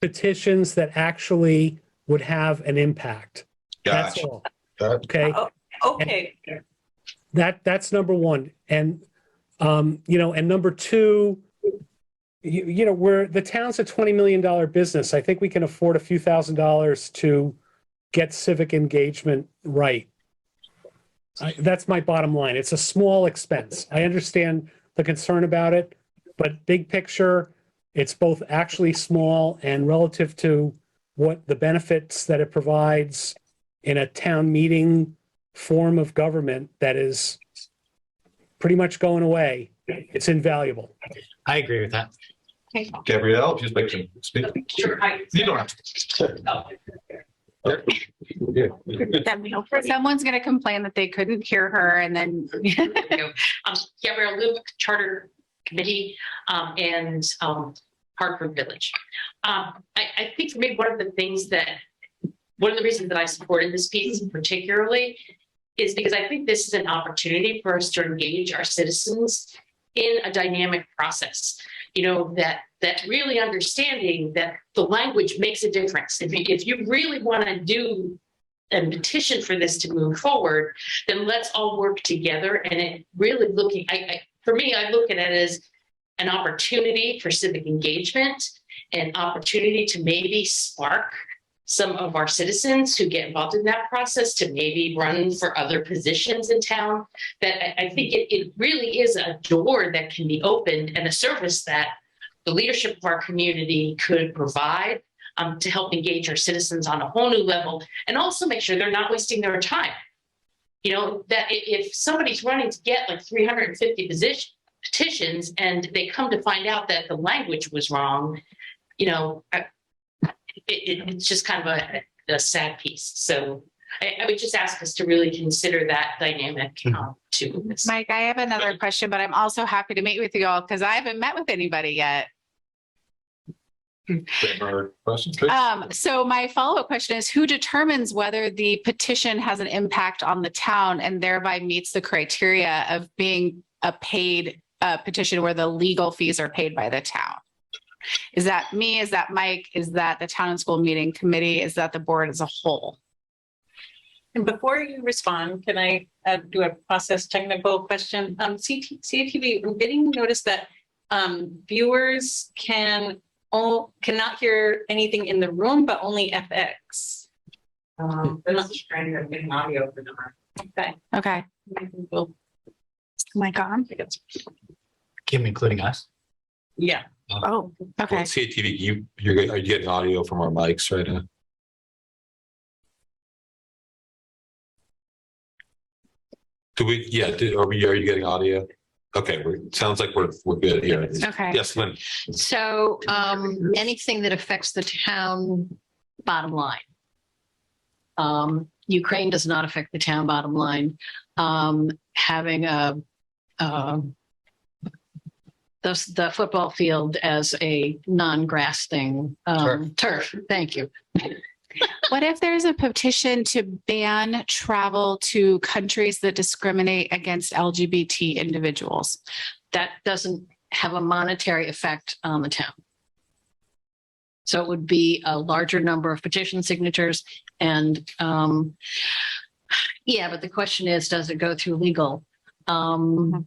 R: petitions that actually would have an impact. That's
T: Gotcha.
R: all. Okay.
F: Okay.
R: That's number one. And, you know, and number two, you know, the town's a $20 million business. I think we can afford a few $1,000s to get civic engagement right. That's my bottom line. It's a small expense. I understand the concern about it, but big picture, it's both actually small and relative to what the benefits that it provides in a town meeting form of government that is pretty much going away. It's invaluable.
C: I agree with that.
F: Okay.
T: Gabrielle, if you'd like to speak.
J: Sure.
T: You don't have to.
G: Someone's going to complain that they couldn't hear her and then.
B: Gabrielle Luke, Charter Committee, and Hartford Village. I think for me, one of the reasons that I supported this piece particularly is because I think this is an opportunity for us to engage our citizens in a dynamic process. You know, that really understanding that the language makes a difference. If you really want to do and petition for this to move forward, then let's all work together. And it really for me, I look at it as an opportunity for civic engagement, an opportunity to maybe spark some of our citizens who get involved in that process to maybe run for other positions in town. That I think it really is a door that can be opened and a service that the leadership of our community could provide to help engage our citizens on a whole new level, and also make sure they're not wasting their time. You know, that if somebody's running to get like 350 petitions and they come to find out that the language was wrong, you know, it's just kind of a sad piece. So I would just ask us to really consider that dynamic too.
G: Mike, I have another question, but I'm also happy to meet with you all because I haven't met with anybody yet. So my follow-up question is, who determines whether the petition has an impact on the town and thereby meets the criteria of being a paid petition where the legal fees are paid by the town? Is that me? Is that Mike? Is that the town and school meeting committee? Is that the board as a whole?
F: And before you respond, can I do a process technical question? CATV, I'm getting notice that viewers cannot hear anything in the room, but only FX.
B: That's trying to get an audio for them.
F: Okay.
G: Okay.
F: We'll,
G: Mike on?
C: Kim, including us?
F: Yeah.
G: Oh, okay.
T: Well, CATV, are you getting audio from our mics right now? Are you getting audio? Okay, sounds like we're good here.
G: Okay.
T: Yes, Lynn.
U: So anything that affects the town bottom line. Ukraine does not affect the town bottom line. Having the football field as a non-grass thing, turf. Thank you.
G: What if there's a petition to ban travel to countries that discriminate against LGBT individuals?
U: That doesn't have a monetary effect on the town. So it would be a larger number of petition signatures. And yeah, but the question is, does it go through legal? My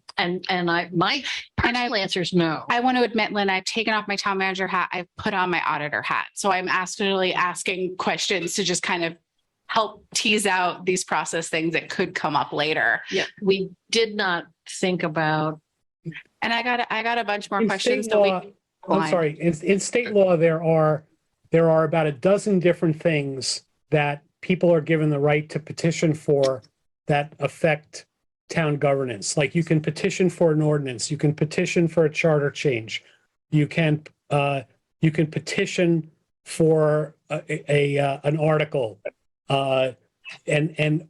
U: answer is no.
G: I want to admit, Lynn, I've taken off my town manager hat. I've put on my auditor hat. So I'm actually asking questions to just kind of help tease out these process things that could come up later.
U: Yeah, we did not think about.
G: And I got a bunch more
R: In
G: questions.
R: state law, I'm sorry. In state law, there are about a dozen different things that people are given the right to petition for that affect town governance. Like you can petition for an ordinance, you can petition for a charter change, you can petition for an article, and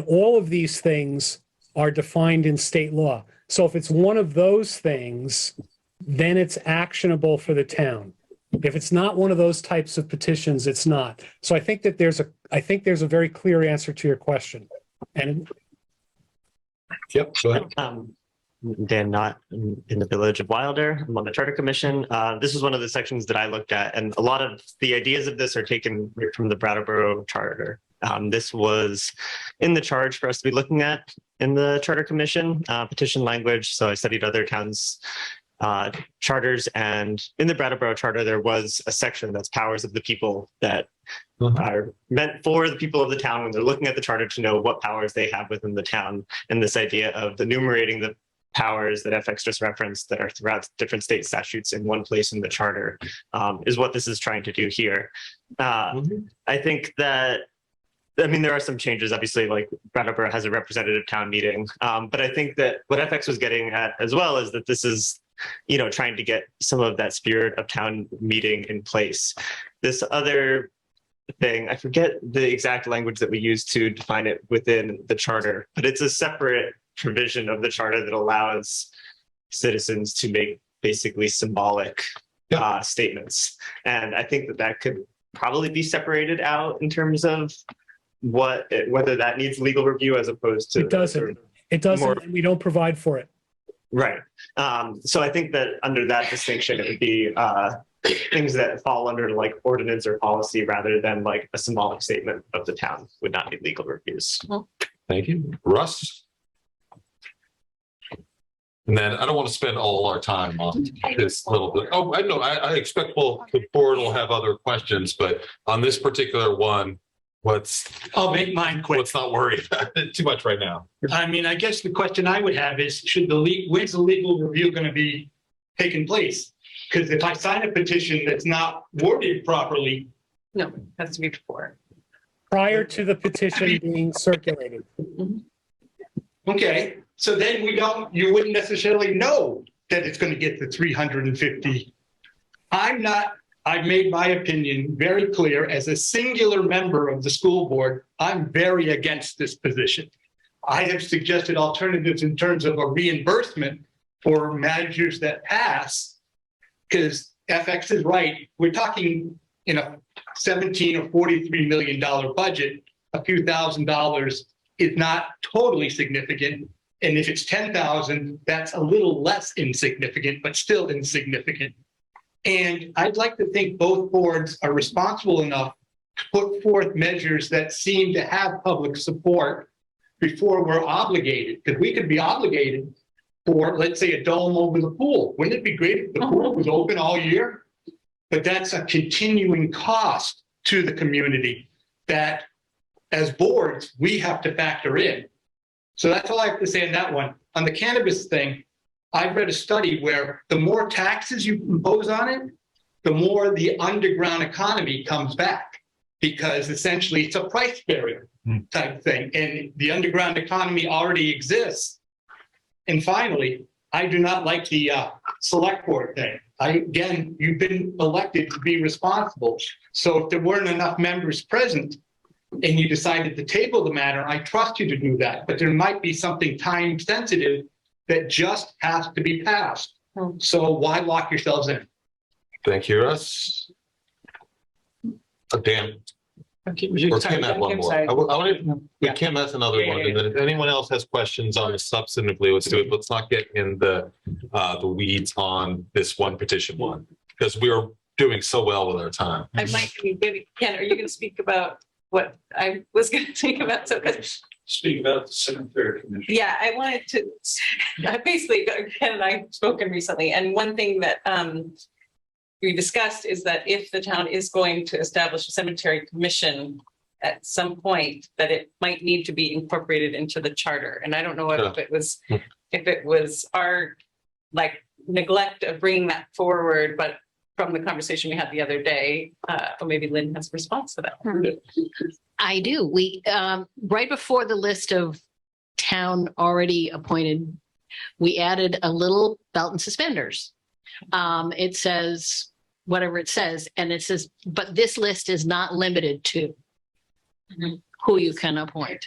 R: all of these things are defined in state law. So if it's one of those things, then it's actionable for the town. If it's not one of those types of petitions, it's not. So I think that there's a very clear answer to your question. And
E: Yep, go ahead.
H: Dan Knott in the village of Wilder. I'm on the Charter Commission. This is one of the sections that I looked at, and a lot of the ideas of this are taken right from the Brattleboro Charter. This was in the charge for us to be looking at in the Charter Commission petition language. So I studied other towns' charters, and in the Brattleboro Charter, there was a section that's powers of the people that are meant for the people of the town when they're looking at the charter to know what powers they have within the town. And this idea of enumerating the powers that FX just referenced that are throughout different state statutes in one place in the charter is what this is trying to do here. I think that, I mean, there are some changes, obviously, like Brattleboro has a representative town meeting, but I think that what FX was getting at as well is that this is, you know, trying to get some of that spirit of town meeting in place. This other thing, I forget the exact language that we use to define it within the charter, but it's a separate provision of the charter that allows citizens to make basically symbolic statements. And I think that that could probably be separated out in terms of whether that needs legal review as opposed to.
R: It doesn't. It doesn't, and we don't provide for it.
H: Right. So I think that under that distinction, it would be things that fall under like ordinance or policy rather than like a symbolic statement of the town would not need legal reviews.
A: Thank you. Russ? And then I don't want to spend all our time on this little bit. Oh, I know. I expect the board will have other questions, but on this particular one,
M: I'll make mine quick.
A: Let's not worry about it too much right now.
M: I mean, I guess the question I would have is, when's the legal review going to be taking place? Because if I sign a petition that's not worded properly.
F: No, it has to be before.
R: Prior to the petition being circulated.
M: Okay, so then you wouldn't necessarily know that it's going to get to 350. I've made my opinion very clear as a singular member of the school board. I'm very against this position. I have suggested alternatives in terms of a reimbursement for managers that pass, because FX is right. We're talking in a $17 or $43 million budget, a few $1,000s is not totally significant. And if it's 10,000, that's a little less insignificant, but still insignificant. And I'd like to think both boards are responsible enough to put forth measures that seem to have public support before we're obligated, because we could be obligated for, let's say, a dome over the pool. Wouldn't it be great if the pool was open all year? But that's a continuing cost to the community that as boards, we have to factor in. So that's all I have to say on that one. On the cannabis thing, I've read a study where the more taxes you impose on it, the more the underground economy comes back, because essentially it's a price barrier type thing. And the underground economy already exists. And finally, I do not like the select board thing. Again, you've been elected to be responsible. So if there weren't enough members present and you decided to table the matter, I trust you to do that. But there might be something time sensitive that just has to be passed. So why lock yourselves in?
A: Thank you, Russ. Dan. Or Kim had one more. Kim has another one. And then if anyone else has questions on it substantively, let's do it. Let's not get in the weeds on this one petition one, because we're doing so well with our time.
F: I might be, maybe, Ken, are you going to speak about what I was going to speak about? So, because
K: speak about the cemetery commission.
F: Yeah, I wanted to, basically, Ken and I have spoken recently, and one thing that we discussed is that if the town is going to establish a cemetery commission at some point, that it might need to be incorporated into the charter. And I don't know if it was our like neglect of bringing that forward, but from the conversation we had the other day, or maybe Lynn has a response to that.
U: I do. We right before the list of town already appointed, we added a little belt and suspenders. It says whatever it says, and it says, but this list is not limited to who you can appoint.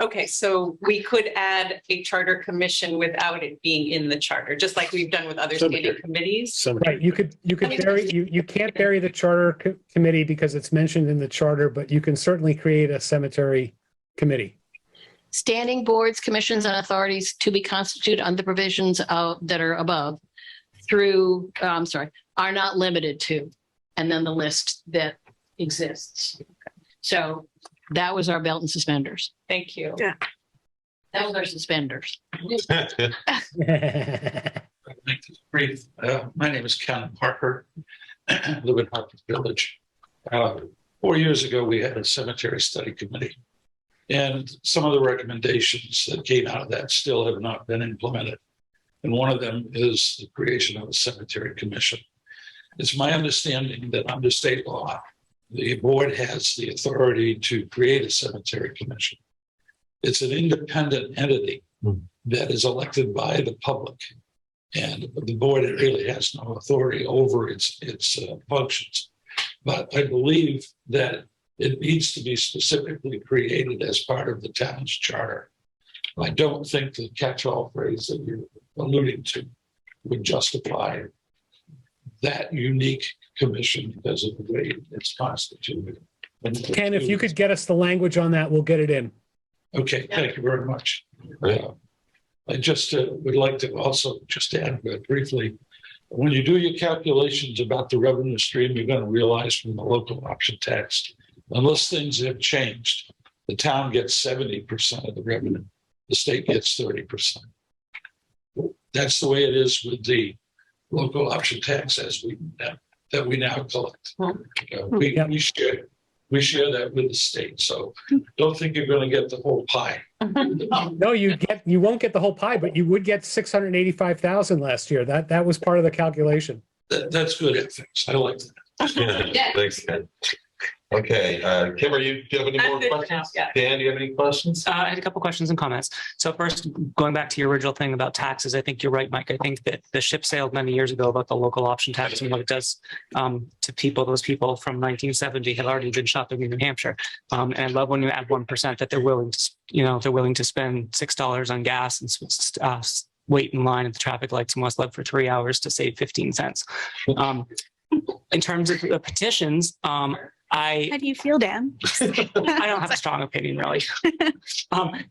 F: Okay, so we could add a charter commission without it being in the charter, just like we've done with other standing committees.
R: Right. You could bury, you can't bury the charter committee because it's mentioned in the charter, but you can certainly create a cemetery committee.
U: Standing boards, commissions, and authorities to be constituted under provisions of, that are above through, are not limited to, and then the list that exists. So that was our belt and suspenders.
F: Thank you.
S: Yeah.
U: That was our suspenders.
N: Make this brief. My name is Ken Parker. I live in Hartford Village. 4 years ago, we had a cemetery study committee. And some of the recommendations that came out of that still have not been implemented. And one of them is the creation of a cemetery commission. It's my understanding that under state law, the board has the authority to create a cemetery commission. It's an independent entity that is elected by the public. And the board really has no authority over its functions. But I believe that it needs to be specifically created as part of the town's charter. I don't think the catch-all phrase that you're alluding to would justify that unique commission because of the way it's constituted.
R: Ken, if you could get us the language on that, we'll get it in.
N: Okay, thank you very much. I just would like to also just add briefly, when you do your calculations about the revenue stream, you're going to realize from the local option tax, unless things have changed, the town gets 70% of the revenue. The state gets 30%. That's the way it is with the local option tax as that we now collect. We share that with the state. So don't think you're going to get the whole pie.
R: No, you won't get the whole pie, but you would get 685,000 last year. That was part of the calculation.
N: That's good ethics. I like that.
A: Yeah, thanks, Ken. Okay, Kim, do you have any more questions? Dan, do you have any questions?
L: I had a couple questions and comments. So first, going back to your original thing about taxes, I think you're right, Mike. I think that the ship sailed many years ago about the local option tax and what it does to people. Those people from 1970 have already been shopping in New Hampshire. And I love when you add 1% that they're willing to spend $6 on gas and wait in line at the traffic lights in West Leb for 3 hours to save 15 cents. In terms of the petitions, how
S: do you feel, Dan?
L: I don't have a strong opinion, really.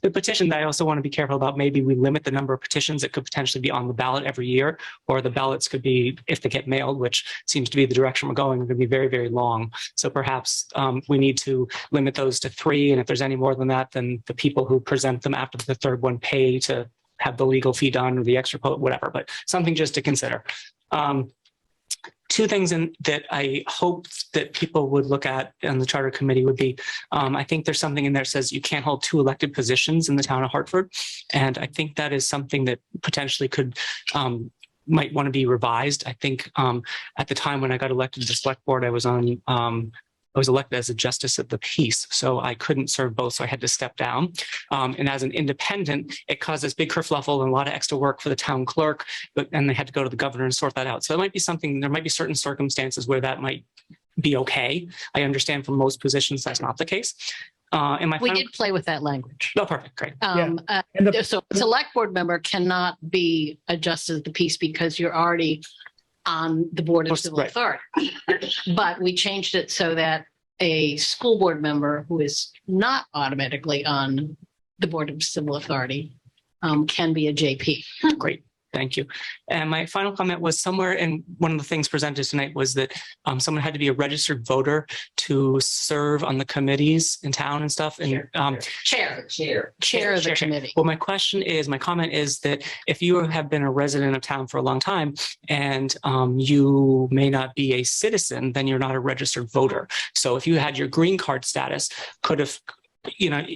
L: The petition that I also want to be careful about, maybe we limit the number of petitions that could potentially be on the ballot every year, or the ballots could be, if they get mailed, which seems to be the direction we're going, going to be very, very long. So perhaps we need to limit those to 3. And if there's any more than that, then the people who present them after the third one pay to have the legal fee done or the extra vote, whatever, but something just to consider. Two things that I hope that people would look at on the charter committee would be, I think there's something in there that says you can't hold 2 elected positions in the town of Hartford. And I think that is something that potentially might want to be revised. I think at the time when I got elected to the select board, I was elected as a justice of the peace, so I couldn't serve both, so I had to step down. And as an independent, it caused this big kerfluffle and a lot of extra work for the town clerk, and they had to go to the governor and sort that out. So it might be something, there might be certain circumstances where that might be okay. I understand from most positions that's not the case.
U: We did play with that language.
L: Oh, perfect, great.
U: So a select board member cannot be a justice of the peace because you're already on the Board of Civil Authority. But we changed it so that a school board member who is not automatically on the Board of Civil Authority can be a JP.
L: Great. Thank you. And my final comment was somewhere in one of the things presented tonight was that someone had to be a registered voter to serve on the committees in town and stuff. And
U: chair of the committee.
L: Well, my comment is that if you have been a resident of town for a long time and you may not be a citizen, then you're not a registered voter. So if you had your green card status,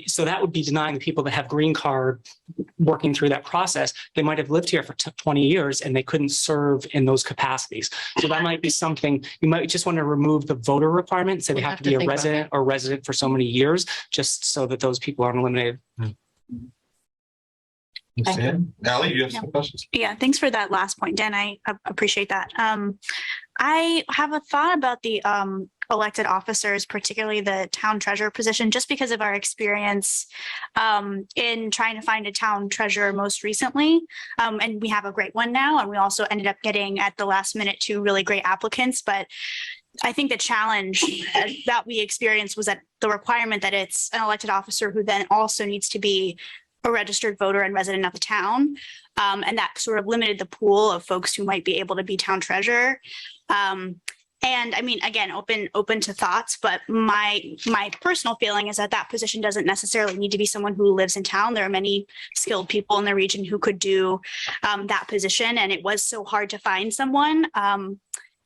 L: so that would be denying the people that have green card working through that process. They might have lived here for 20 years and they couldn't serve in those capacities. So that might be something you might just want to remove the voter requirement. So they have to be a resident or resident for so many years, just so that those people aren't eliminated.
A: Allie, you have some questions?
S: Yeah, thanks for that last point, Dan. I appreciate that. I have a thought about the elected officers, particularly the town treasurer position, just because of our experience in trying to find a town treasurer most recently. And we have a great one now, and we also ended up getting at the last minute 2 really great applicants. But I think the challenge that we experienced was that the requirement that it's an elected officer who then also needs to be a registered voter and resident of the town. And that sort of limited the pool of folks who might be able to be town treasurer. And I mean, again, open to thoughts, but my personal feeling is that that position doesn't necessarily need to be someone who lives in town. There are many skilled people in the region who could do that position. And it was so hard to find someone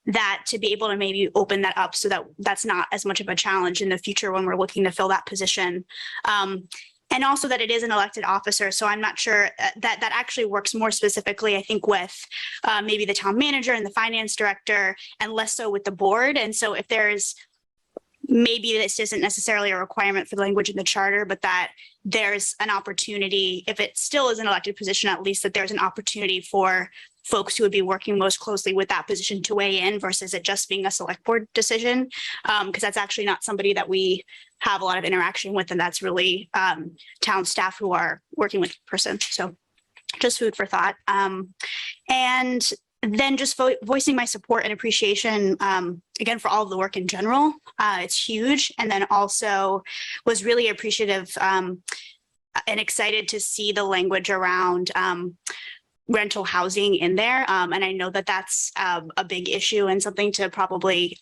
S: that to be able to maybe open that up so that that's not as much of a challenge in the future when we're looking to fill that position. And also that it is an elected officer. So I'm not sure that actually works more specifically, I think, with maybe the town manager and the finance director and less so with the board. And so if there's maybe this isn't necessarily a requirement for the language in the charter, but that there's an opportunity, if it still is an elected position, at least that there's an opportunity for folks who would be working most closely with that position to weigh in versus it just being a select board decision. Because that's actually not somebody that we have a lot of interaction with, and that's really town staff who are working with the person. So just food for thought. And then just voicing my support and appreciation, again, for all of the work in general. It's huge. And then also was really appreciative and excited to see the language around rental housing in there. And I know that that's a big issue and something to probably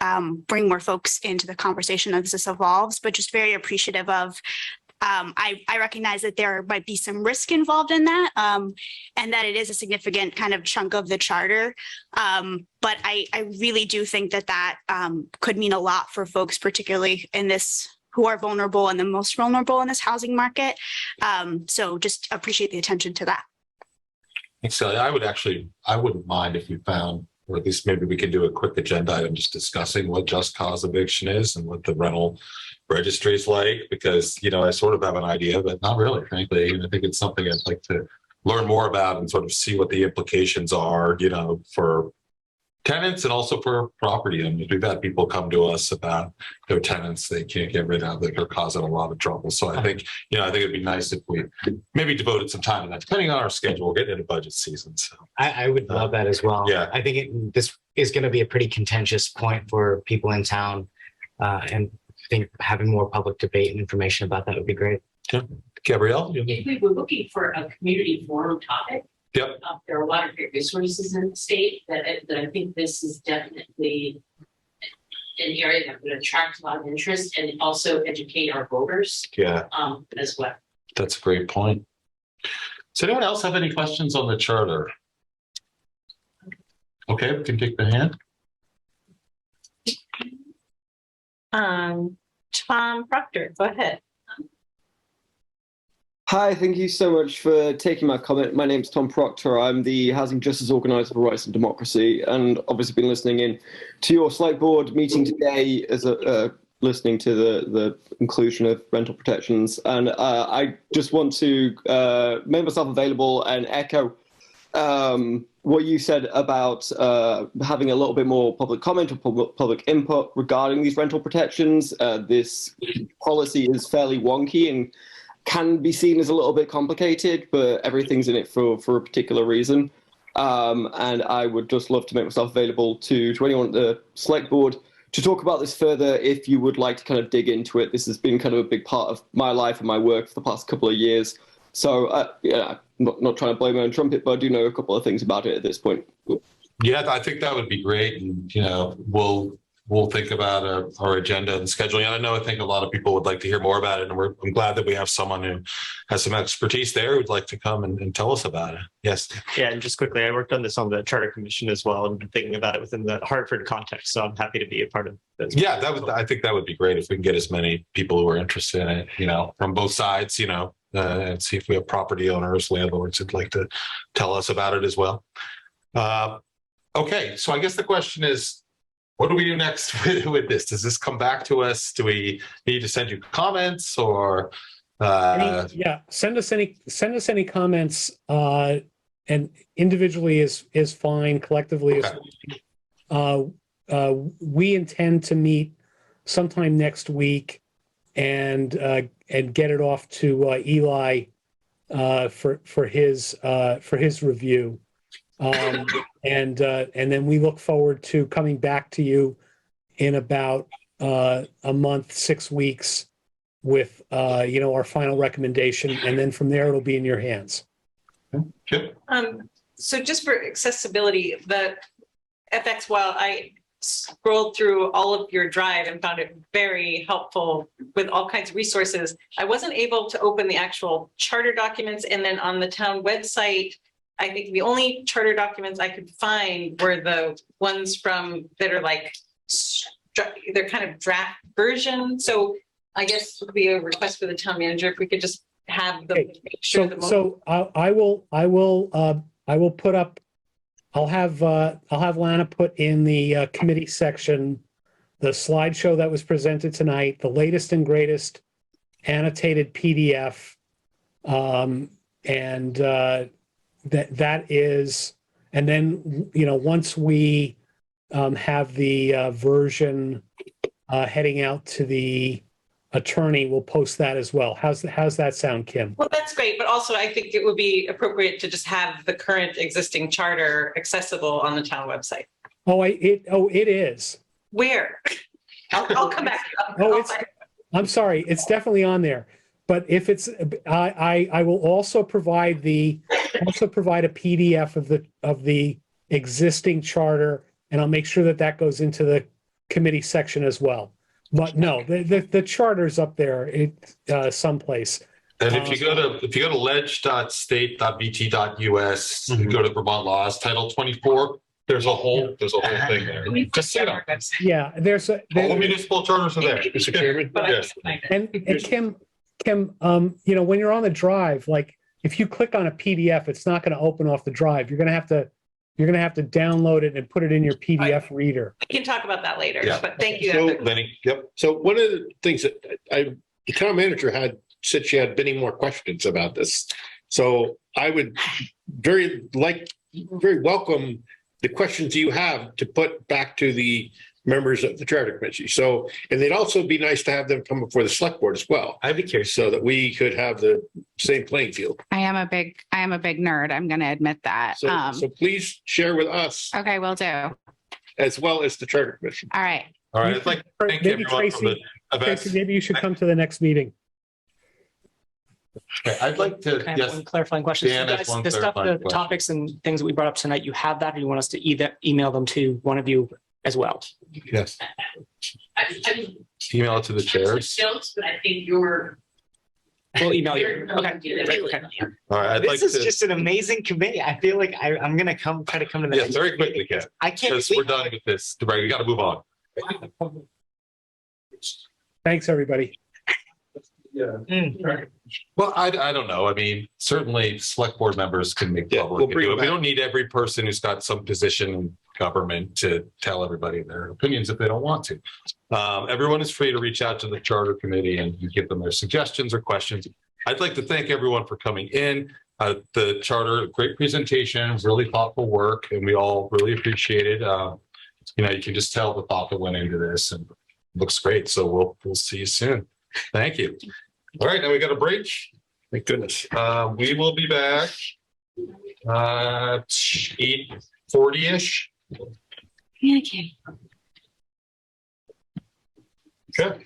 S: bring more folks into the conversation as this evolves, but just very appreciative of I recognize that there might be some risk involved in that and that it is a significant kind of chunk of the charter. But I really do think that that could mean a lot for folks, particularly in this who are vulnerable and the most vulnerable in this housing market. So just appreciate the attention to that.
T: Thanks, Sally. I wouldn't mind if we found, or at least maybe we could do a quick agenda item just discussing what just cause eviction is and what the rental registry is like, because, you know, I sort of have an idea, but not really, frankly. And I think it's something I'd like to learn more about and sort of see what the implications are, you know, for tenants and also for property owners. We've had people come to us about their tenants they can't get rid of, that are causing a lot of trouble. So I think, you know, I think it'd be nice if we maybe devoted some time to that, depending on our schedule, getting into budget season. So
C: I would love that as well.
T: Yeah.
C: I think this is going to be a pretty contentious point for people in town. And I think having more public debate and information about that would be great.
T: Gabrielle?
B: If we were looking for a community forum topic,
T: yep.
B: There are a lot of great resources in the state that I think this is definitely an area that would attract a lot of interest and also educate our voters.
T: Yeah.
B: As well.
T: That's a great point. Does anyone else have any questions on the charter? Okay, we can take the hand.
F: Tom Proctor, go ahead.
I: Hi, thank you so much for taking my comment. My name's Tom Proctor. I'm the Housing Justice Organizer for Rights and Democracy, and obviously been listening in to your select board meeting today as listening to the inclusion of rental protections. And I just want to make myself available and echo what you said about having a little bit more public comment or public input regarding these rental protections. This policy is fairly wonky and can be seen as a little bit complicated, but everything's in it for a particular reason. And I would just love to make myself available to anyone at the select board to talk about this further if you would like to kind of dig into it. This has been kind of a big part of my life and my work for the past couple of years. So yeah, not trying to blow my own trumpet, but I do know a couple of things about it at this point.
T: Yeah, I think that would be great. And, you know, we'll think about our agenda and scheduling. And I think a lot of people would like to hear more about it. And I'm glad that we have someone who has some expertise there who'd like to come and tell us about it. Yes.
H: Yeah, and just quickly, I worked on this on the Charter Commission as well and been thinking about it within the Hartford context. So I'm happy to be a part of this.
T: Yeah, I think that would be great if we can get as many people who are interested in it, you know, from both sides, you know, and see if we have property owners, landlords who'd like to tell us about it as well. Okay, so I guess the question is, what do we do next with this? Does this come back to us? Do we need to send you comments or?
R: Yeah, send us any comments, and individually is fine. Collectively is fine. We intend to meet sometime next week and get it off to Eli for his review. And then we look forward to coming back to you in about a month, 6 weeks with, our final recommendation. And then from there, it'll be in your hands.
F: So just for accessibility, the FX, while I scrolled through all of your drive and found it very helpful with all kinds of resources, I wasn't able to open the actual charter documents. And then on the town website, I think the only charter documents I could find were the ones that are like, they're kind of draft version. So I guess it would be a request for the town manager if we could just have the.
R: I will put up. I'll have Lana put in the committee section the slideshow that was presented tonight, the latest and greatest annotated PDF, and that is, and then once we have the version heading out to the attorney, we'll post that as well. How's that sound, Kim?
F: Well, that's great, but also I think it would be appropriate to just have the current existing charter accessible on the town website.
R: It is.
F: Where? I'll come back.
R: I'm sorry, it's definitely on there. But if it's, I will also provide a PDF of the existing charter, and I'll make sure that goes into the committee section as well. But no, the charter's up there someplace.
T: And if you go to ledge.state.bt.us, you go to Vermont laws, Title 24. There's a whole thing there. Just so you know.
R: Yeah, there's
T: all municipal charters are there.
E: Mr. Chairman.
T: Yes.
R: And Kim, when you're on the drive, like if you click on a PDF, it's not going to open off the drive. You're going to have to download it and put it in your PDF reader.
F: We can talk about that later,
E: Yeah.
F: but thank you.
E: So,
T: Lenny, yep.
E: So one of the things that the town manager said she had many more questions about this. So I would very welcome the questions you have to put back to the members of the charter committee. So, and they'd also be nice to have them come before the select board as well.
C: I'd be curious.
E: So that we could have the same playing field.
G: I am a big nerd. I'm going to admit that.
E: So please share with us.
G: Okay, will do.
E: As well as the charter commission.
G: All right.
T: All right. I'd like to thank
R: Maybe
T: everyone for the events.
R: Tracy, maybe you should come to the next meeting.
T: Okay, I'd like to,
L: I have
T: yes.
L: one clarifying question.
T: Dan
L: So
T: has
L: guys,
T: one
L: the stuff,
T: clarifying
L: the
T: question.
L: topics and things that we brought up tonight, you have that, or you want us to either email them to one of you as well?
T: Yes. Email it to the chairs.
B: But I think you're.
L: We'll email you. Okay.
T: All right.
C: This is just an amazing committee. I feel like I'm going to try to come to the
T: Yes, very quickly, Ken.
C: I can't
T: Because we're done with this. Right, we got to move on.
R: Thanks, everybody.
N: Yeah.
T: Well, I don't know. I mean, certainly select board members can make public.
E: we'll bring
T: We
E: it back.
T: don't need every person who's got some position in government to tell everybody their opinions if they don't want to. Everyone is free to reach out to the charter committee and give them their suggestions or questions. I'd like to thank everyone for coming in. The charter, great presentation, really thoughtful work, and we all really appreciate it. You can just tell the thought that went into this, and it looks great. So we'll see you soon. Thank you. All right, now we got a break.
E: Thank goodness.
T: We will be back 8:40-ish.
S: Yeah, okay.
T: Okay.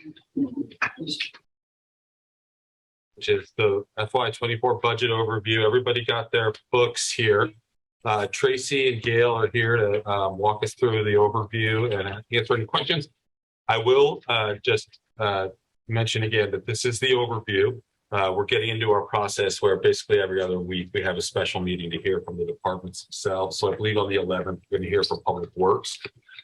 T: Which is the FY24 budget overview. Everybody got their books here. Tracy and Gail are here to walk us through the overview and answer any questions. I will just mention again that this is the overview. We're getting into our process where basically every other week we have a special meeting to hear from the departments themselves. So I believe on the 11th, we're going to hear from Public Works.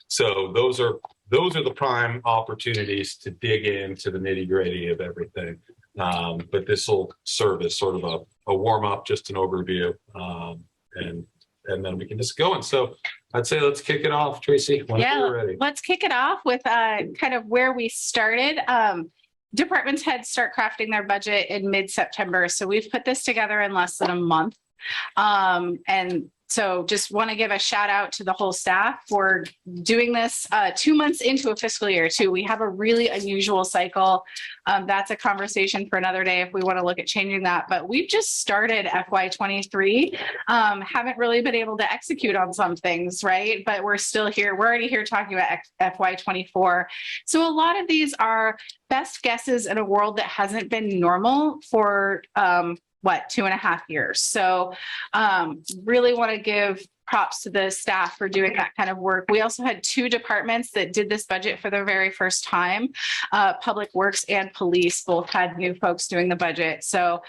T: So those are the prime opportunities to dig into the nitty gritty of everything. But this will serve as sort of a warm up, just an overview, and then we can just go. And so I'd say let's kick it off, Tracy. Whenever you're ready.
G: Let's kick it off with kind of where we started. Departments heads start crafting their budget in mid-September. So we've put this together in less than a month. And So just want to give a shout out to the whole staff for doing this 2 months into a fiscal year too. We have a really unusual cycle. That's a conversation for another day if we want to look at changing that. But we've just started FY23. Haven't really been able to execute on some things, right? But we're still here. We're already here talking about FY24. So a lot of these are best guesses in a world that hasn't been normal for 2.5 years. So really want to give props to the staff for doing that kind of work. We also had 2 departments that did this budget for the very first time. Public Works and Police both had new folks doing the budget. So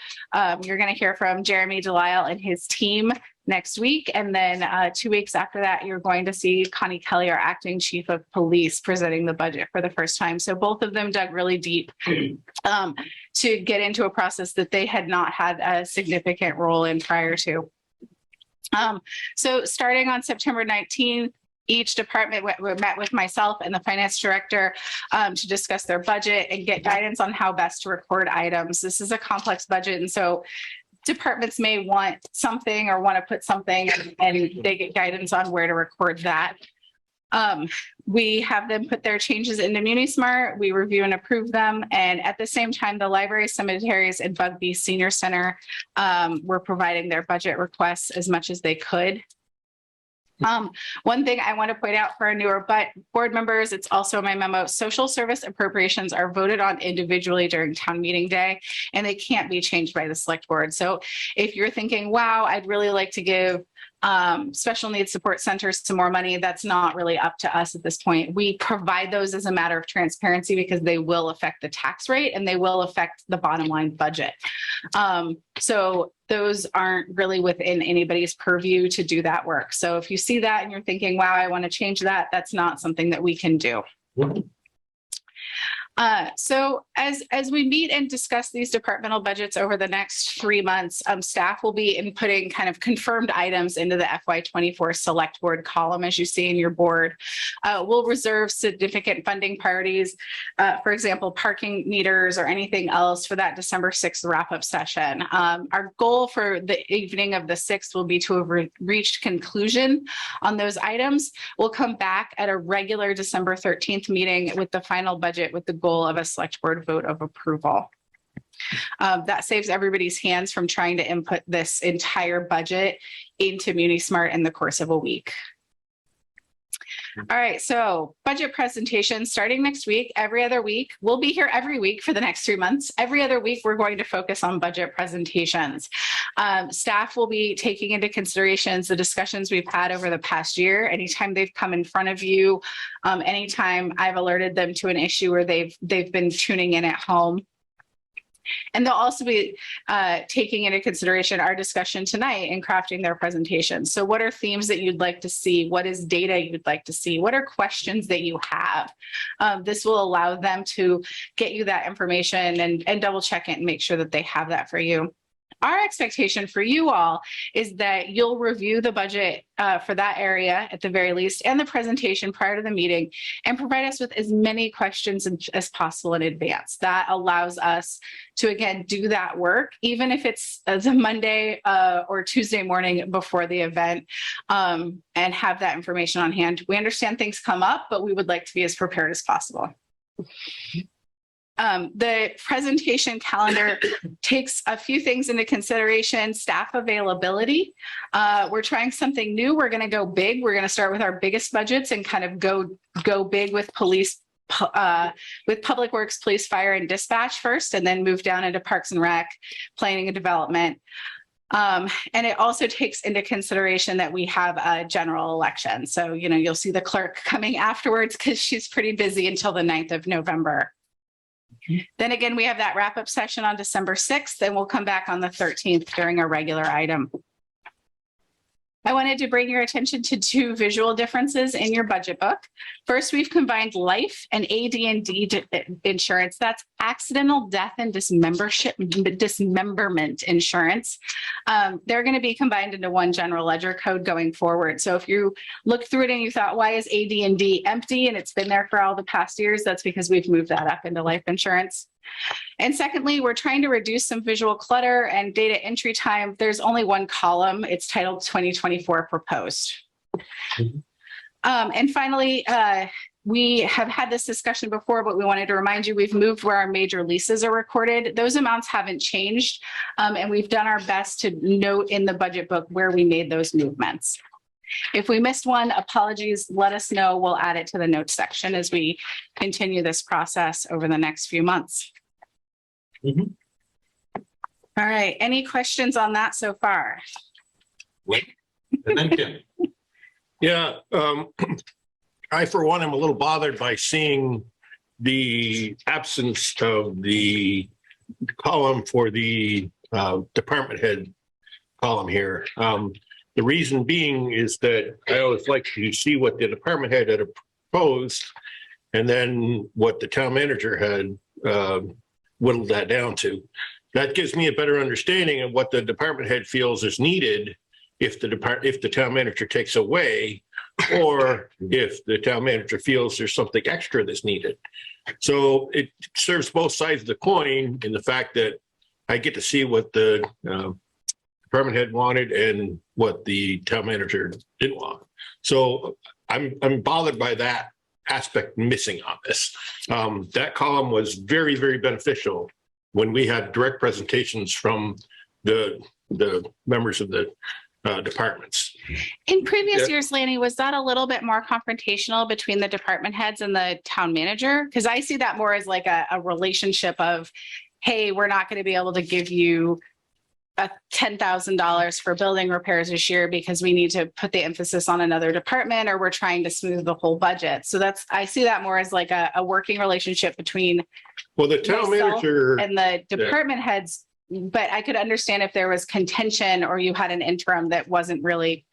G: you're going to hear from Jeremy Delisle and his team next week. And then 2 weeks after that, you're going to see Connie Kelly, our acting chief of police, presenting the budget for the first time. So both of them dug really deep to get into a process that they had not had a significant role in prior to. So starting on September 19th, each department met with myself and the finance director to discuss their budget and get guidance on how best to record items. This is a complex budget, and so departments may want something or want to put something, and they get guidance on where to record that. We have them put their changes into MuniSmart. We review and approve them. And at the same time, the library, cemeteries, and Bugbee Senior Center were providing their budget requests as much as they could. One thing I want to point out for our newer board members, it's also in my memo, social service appropriations are voted on individually during town meeting day, and they can't be changed by the select board. So if you're thinking, wow, I'd really like to give special needs support centers some more money, that's not really up to us at this point. We provide those as a matter of transparency because they will affect the tax rate and they will affect the bottom line budget. So those aren't really within anybody's purview to do that work. So if you see that and you're thinking, wow, I want to change that, that's not something that we can do. So as we meet and discuss these departmental budgets over the next 3 months, staff will be inputting kind of confirmed items into the FY24 select board column, as you see in your board. We'll reserve significant funding priorities, for example, parking meters or anything else for that December 6th wrap-up session. Our goal for the evening of the 6th will be to have reached conclusion on those items. We'll come back at a regular December 13th meeting with the final budget with the goal of a select board vote of approval. That saves everybody's hands from trying to input this entire budget into MuniSmart in the course of a week. All right, so budget presentation starting next week, every other week. We'll be here every week for the next 3 months. Every other week, we're going to focus on budget presentations. Staff will be taking into considerations the discussions we've had over the past year. Anytime they've come in front of you, anytime I've alerted them to an issue where they've been tuning in at home. And they'll also be taking into consideration our discussion tonight in crafting their presentation. So what are themes that you'd like to see? What is data you'd like to see? What are questions that you have? This will allow them to get you that information and double check it and make sure that they have that for you. Our expectation for you all is that you'll review the budget for that area at the very least and the presentation prior to the meeting and provide us with as many questions as possible in advance. That allows us to, again, do that work, even if it's the Monday or Tuesday morning before the event, and have that information on hand. We understand things come up, but we would like to be as prepared as possible. The presentation calendar takes a few things into consideration. Staff availability. We're trying something new. We're going to go big. We're going to start with our biggest budgets and kind of go big with police, with Public Works, Police, Fire, and Dispatch first, and then move down into Parks and Rec, Planning and Development. And it also takes into consideration that we have a general election. So, you know, you'll see the clerk coming afterwards because she's pretty busy until the 9th of November. Then again, we have that wrap-up session on December 6th, and we'll come back on the 13th during a regular item. I wanted to bring your attention to 2 visual differences in your budget book. First, we've combined life and AD&D insurance. That's accidental death and dismemberment insurance. They're going to be combined into one general ledger code going forward. So if you look through it and you thought, why is AD&D empty and it's been there for all the past years? That's because we've moved that up into life insurance. And secondly, we're trying to reduce some visual clutter and data entry time. There's only one column. It's titled 2024 proposed. And finally, we have had this discussion before, but we wanted to remind you, we've moved where our major leases are recorded. Those amounts haven't changed. And we've done our best to note in the budget book where we made those movements. If we missed one, apologies, let us know. We'll add it to the notes section as we continue this process over the next few months. All right, any questions on that so far?
T: And then Kim.
E: Yeah, I, for one, am a little bothered by seeing the absence of the column for the department head column here. The reason being is that I always like to see what the department head had proposed and then what the town manager had whittled that down to. That gives me a better understanding of what the department head feels is needed if the town manager takes away, or if the town manager feels there's something extra that's needed. So it serves both sides of the coin in the fact that I get to see what the department head wanted and what the town manager didn't want. So I'm bothered by that aspect missing on this. That column was very, very beneficial when we had direct presentations from the members of the departments.
G: In previous years, Lanny, was that a little bit more confrontational between the department heads and the town manager? Because I see that more as like a relationship of, hey, we're not going to be able to give you $10,000 for building repairs this year because we need to put the emphasis on another department, or we're trying to smooth the whole budget. So I see that more as like a working relationship between
E: the town manager
G: and the department heads. But I could understand if there was contention or you had an interim that wasn't really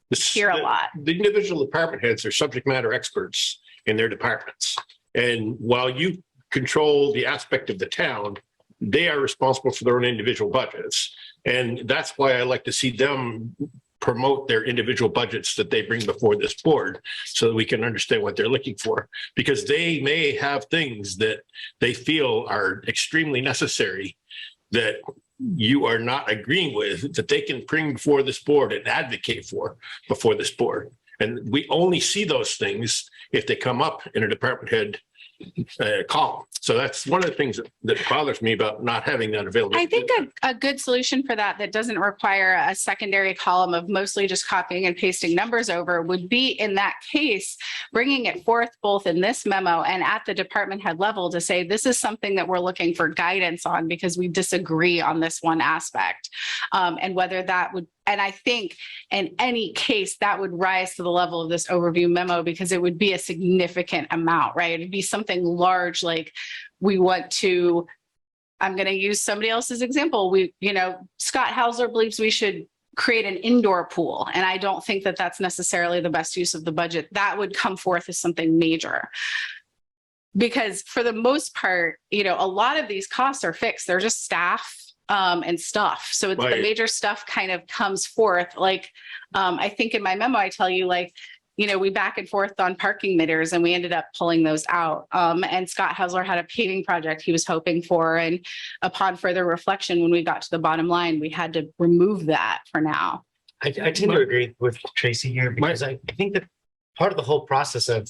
G: here a lot.
E: The individual department heads are subject matter experts in their departments. And while you control the aspect of the town, they are responsible for their own individual budgets. And that's why I like to see them promote their individual budgets that they bring before this board so that we can understand what they're looking for, because they may have things that they feel are extremely necessary that you are not agreeing with, that they can bring before this board and advocate for before this board. And we only see those things if they come up in a department head column. So that's one of the things that bothers me about not having that available.
G: I think a good solution for that doesn't require a secondary column of mostly just copying and pasting numbers over would be, in that case, bringing it forth both in this memo and at the department head level to say, this is something that we're looking for guidance on because we disagree on this one aspect. And whether that would, and I think in any case that would rise to the level of this overview memo because it would be a significant amount, right? It'd be something large, like we want to, I'm going to use somebody else's example. Scott Hauser believes we should create an indoor pool. And I don't think that that's necessarily the best use of the budget. That would come forth as something major. Because for the most part, a lot of these costs are fixed. They're just staff and stuff. So it's the major stuff kind of comes forth. Like, I think in my memo, I tell you, we back and forth on parking meters and we ended up pulling those out. And Scott Hesler had a paving project he was hoping for. And upon further reflection, when we got to the bottom line, we had to remove that for now.
C: I tend to agree with Tracy here because I think that part of the whole process of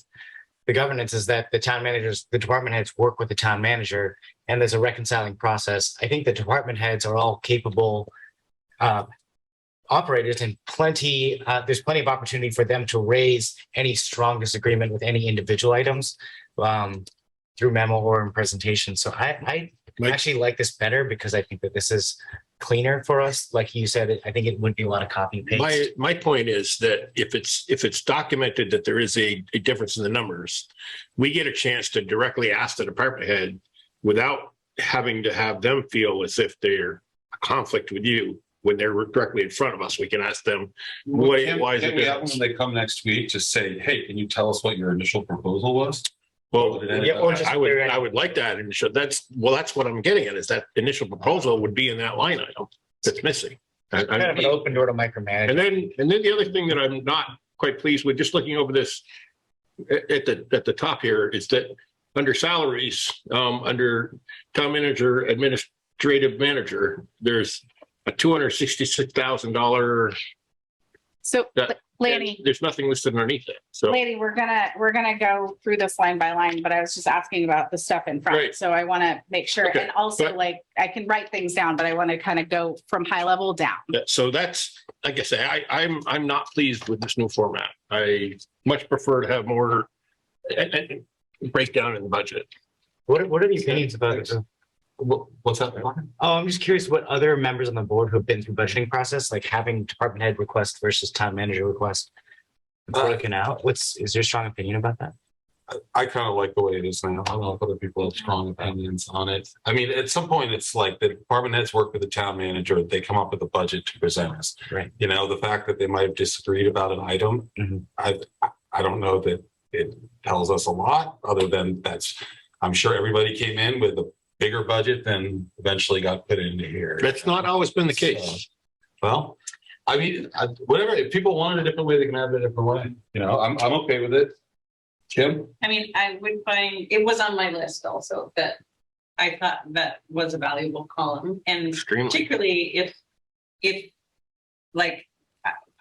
C: the governance is that the town managers, the department heads work with the town manager and there's a reconciling process. I think the department heads are all capable operators and there's plenty of opportunity for them to raise any strong disagreement with any individual items through memo or in presentation. So I actually like this better because I think that this is cleaner for us. Like you said, I think it wouldn't be a lot of copy and paste.
E: My point is that if it's documented that there is a difference in the numbers, we get a chance to directly ask the department head without having to have them feel as if they're a conflict with you. When they're directly in front of us, we can ask them, why is it different?
T: When they come next week, just say, hey, can you tell us what your initial proposal was?
E: Well, I would like that. And that's what I'm getting at is that initial proposal would be in that line item that's missing.
C: Kind of an open door to micromanage.
E: And then the other thing that I'm not quite pleased with, just looking over this at the top here, is that under salaries, under town manager, administrative manager, there's a $266,000.
G: So Lanny,
E: There's nothing listed underneath it. So
G: Lanny, we're gonna go through this line by line, but I was just asking about the stuff in front.
E: Right.
G: So I want to make sure,
E: Okay,
G: and also
E: but-
G: like I can write things down, but I want to kind of go from high level down.
E: so that's, like I say, I'm not pleased with this new format. I much prefer to have more breakdown in the budget.
C: What are the opinions about it?
A: What's that?
C: Oh, I'm just curious what other members on the board who have been through budgeting process, like having department head request versus town manager request. Broken out. Is there a strong opinion about that?
A: I kind of like the way it is now. I don't know if other people have strong opinions on it. I mean, at some point, it's like the department heads work with the town manager. They come up with a budget to present us.
C: Right.
A: You know, the fact that they might have disagreed about an item, I don't know that it tells us a lot other than I'm sure everybody came in with a bigger budget than eventually got put into here.
E: That's not always been the case.
A: So, well, I mean, whatever, if people want it a different way, they can have it a different way. You know, I'm okay with it. Kim?
F: I mean, I would find, it was on my list also, that I thought that was a valuable column. And
E: Extremely.
F: particularly if like,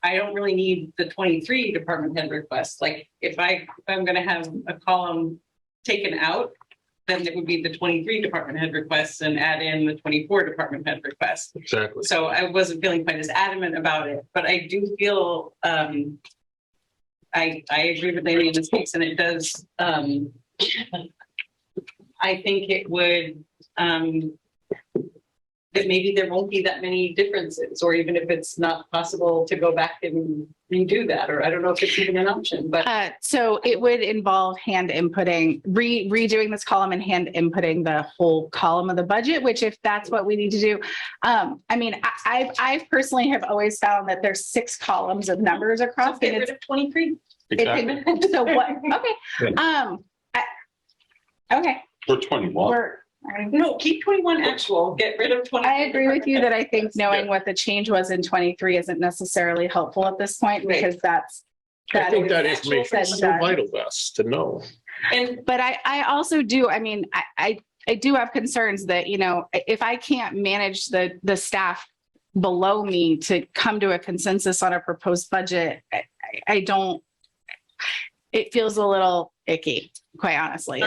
F: I don't really need the 23 department head requests. Like if I'm gonna have a column taken out, then it would be the 23 department head requests and add in the 24 department head requests.
E: Exactly.
F: So I wasn't feeling quite as adamant about it, but I do feel, I agree with Laney in this case, and it does, I think it would, that maybe there won't be that many differences, or even if it's not possible to go back and redo that, or I don't know if it's even an option, but.
G: So it would involve hand inputting, redoing this column and hand inputting the whole column of the budget, which if that's what we need to do. I mean, I personally have always found that there's 6 columns of numbers across.
F: Get rid of 23.
E: Exactly.
G: So what, okay. Okay.
A: For 21.
F: No, keep 21 actual, get rid of 20.
G: I agree with you that I think knowing what the change was in 23 isn't necessarily helpful at this point, because
E: I think that information is so vital to us to know.
G: But I also do, I mean, I do have concerns that, you know, if I can't manage the staff below me to come to a consensus on a proposed budget, I don't, it feels a little icky, quite honestly.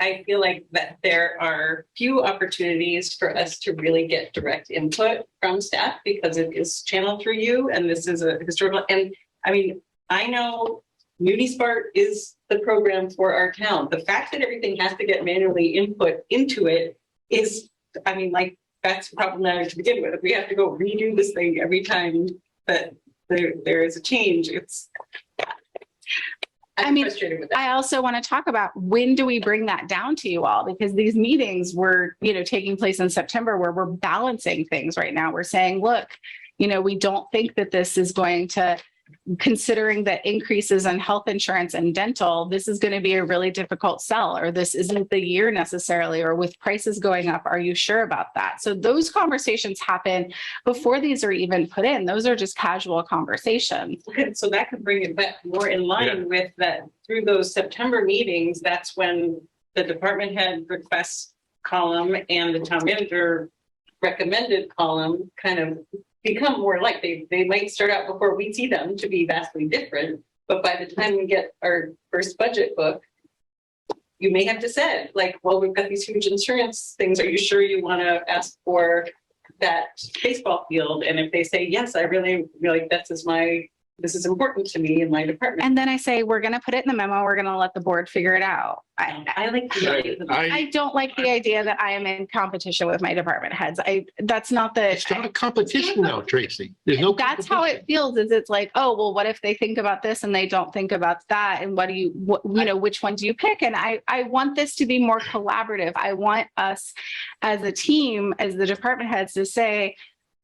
F: I feel like that there are few opportunities for us to really get direct input from staff because it is channeled through you, and this is a historical, and I mean, I know MuniSpart is the program for our town. The fact that everything has to get manually input into it is, I mean, like, that's problematic to begin with. If we have to go redo this thing every time that there is a change,
G: I mean, I also want to talk about when do we bring that down to you all? Because these meetings were, you know, taking place in September where we're balancing things right now. We're saying, look, you know, we don't think that this is going to, considering the increases in health insurance and dental, this is going to be a really difficult sell, or this isn't the year necessarily, or with prices going up, are you sure about that? So those conversations happen before these are even put in. Those are just casual conversations.
F: Okay, so that could bring it back more in line with that through those September meetings. That's when the department head requests column and the town manager recommended column kind of become more like they might start out before we see them to be vastly different, but by the time we get our first budget book, you may have to say, like, well, we've got these huge insurance things. Are you sure you want to ask for that baseball field? And if they say yes, I really like this is important to me in my department.
G: And then I say, we're going to put it in the memo. We're going to let the board figure it out. I don't like the idea that I am in competition with my department heads. That's not the.
E: It's not a competition now, Tracy. There's no.
G: That's how it feels. Is it's like, oh well, what if they think about this and they don't think about that? And which one do you pick? And I want this to be more collaborative. I want us as a team, as the department heads, to say,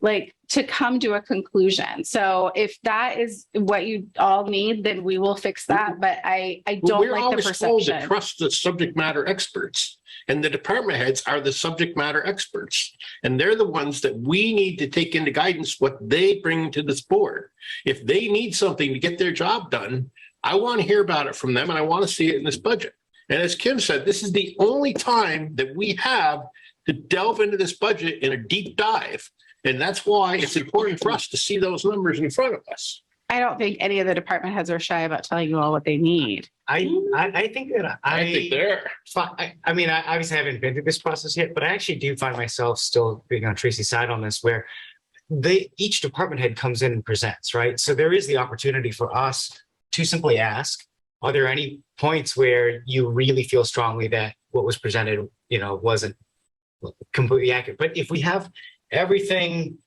G: like, to come to a conclusion. So if that is what you all need, then we will fix that. But I don't like the perception.
E: We're always told to trust the subject matter experts, and the department heads are the subject matter experts. And they're the ones that we need to take into guidance what they bring to this board. If they need something to get their job done, I want to hear about it from them, and I want to see it in this budget. And as Kim said, this is the only time that we have to delve into this budget in a deep dive. And that's why it's important for us to see those numbers in front of us.
G: I don't think any of the department heads are shy about telling you all what they need.
C: I think that
E: I think they're.
C: I mean, I obviously haven't been through this process yet, but I actually do find myself still being on Tracy's side on this, where each department head comes in and presents, right? So there is the opportunity for us to simply ask, are there any points where you really feel strongly that what was presented, wasn't completely accurate? But if we have everything,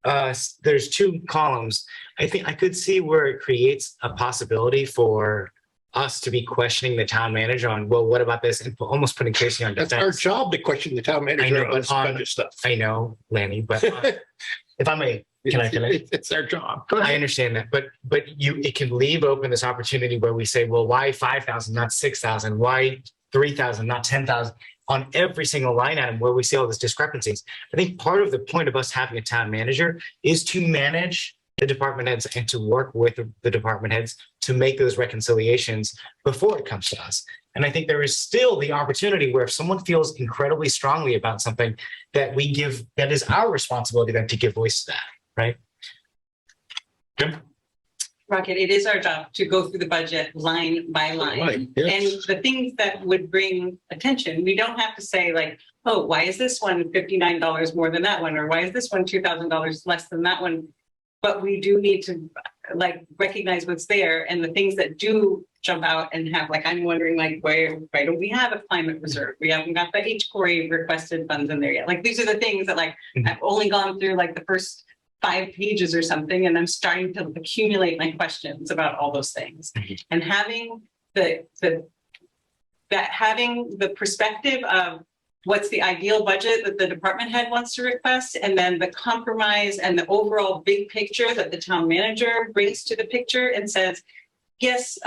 C: there's two columns. I think I could see where it creates a possibility for us to be questioning the town manager on, well, what about this? And almost putting Tracy on defense.
E: That's our job, to question the town manager on this budget stuff.
C: I know, Lanny, but if I may, can I finish?
E: It's our job.
C: I understand that, but it can leave open this opportunity where we say, well, why 5,000, not 6,000? Why 3,000, not 10,000? On every single line item where we see all these discrepancies. I think part of the point of us having a town manager is to manage the department heads and to work with the department heads to make those reconciliations before it comes to us. And I think there is still the opportunity where if someone feels incredibly strongly about something, that that is our responsibility then to give voice to that, right?
A: Kim?
F: Rocket, it is our job to go through the budget line by line.
E: Right, yes.
F: And the things that would bring attention, we don't have to say like, oh, why is this one $59 more than that one? Or why is this one $2,000 less than that one? But we do need to like recognize what's there, and the things that do jump out and have like, I'm wondering like, why don't we have a climate reserve? We haven't got the H-Corey requested funds in there yet. Like, these are the things that like, I've only gone through like the first 5 pages or something, and I'm starting to accumulate my questions about all those things. And having having the perspective of what's the ideal budget that the department head wants to request, and then the compromise and the overall big picture that the town manager brings to the picture and says, yes,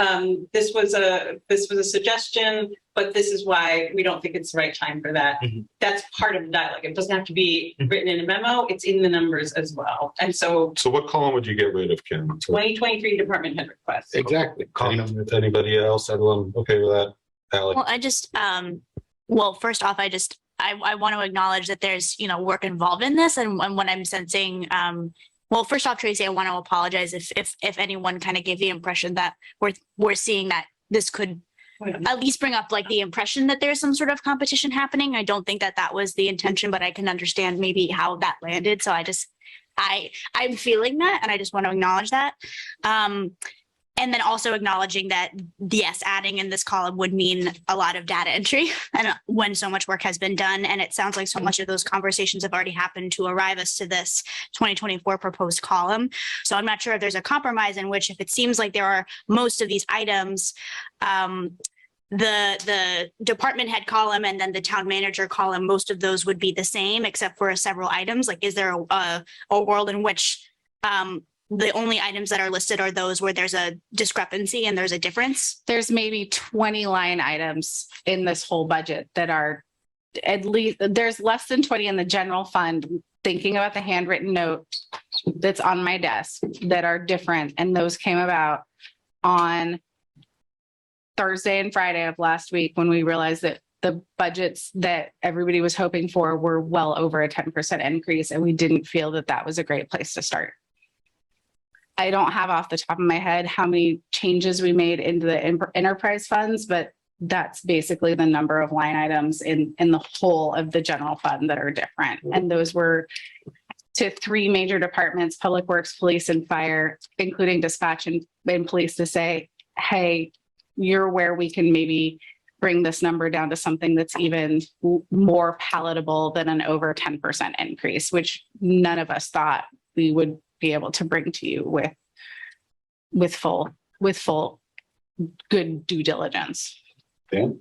F: this was a suggestion, but this is why we don't think it's the right time for that. That's part of the dialogue. It doesn't have to be written in a memo. It's in the numbers as well. And so
A: what column would you get rid of, Kim?
F: 2023 department head requests.
E: Exactly.
A: Anybody else? Everyone okay with that? Alex?
S: Well, I just, well, first off, I want to acknowledge that there's, work involved in this. And when I'm sensing, well, first off, Tracy, I want to apologize if anyone kind of gave the impression that we're seeing that this could at least bring up like the impression that there's some sort of competition happening. I don't think that was the intention, but I can understand maybe how that landed. So I'm feeling that, and I just want to acknowledge that. And then also acknowledging that, yes, adding in this column would mean a lot of data entry, and when so much work has been done. And it sounds like so much of those conversations have already happened to arrive us to this 2024 proposed column. So I'm not sure if there's a compromise in which, if it seems like there are most of these items, the department head column and then the town manager column, most of those would be the same except for several items. Like, is there a world in which the only items that are listed are those where there's a discrepancy and there's a difference?
G: There's maybe 20 line items in this whole budget that are, at least there's less than 20 in the general fund, thinking about the handwritten note that's on my desk, that are different. And those came about on Thursday and Friday of last week, when we realized that the budgets that everybody was hoping for were well over a 10% increase. And we didn't feel that that was a great place to start. I don't have off the top of my head how many changes we made into the enterprise funds, but that's basically the number of line items in the whole of the general fund that are different. And those were to 3 major departments: Public Works, Police, and Fire, including dispatch and police, to say, hey, you're where we can maybe bring this number down to something that's even more palatable than an over 10% increase, which none of us thought we would be able to bring to you with full good due diligence.
A: Dan?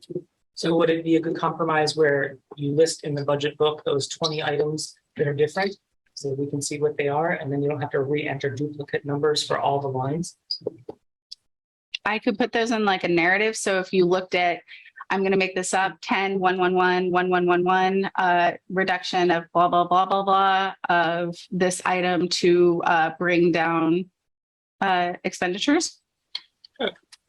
L: So would it be a good compromise where you list in the budget book those 20 items that are different, so we can see what they are, and then you don't have to re-enter duplicate numbers for all the lines?
G: I could put those in like a narrative. So if you looked at, I'm going to make this up, 10, 111, 1111, reduction of blah, blah, blah, blah, blah of this item to bring down expenditures.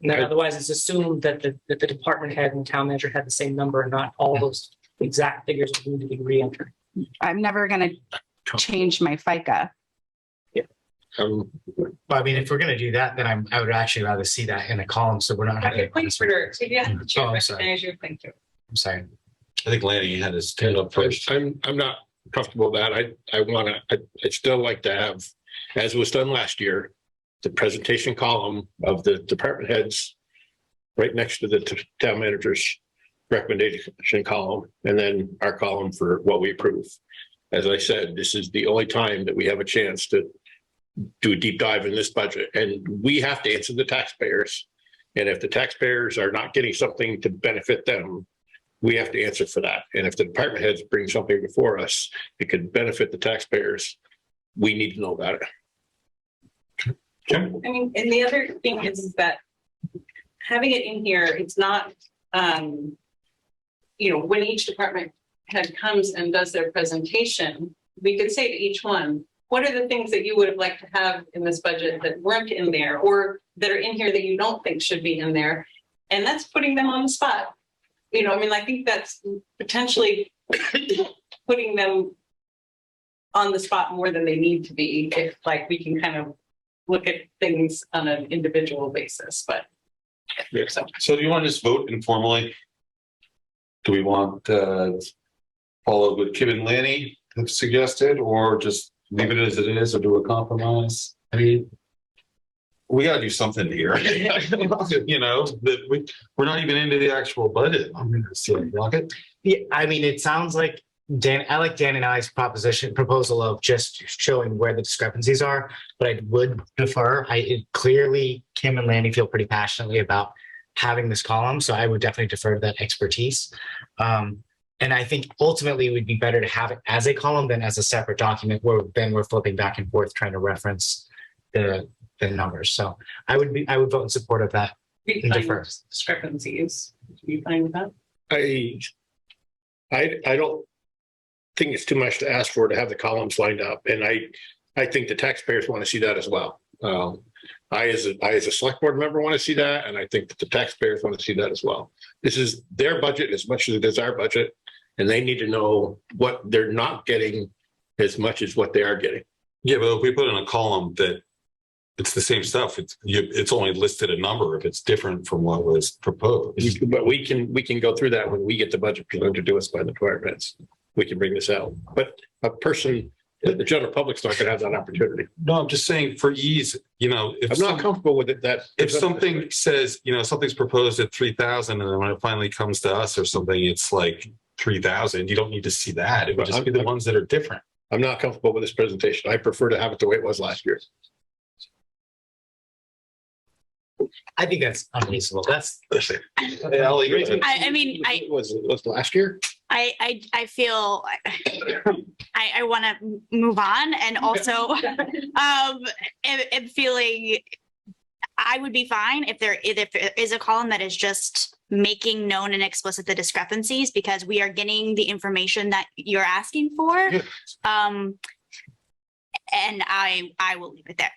L: And then otherwise it's assumed that the department head and town manager had the same number and not all those exact figures need to be re-entered.
G: I'm never gonna change my FICA.
C: Well, I mean, if we're gonna do that, then I would actually rather see that in a column, so we're not having.
F: Thanks for yeah.
C: Oh, I'm sorry.
F: Thank you.
C: I'm sorry.
T: I think Lanny had his hand up first.
E: I'm not comfortable with that. I'd still like to have, as was done last year, the presentation column of the department heads right next to the town manager's recommendation column, and then our column for what we approve. As I said, this is the only time that we have a chance to do a deep dive in this budget, and we have to answer the taxpayers. And if the taxpayers are not getting something to benefit them, we have to answer for that. And if the department heads bring something before us, it could benefit the taxpayers, we need to know about it.
F: I mean, and the other thing is that having it in here, it's not, you know, when each department head comes and does their presentation, we could say to each one, what are the things that you would have liked to have in this budget that weren't in there, or that are in here that you don't think should be in there? And that's putting them on the spot. You know, I mean, I think that's potentially putting them on the spot more than they need to be, if like we can kind of look at things on an individual basis. But
T: yeah. So do you want to just vote informally? Do we want follow what Kim and Lanny have suggested, or just leave it as it is, or do a compromise? I mean, we got to do something here. You know, that we're not even into the actual budget. I'm going to see it, Rocket.
C: Yeah, I mean, it sounds like I like Dan and I's proposal of just showing where the discrepancies are, but I would defer. Clearly, Kim and Lanny feel pretty passionately about having this column, so I would definitely defer to that expertise. And I think ultimately it would be better to have it as a column than as a separate document where then we're flipping back and forth trying to reference the numbers. So I would vote in support of that. Defer.
F: Discrepancies. Are you fine with that?
E: I don't think it's too much to ask for to have the columns lined up, and I think the taxpayers want to see that as well. I as a select board member want to see that, and I think that the taxpayers want to see that as well. This is their budget as much as it is our budget, and they need to know what they're not getting as much as what they are getting.
T: Yeah, but if we put in a column that it's the same stuff, it's only listed a number if it's different from what was proposed.
E: But we can go through that when we get the budget presented to us by the departments. We can bring this out, but a person, the general public's not going to have that opportunity.
T: No, I'm just saying for ease, you know, if
E: I'm not comfortable with it, that
T: if something says, you know, something's proposed at 3,000 and then when it finally comes to us or something, it's like 3,000, you don't need to see that. It would just be the ones that are different.
E: I'm not comfortable with this presentation. I prefer to have it the way it was last year.
C: I think that's unreasonable. That's
S: I mean,
E: was last year.
S: I feel I want to move on, and also am feeling I would be fine if there is a column that is just making known and explicit the discrepancies, because we are getting the information that you're asking for.
T: Yeah.
S: And I will leave it there.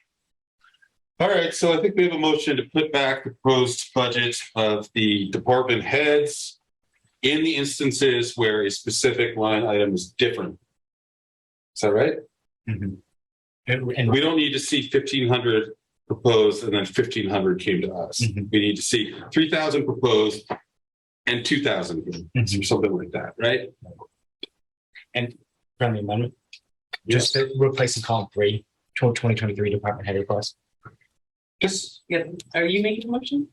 T: All right, so I think we have a motion to put back the proposed budget of the department heads in the instances where a specific line item is different. Is that right?
C: Mm-hmm.
T: And we don't need to see 1,500 proposed and then 1,500 came to us.
C: Mm-hmm.
T: We need to see 3,000 proposed and 2,000 or something like that, right?
C: And friendly amendment, just replacing column 3, 2023 department head request.
T: Just
F: yeah. Are you making a motion?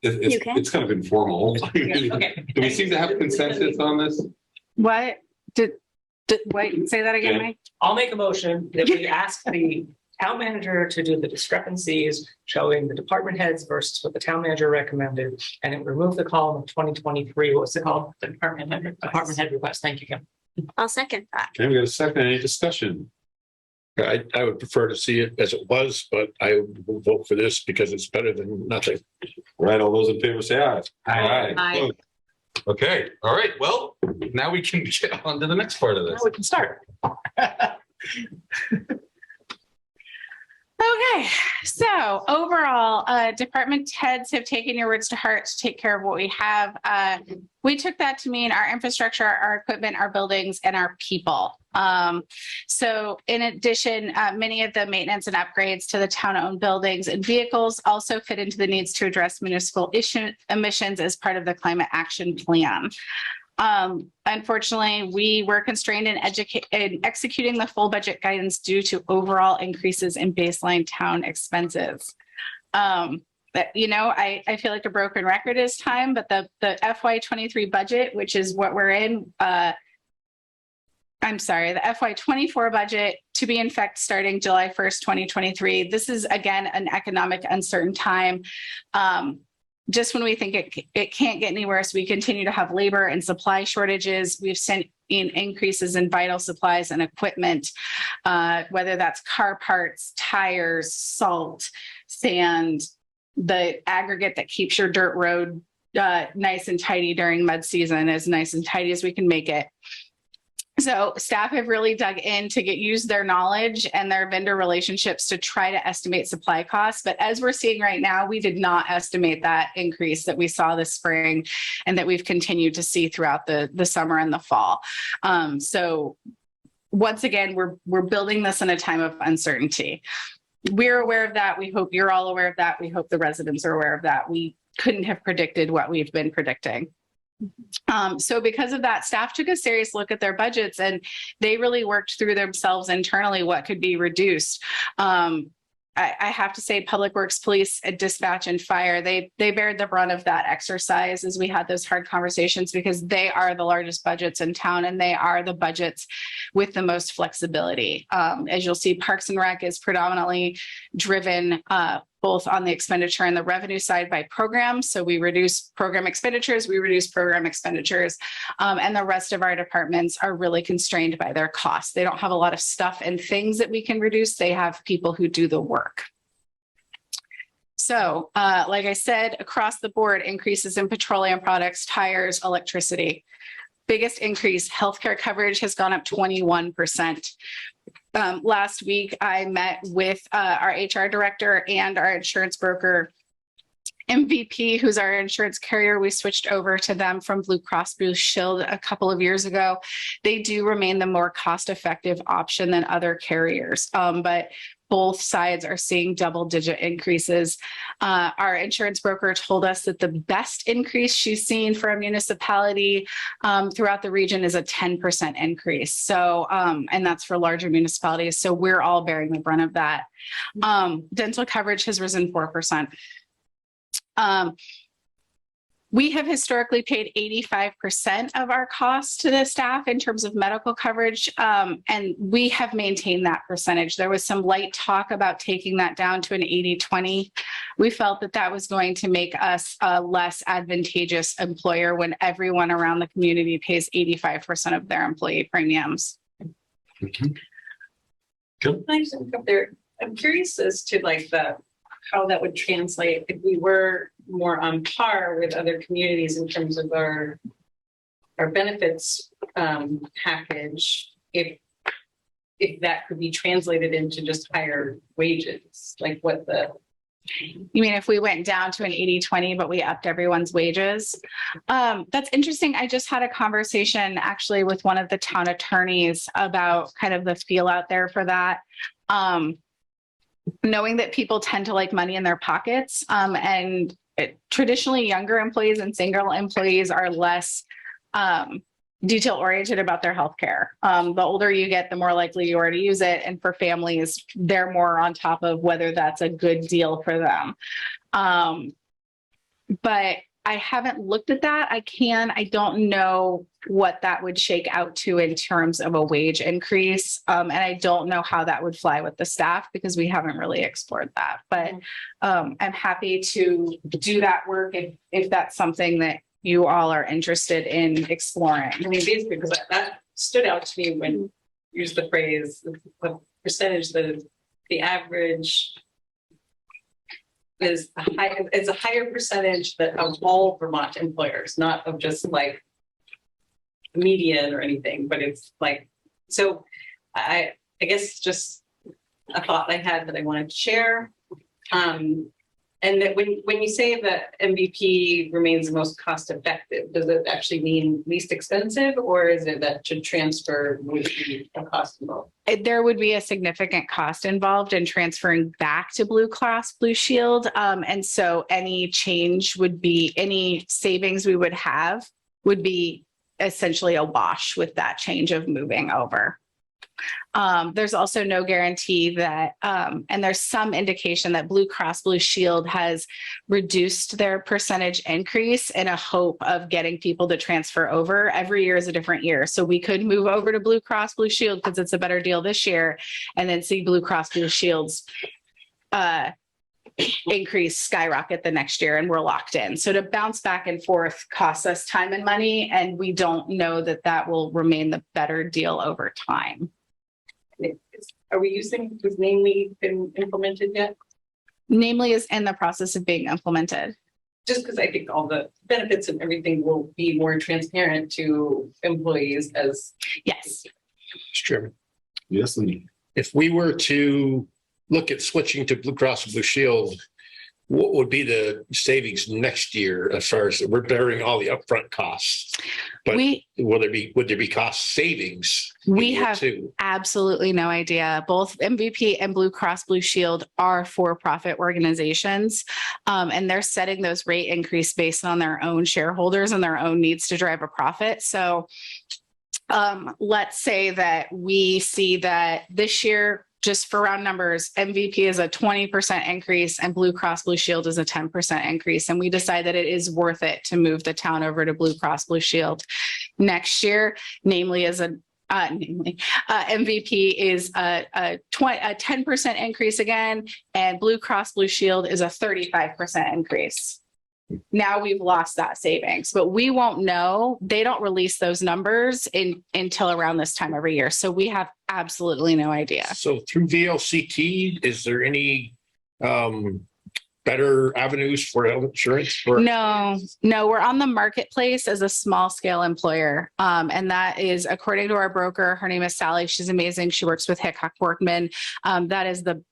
T: It's kind of informal.
F: Okay.
T: Do we seem to have consensus on this?
G: What wait, say that again, Mike?
L: I'll make a motion that we ask the town manager to do the discrepancies showing the department heads versus what the town manager recommended, and it remove the column of 2023. What's it called? The department head request. Thank you, Kim.
S: I'll second that.
T: Okay, we got a second. Any discussion?
E: I would prefer to see it as it was, but I will vote for this because it's better than nothing.
T: All right, all those in favor say aye.
C: Aye.
F: Aye.
T: Okay, all right, well, now we can get on to the next part of this.
L: Now we can start.
G: Okay, Okay, so overall, department heads have taken your words to heart to take care of what we have. We took that to mean our infrastructure, our equipment, our buildings, and our people. So in addition, many of the maintenance and upgrades to the town-owned buildings and vehicles also fit into the needs to address municipal emissions as part of the climate action plan. Unfortunately, we were constrained in executing the full budget guidance due to overall increases in baseline town expenses. But, you know, I feel like a broken record this time, but the FY23 budget, which is what we're in, I'm sorry, the FY24 budget to be in fact starting July 1st, 2023. This is again an economic uncertain time. Just when we think it can't get any worse, we continue to have labor and supply shortages. We've seen increases in vital supplies and equipment, whether that's car parts, tires, salt, sand, the aggregate that keeps your dirt road nice and tidy during mud season, as nice and tidy as we can make it. So staff have really dug in to use their knowledge and their vendor relationships to try to estimate supply costs. But as we're seeing right now, we did not estimate that increase that we saw this spring and that we've continued to see throughout the summer and the fall. So once again, we're building this in a time of uncertainty. We're aware of that. We hope you're all aware of that. We hope the residents are aware of that. We couldn't have predicted what we've been predicting. So because of that, staff took a serious look at their budgets and they really worked through themselves internally what could be reduced. I have to say Public Works, Police, Dispatch, and Fire, they bared the brunt of that exercise as we had those hard conversations because they are the largest budgets in town and they are the budgets with the most flexibility. As you'll see, Parks and Rec is predominantly driven both on the expenditure and the revenue side by programs. So we reduce program expenditures, and the rest of our departments are really constrained by their costs. They don't have a lot of stuff and things that we can reduce. They have people who do the work. So like I said, across the board, increases in petroleum products, tires, electricity. Biggest increase, healthcare coverage has gone up 21%. Last week, I met with our HR director and our insurance broker, MVP, who's our insurance carrier. We switched over to them from Blue Cross Blue Shield a couple of years ago. They do remain the more cost-effective option than other carriers, but both sides are seeing double-digit increases. Our insurance broker told us that the best increase she's seen for a municipality throughout the region is a 10% increase. So, and that's for larger municipalities. So we're all bearing the brunt of that. Dental coverage has risen 4%. We have historically paid 85% of our costs to the staff in terms of medical coverage, and we have maintained that percentage. There was some light talk about taking that down to an 80-20. We felt that that was going to make us a less advantageous employer when everyone around the community pays 85% of their employee premiums.
F: I'm curious as to like how that would translate if we were more on par with other communities in terms of our benefits package, if that could be translated into just higher wages, like what the...
G: You mean if we went down to an 80-20, but we upped everyone's wages? That's interesting. I just had a conversation actually with one of the town attorneys about kind of the feel out there for that. Knowing that people tend to like money in their pockets, and traditionally younger employees and single employees are less detail oriented about their healthcare. The older you get, the more likely you are to use it. And for families, they're more on top of whether that's a good deal for them. But I haven't looked at that. I don't know what that would shake out to in terms of a wage increase. And I don't know how that would fly with the staff because we haven't really explored that. But I'm happy to do that work if that's something that you all are interested in exploring.
F: I mean, basically, because that stood out to me when you used the phrase, the percentage that the average is a higher percentage that of all Vermont employers, not of just like median or anything, but it's like, so I guess just a thought I had that I wanted to share. And that when you say that MVP remains the most cost effective, does it actually mean least expensive, or is it that to transfer would be a cost involved?
G: There would be a significant cost involved in transferring back to Blue Cross Blue Shield. And so any change would be, any savings we would have would be essentially a wash with that change of moving over. There's also no guarantee that, and there's some indication that Blue Cross Blue Shield has reduced their percentage increase in a hope of getting people to transfer over. Every year is a different year. So we could move over to Blue Cross Blue Shield because it's a better deal this year, and then see Blue Cross Blue Shield's increase skyrocket the next year, and we're locked in. So to bounce back and forth costs us time and money, and we don't know that that will remain the better deal over time.
F: Are we using, has Namely been implemented yet?
G: Namely is in the process of being implemented.
F: Just because I think all the benefits and everything will be more transparent to employees as.
G: Yes.
E: Mr. Chairman.
A: Yes, Lee.
E: If we were to look at switching to Blue Cross Blue Shield, what would be the savings next year as far as we're bearing all the upfront costs? But would there be cost savings?
G: We have absolutely no idea. Both MVP and Blue Cross Blue Shield are for-profit organizations, and they're setting those rate increase based on their own shareholders and their own needs to drive a profit. So let's say that we see that this year, just for round numbers, MVP is a 20% increase and Blue Cross Blue Shield is a 10% increase. And we decide that it is worth it to move the town over to Blue Cross Blue Shield. Next year, MVP is a 10% increase again, and Blue Cross Blue Shield is a 35% increase. Now we've lost that savings, but we won't know. They don't release those numbers until around this time every year. So we have absolutely no idea.
E: So through VLCT, is there any better avenues for health insurance?
G: No, we're on the marketplace as a small scale employer. And that is according to our broker. Her name is Sally. She's amazing. She works with Hickok Workman. That is the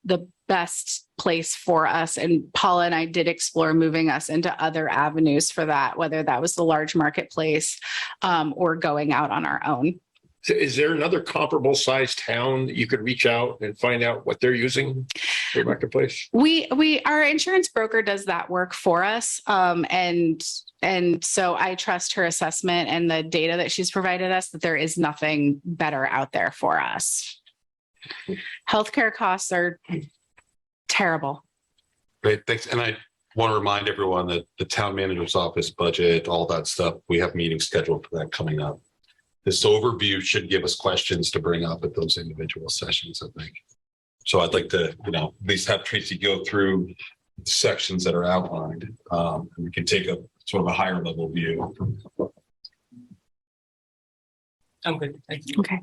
G: best place for us. And Paula and I did explore moving us into other avenues for that, whether that was the large marketplace or going out on our own.
E: Is there another comparable sized town that you could reach out and find out what they're using for marketplace?
G: Our insurance broker does that work for us. And so I trust her assessment and the data that she's provided us that there is nothing better out there for us. Healthcare costs are terrible.
T: Great, thanks. And I want to remind everyone that the town manager's office budget, all that stuff, we have meetings scheduled for that coming up. This overview should give us questions to bring up at those individual sessions, I think. So I'd like to, at least have Tracy go through sections that are outlined, and we can take a sort of a higher level view.
F: I'm good. Thank you.
G: Okay.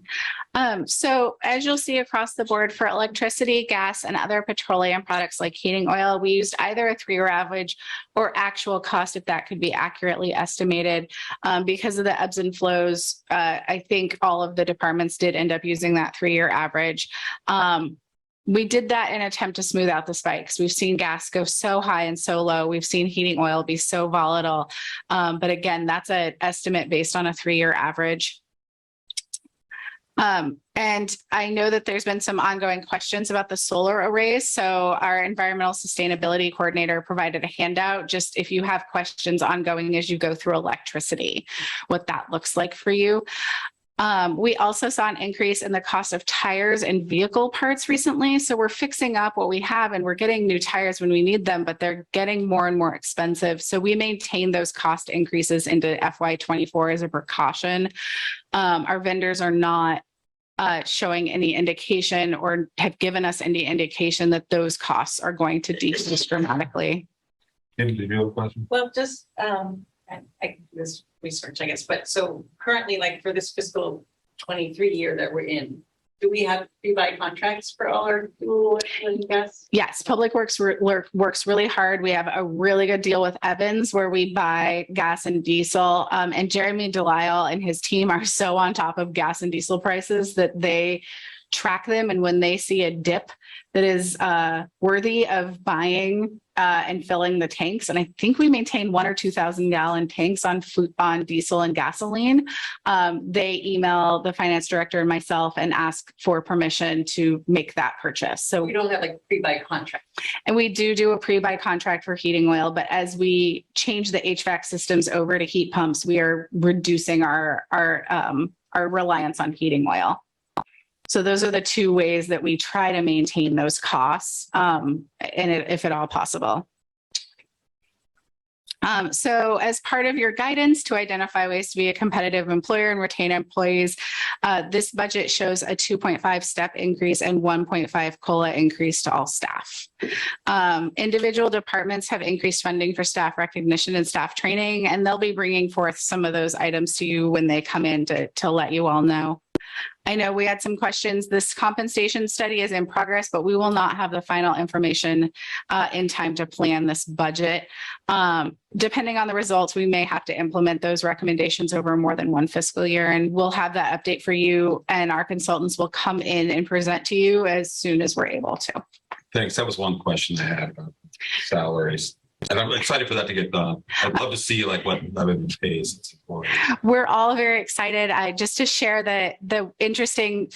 G: So as you'll see across the board for electricity, gas, and other petroleum products like heating oil, we used either a 3-year average or actual cost, if that could be accurately estimated. Because of the ebbs and flows, I think all of the departments did end up using that 3-year average. We did that in an attempt to smooth out the spikes. We've seen gas go so high and so low. We've seen heating oil be so volatile. But again, that's an estimate based on a 3-year average. And I know that there's been some ongoing questions about the solar arrays. So our environmental sustainability coordinator provided a handout, just if you have questions ongoing as you go through electricity, what that looks like for you. We also saw an increase in the cost of tires and vehicle parts recently. So we're fixing up what we have and we're getting new tires when we need them, but they're getting more and more expensive. So we maintain those cost increases into FY24 as a precaution. Our vendors are not showing any indication or have given us any indication that those costs are going to decrease dramatically.
F: Well, just I can do this research, I guess, but so currently, like for this fiscal 23 year that we're in, do we have pre-buy contracts for all our fuel and gas?
G: Yes, Public Works works really hard. We have a really good deal with Evans where we buy gas and diesel. And Jeremy Delisle and his team are so on top of gas and diesel prices that they track them. And when they see a dip that is worthy of buying and filling the tanks, and I think we maintain 1,000 or 2,000 gallon tanks on diesel and gasoline, they email the finance director and myself and ask for permission to make that purchase. So
F: We don't have like pre-buy contract.
G: and we do a pre-buy contract for heating oil, but as we change the HVAC systems over to heat pumps, we are reducing our reliance on heating oil. So those are the two ways that we try to maintain those costs, and if at all possible. So as part of your guidance to identify ways to be a competitive employer and retain employees, this budget shows a 2.5 step increase and 1.5 COLA increase to all staff. Individual departments have increased funding for staff recognition and staff training, and they'll be bringing forth some of those items to you when they come in to let you all know. I know we had some questions. This compensation study is in progress, but we will not have the final information in time to plan this budget. Depending on the results, we may have to implement those recommendations over more than one fiscal year, and we'll have that update for you, and our consultants will come in and present to you as soon as we're able to.
T: Thanks. That was one question I had about salaries. And I'm excited for that to get done. I'd love to see like what everyone pays. It's important.
G: We're all very excited. Just to share the interesting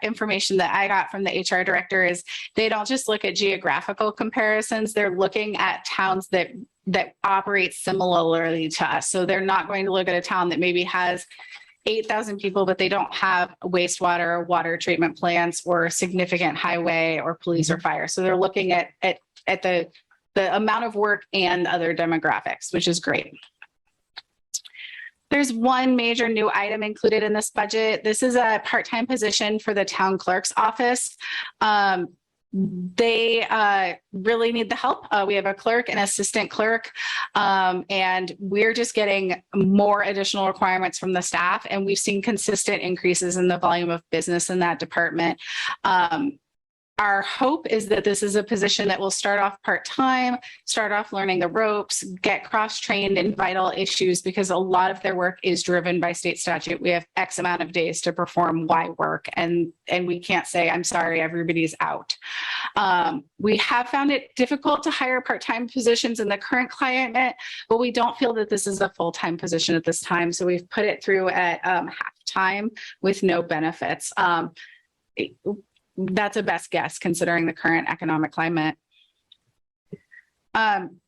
G: information that I got from the HR director is they don't just look at geographical comparisons. They're looking at towns that operate similarly to us. So they're not going to look at a town that maybe has 8,000 people, but they don't have wastewater or water treatment plants or significant highway or police or fire. So they're looking at the amount of work and other demographics, which is great. There's one major new item included in this budget. This is a part-time position for the town clerk's office. They really need the help. We have a clerk and assistant clerk, and we're just getting more additional requirements from the staff, and we've seen consistent increases in the volume of business in that department. Our hope is that this is a position that will start off part-time, start off learning the ropes, get cross-trained in vital issues, because a lot of their work is driven by state statute. We have X amount of days to perform Y work, and we can't say, I'm sorry, everybody's out. We have found it difficult to hire part-time positions in the current climate, but we don't feel that this is a full-time position at this time. So we've put it through at half-time with no benefits. That's a best guess considering the current economic climate.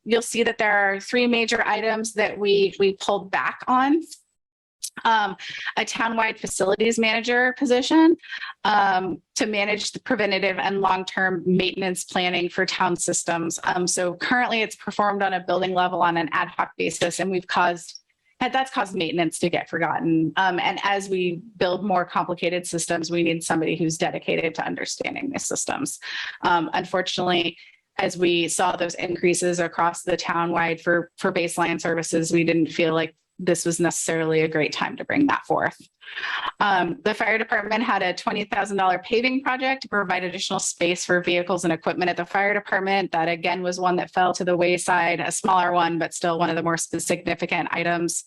G: You'll see that there are three major items that we pulled back on. A townwide facilities manager position to manage the preventative and long-term maintenance planning for town systems. So currently it's performed on a building level on an ad hoc basis, and that's caused maintenance to get forgotten. And as we build more complicated systems, we need somebody who's dedicated to understanding the systems. Unfortunately, as we saw those increases across the townwide for baseline services, we didn't feel like this was necessarily a great time to bring that forth. The fire department had a $20,000 paving project to provide additional space for vehicles and equipment at the fire department. That again was one that fell to the wayside, a smaller one, but still one of the more significant items.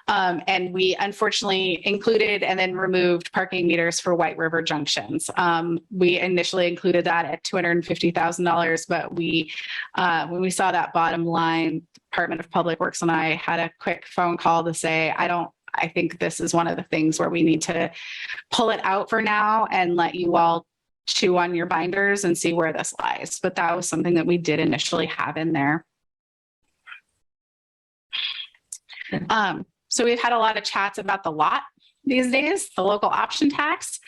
G: And we unfortunately included and then removed parking meters for White River junctions. We initially included that at $250,000, but when we saw that bottom line, Department of Public Works and I had a quick phone call to say, I think this is one of the things where we need to pull it out for now and let you all chew on your binders and see where this lies. But that was something that we did initially have in there. So we've had a lot of chats about the lot these days, the local option tax.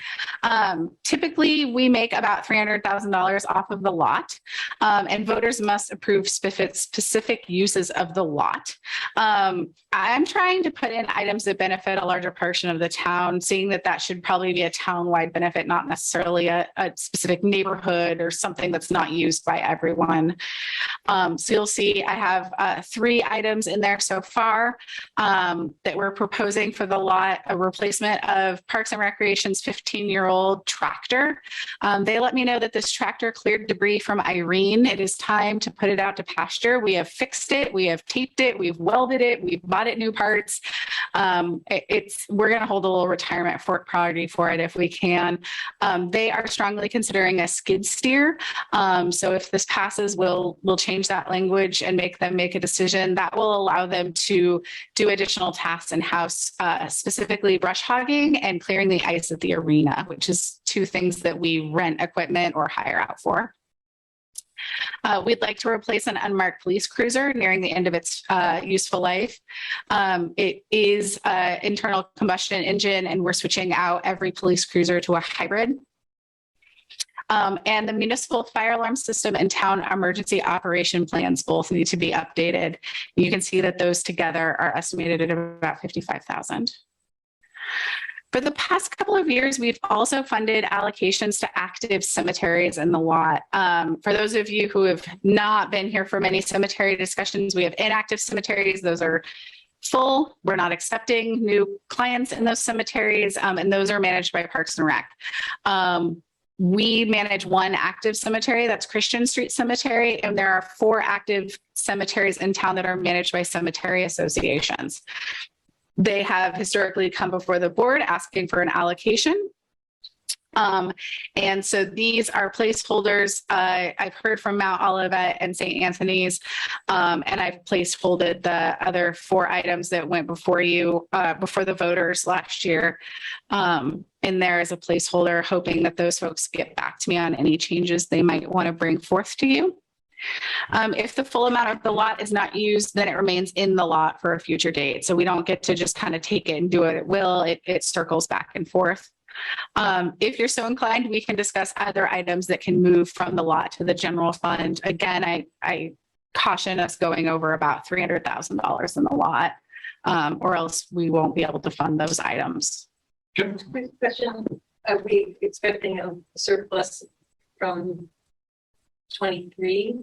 G: Typically, we make about $300,000 off of the lot, and voters must approve specific uses of the lot. I'm trying to put in items that benefit a larger portion of the town, seeing that should probably be a town-wide benefit, not necessarily a specific neighborhood or something that's not used by everyone. So you'll see I have 3 items in there so far that we're proposing for the lot, a replacement of Parks and Recreation's 15-year-old tractor. They let me know that this tractor cleared debris from Irene. It is time to put it out to pasture. We have fixed it, we have taped it, we've welded it, we've bought it new parts. We're going to hold a little retirement priority for it if we can. They are strongly considering a skid steer. So if this passes, we'll change that language and make them make a decision that will allow them to do additional tasks in-house, specifically brush hogging and clearing the ice at the arena, which is 2 things that we rent equipment or hire out for. We'd like to replace an unmarked police cruiser nearing the end of its useful life. It is an internal combustion engine, and we're switching out every police cruiser to a hybrid. And the municipal fire alarm system and town emergency operation plans both need to be updated. You can see that those together are estimated at about $55,000. For the past couple of years, we've also funded allocations to active cemeteries in the lot. For those of you who have not been here for many cemetery discussions, we have inactive cemeteries. Those are full. We're not accepting new clients in those cemeteries, and those are managed by Parks and Rec. We manage 1 active cemetery, that's Christian Street Cemetery, and there are 4 active cemeteries in town that are managed by cemetery associations. They have historically come before the board asking for an allocation. And so these are placeholders. I've heard from Mount Olivet and St. Anthony's, and I've placeholded the other 4 items that went before you, before the voters last year. In there as a placeholder, hoping that those folks get back to me on any changes they might want to bring forth to you. If the full amount of the lot is not used, then it remains in the lot for a future date. So we don't get to just kind of take it and do it at will. It circles back and forth. If you're so inclined, we can discuss other items that can move from the lot to the general fund. Again, I caution us going over about $300,000 in the lot, or else we won't be able to fund those items.
F: Quick question, are we expecting a surplus from 23?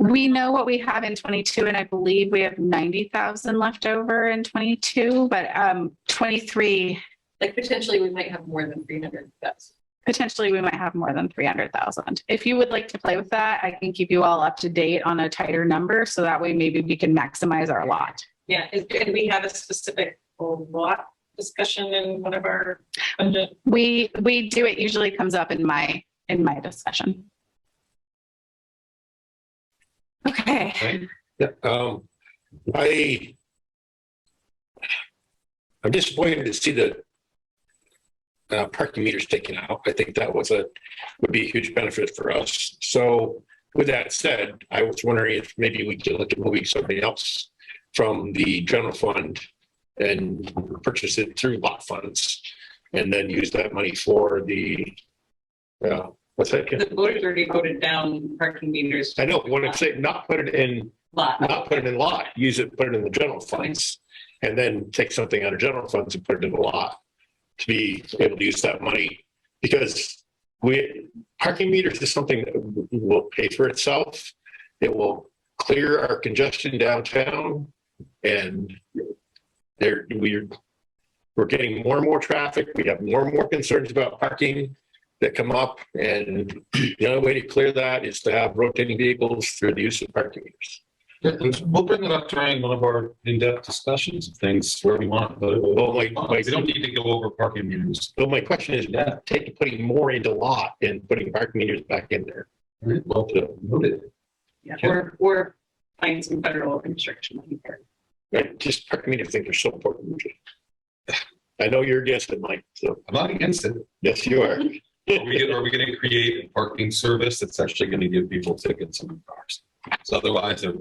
G: We know what we have in 22, and I believe we have 90,000 left over in 22, but 23.
F: Like potentially we might have more than 300,000.
G: Potentially we might have more than 300,000. If you would like to play with that, I can keep you all up to date on a tighter number, so that way maybe we can maximize our lot.
F: Yeah, and we have a specific lot discussion in one of our budget.
G: We do, it usually comes up in my discussion. Okay.
E: Yeah, I'm disappointed to see the parking meters taken out. I think that would be a huge benefit for us. So with that said, I was wondering if maybe we could look at moving something else from the general fund and purchase it through lot funds, and then use that money for the what's that?
F: The voters already voted down parking meters.
E: I know. We want to say not put it in
F: lot,
E: not put it in lot. Use it, put it in the general funds, and then take something out of general funds and put it in the lot to be able to use that money, because parking meters is something that will pay for itself. It will clear our congestion downtown, and we're getting more and more traffic. We have more and more concerns about parking that come up, and the only way to clear that is to have rotating vehicles through the use of parking meters.
A: We'll bring it up during one of our in-depth discussions of things where we want. But we don't need to go over parking meters.
E: Well, my question is, putting more into lot and putting parking meters back in there.
A: Right. Well, noted.
F: Yeah, or find some federal restriction on here.
E: Right. Just parking meters, I think, are so important. I know you're against it, Mike. So
A: I'm not against it.
E: Yes, you are.
A: Are we going to create a parking service that's actually going to give people tickets on cars? So otherwise, they're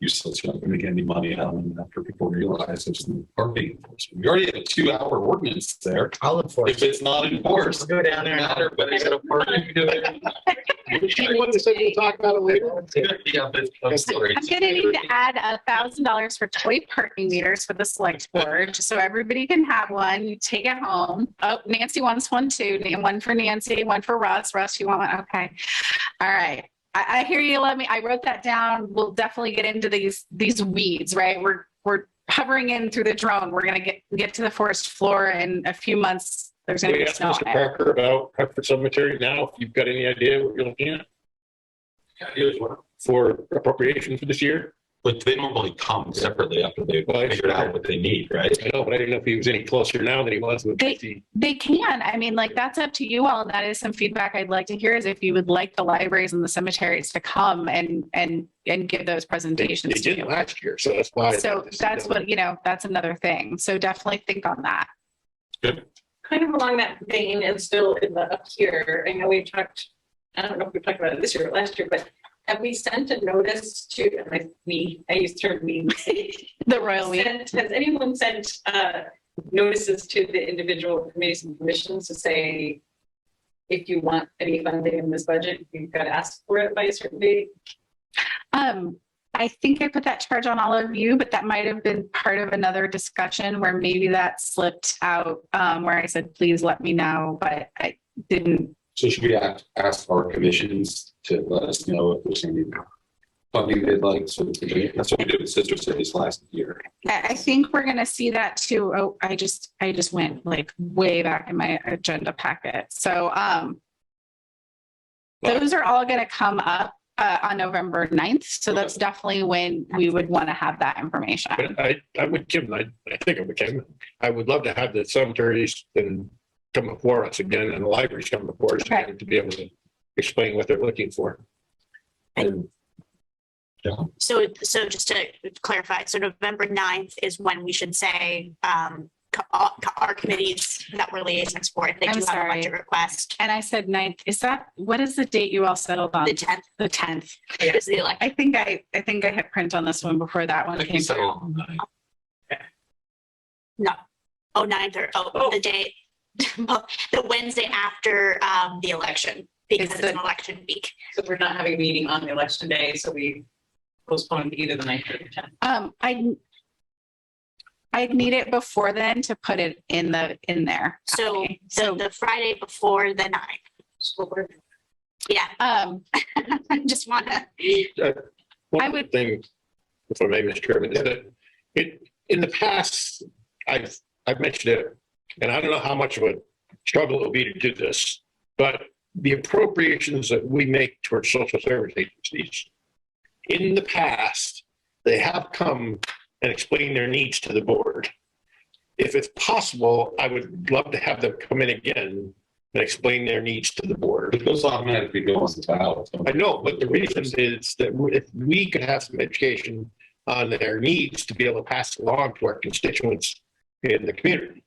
A: useless. You're not going to get any money out of them after people realize there's no parking enforcement. We already have a 2-hour ordinance there.
C: I'll enforce
A: if it's not enforced.
C: We'll go down there.
A: Matter whether it's a parking.
E: You want to say we'll talk about it later?
A: Yeah, but I'm sorry.
G: I'm gonna need to add $1,000 for toy parking meters for the select board, so everybody can have one. You take it home. Oh, Nancy wants one too. One for Nancy, one for Russ. Russ, you want one? Okay. All right. I hear you. I wrote that down. We'll definitely get into these weeds, right? We're hovering in through the drone. We're going to get to the forest floor in a few months. There's going to be snow.
E: Mr. Parker about Hartford Cemetery now, if you've got any idea what you're looking at? For appropriation for this year?
T: But they normally come separately after they've figured out what they need, right?
E: I know, but I didn't know if he was any closer now than he was with
G: They can. I mean, like, that's up to you all. That is some feedback I'd like to hear, is if you would like the libraries and the cemeteries to come and give those presentations.
E: They did last year, so that's why.
G: So that's what, that's another thing. So definitely think on that.
E: Good.
F: Kind of along that vein and still in the up here, I know we talked, I don't know if we talked about it this year or last year, but have we sent a notice to, I used the term we.
G: The royal we.
F: Has anyone sent notices to the individual committees and commissions to say, if you want any funding in this budget, you've got to ask for it by a certain date?
G: I think I put that charge on all of you, but that might have been part of another discussion where maybe that slipped out, where I said, please let me know, but I didn't.
T: So should we ask our commissions to let us know if there's any funding they'd like? So that's what we did with Sister Cities last year.
G: I think we're going to see that too. Oh, I just went like way back in my agenda packet. So those are all going to come up on November 9th. So that's definitely when we would want to have that information.
E: But I would give them, I think it would Kim. I would love to have the cemeteries and come before us again, and the libraries come before us again, to be able to explain what they're looking for. And
S: So just to clarify, so November 9th is when we should say our committees that we're liaisons for, if they do have a budget request.
G: And I said 9th. What is the date you all settled on?
S: The 10th.
G: The 10th.
S: It was the election.
G: I think I hit print on this one before that one came through.
S: No. 9th or the date. The Wednesday after the election, because it's an election week.
F: So we're not having a meeting on the election day, so we postponed either the 9th or the 10th.
G: I'd need it before then to put it in there.
S: So
G: Okay.
S: the Friday before the 9th. Yeah. I just want to.
E: one thing, if I may, Mr. Chairman, is that in the past, I've mentioned it, and I don't know how much of a struggle it will be to do this, but the appropriations that we make towards social service agencies, in the past, they have come and explained their needs to the board. If it's possible, I would love to have them come in again and explain their needs to the board.
T: It goes automatically goes on the ballot.
E: I know, but the reason is that if we could have some education on their needs to be able to pass it along to our constituents in the community.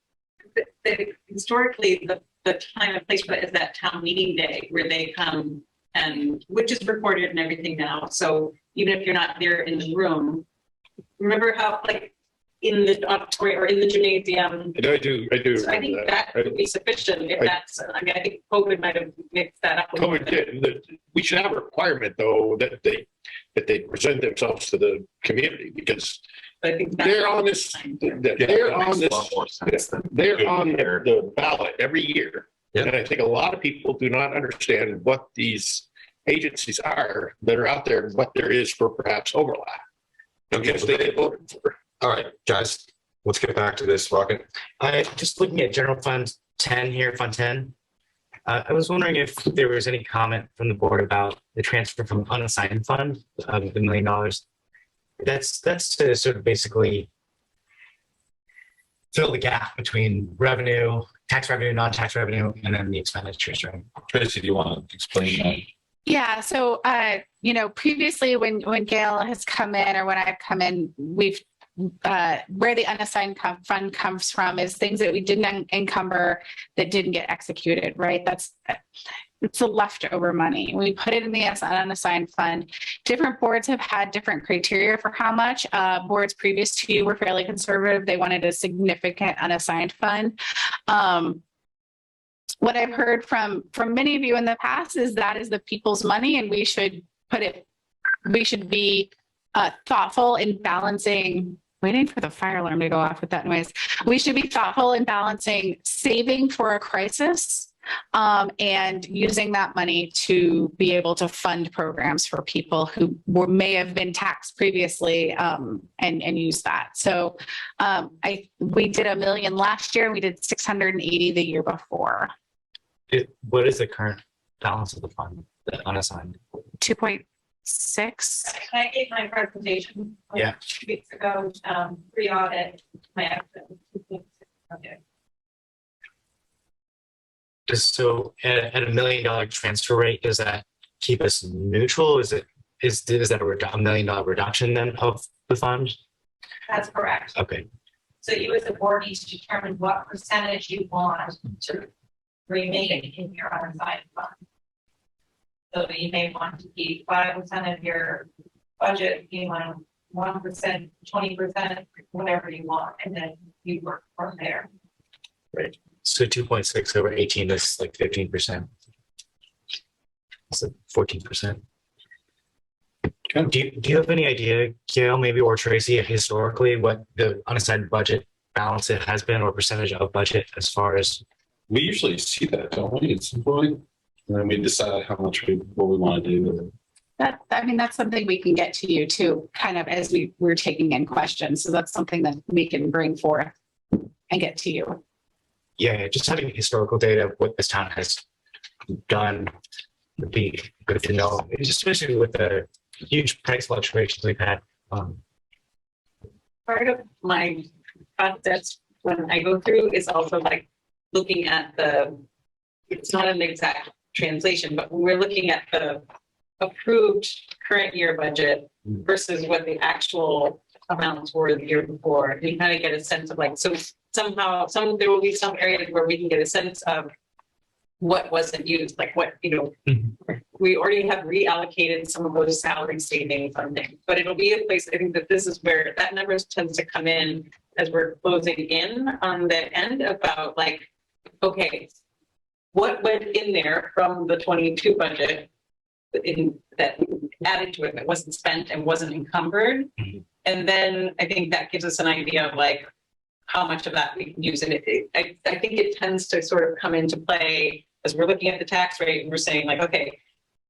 F: Historically, the time and place for that is that town meeting day where they come, and which is recorded and everything now. So even if you're not there in the room, remember how like in the auditorium or in the gymnasium.
E: I do.
F: So I think that would be sufficient if that's, I mean, I think COVID might have mixed that up.
E: COVID did. We should have a requirement though that they present themselves to the community, because
F: I think
E: they're on this, they're on the ballot every year. And I think a lot of people do not understand what these agencies are that are out there and what there is for perhaps overlap.
T: Okay,
E: Because they get voted for.
T: All right, guys, let's get back to this rocket.
C: Just looking at General Fund 10 here, Fund 10. I was wondering if there was any comment from the board about the transfer from unassigned fund of $1 million. That's to sort of basically fill the gap between revenue, tax revenue, non-tax revenue, and then the expenditures, right?
T: Tracy, do you want to explain that?
G: Yeah. So, previously when Gail has come in or when I've come in, we've where the unassigned fund comes from is things that we didn't encumber that didn't get executed, right? It's the leftover money. We put it in the unassigned fund. Different boards have had different criteria for how much. Boards previous to you were fairly conservative. They wanted a significant unassigned fund. What I've heard from many of you in the past is that is the people's money, and we should be thoughtful in balancing. Waiting for the fire alarm to go off with that noise. We should be thoughtful in balancing saving for a crisis and using that money to be able to fund programs for people who may have been taxed previously, and use that. So we did $1 million last year. We did 680 the year before.
C: What is the current balance of the fund, the unassigned?
G: 2.6.
F: I gave my presentation.
C: Yeah.
F: 2 weeks ago, pre-audit my action.
C: Just so at $1 million transfer rate, does that keep us neutral? Is that $1 million reduction then of the fund?
F: That's correct.
C: Okay.
F: So you as a board need to determine what percentage you want to remain in your unassigned fund. So you may want to keep 5% of your budget, you want 1%, 20%, whatever you want, and then you work from there.
C: Right. So 2.6 over 18 is like 15%. So 14%. Do you have any idea, Gail, maybe, or Tracy, historically what the unassigned budget balance it has been, or percentage of budget as far as?
T: We usually see that, don't we, at some point? And then we decide how much what we want to do with it.
G: That's something we can get to you too, kind of as we're taking in questions. So that's something that we can bring forth and get to you.
C: Yeah, just having historical data of what this town has done would be good to know, especially with the huge price fluctuations we've had.
F: Part of my process when I go through is also like looking at it's not an exact translation, but when we're looking at the approved current year budget versus what the actual amounts were the year before, you kind of get a sense of like, so somehow there will be some areas where we can get a sense of what wasn't used, like what, we already have reallocated some of those salary saving funding, but it'll be a place, I think that this is where that numbers tends to come in as we're closing in on the end about like, okay, what went in there from the 22 budget that added to it that wasn't spent and wasn't encumbered. And then I think that gives us an idea of like how much of that we can use. And I think it tends to sort of come into play as we're looking at the tax rate and we're saying like, okay,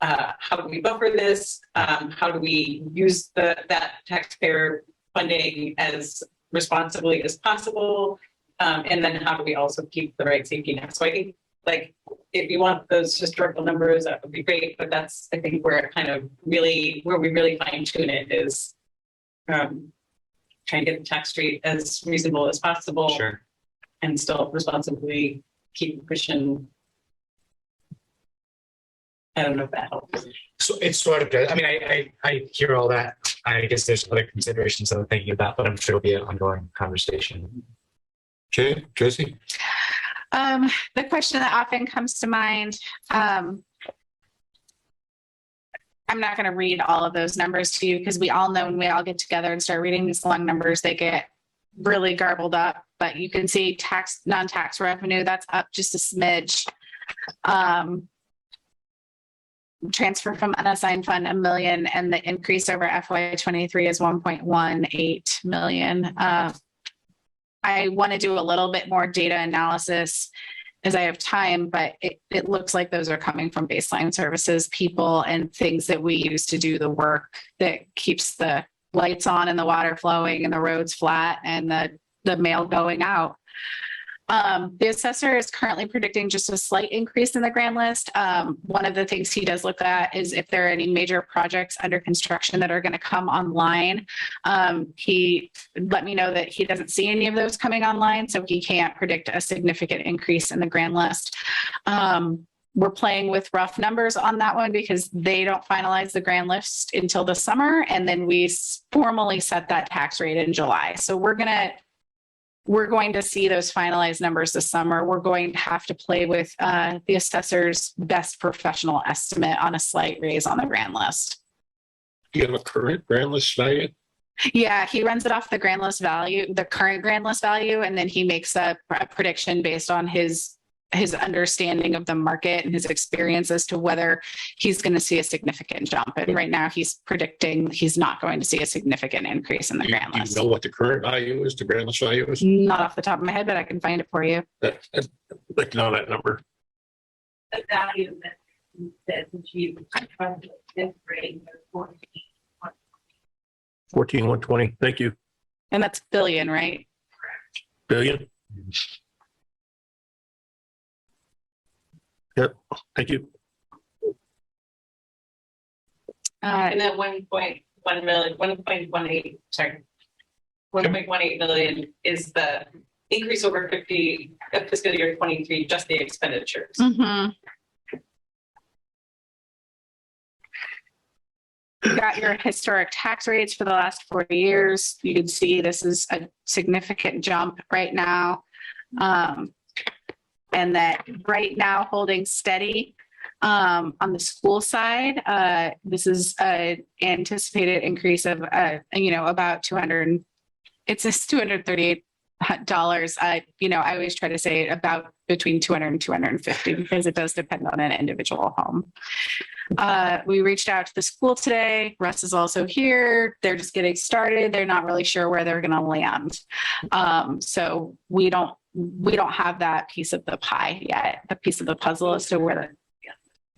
F: how do we buffer this? How do we use that taxpayer funding as responsibly as possible? And then how do we also keep the right safety net? So I think like if you want those historical numbers, that would be great. But that's I think where it kind of really where we really fine tune it is trying to get the tax rate as reasonable as possible.
C: Sure.
F: And still responsibly keep pushing. I don't know if that helps.
C: So it's sort of good. I mean, I hear all that. I guess there's other considerations that I'm thinking about, but I'm sure it'll be an ongoing conversation.
E: Okay, Tracy?
G: The question that often comes to mind, I'm not going to read all of those numbers to you because we all know when we all get together and start reading these long numbers, they get really garbled up. But you can see non-tax revenue, that's up just a smidge. Transfer from unassigned fund $1 million, and the increase over FY23 is 1.18 million. I want to do a little bit more data analysis as I have time, but it looks like those are coming from baseline services, people, and things that we use to do the work that keeps the lights on and the water flowing and the roads flat and the mail going out. The assessor is currently predicting just a slight increase in the grand list. One of the things he does look at is if there are any major projects under construction that are going to come online. He let me know that he doesn't see any of those coming online, so he can't predict a significant increase in the grand list. We're playing with rough numbers on that one because they don't finalize the grand list until the summer, and then we formally set that tax rate in July. So we're going to see those finalized numbers this summer. We're going to have to play with the assessor's best professional estimate on a slight raise on the grand list.
E: Do you have a current grand list value?
G: Yeah, he runs it off the grand list value, the current grand list value, and then he makes a prediction based on his understanding of the market and his experience as to whether he's going to see a significant jump. And right now he's predicting he's not going to see a significant increase in the grand list.
E: Do you know what the current value is, the grand list value is?
G: Not off the top of my head, but I can find it for you.
E: I'd like to know that number.
O: the value that's achieved from this rate of
E: 14,120. Thank you.
G: And that's billion, right?
E: Billion. Yep. Thank you.
F: And then 1.1 million, 1.18, sorry. 1.18 million is the increase over 50 fiscal year 23, just the expenditures.
G: Mm-hmm. You got your historic tax rates for the last 40 years. You can see this is a significant jump right now. And that right now holding steady on the school side, this is an anticipated increase of, about 200, it says $238. I always try to say about between 200 and 250 because it does depend on an individual home. We reached out to the school today. Russ is also here. They're just getting started. They're not really sure where they're going to land. So we don't have that piece of the pie yet, the piece of the puzzle as to where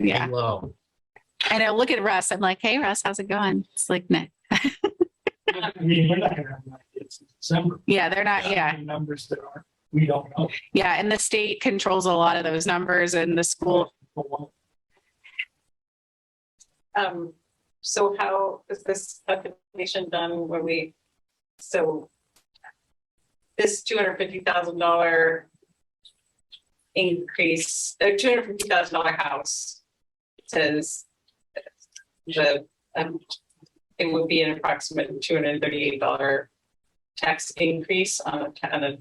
G: yeah.
C: Hello.
G: And I look at Russ. I'm like, hey, Russ, how's it going? It's like, nah.
M: I mean, we're not gonna have my kids in December.
G: Yeah, they're not. Yeah.
M: Numbers that are, we don't know.
G: Yeah. And the state controls a lot of those numbers and the school.
F: So how is this calculation done when so this $250,000 increase, a $250,000 house says it would be an approximate $238 tax increase on a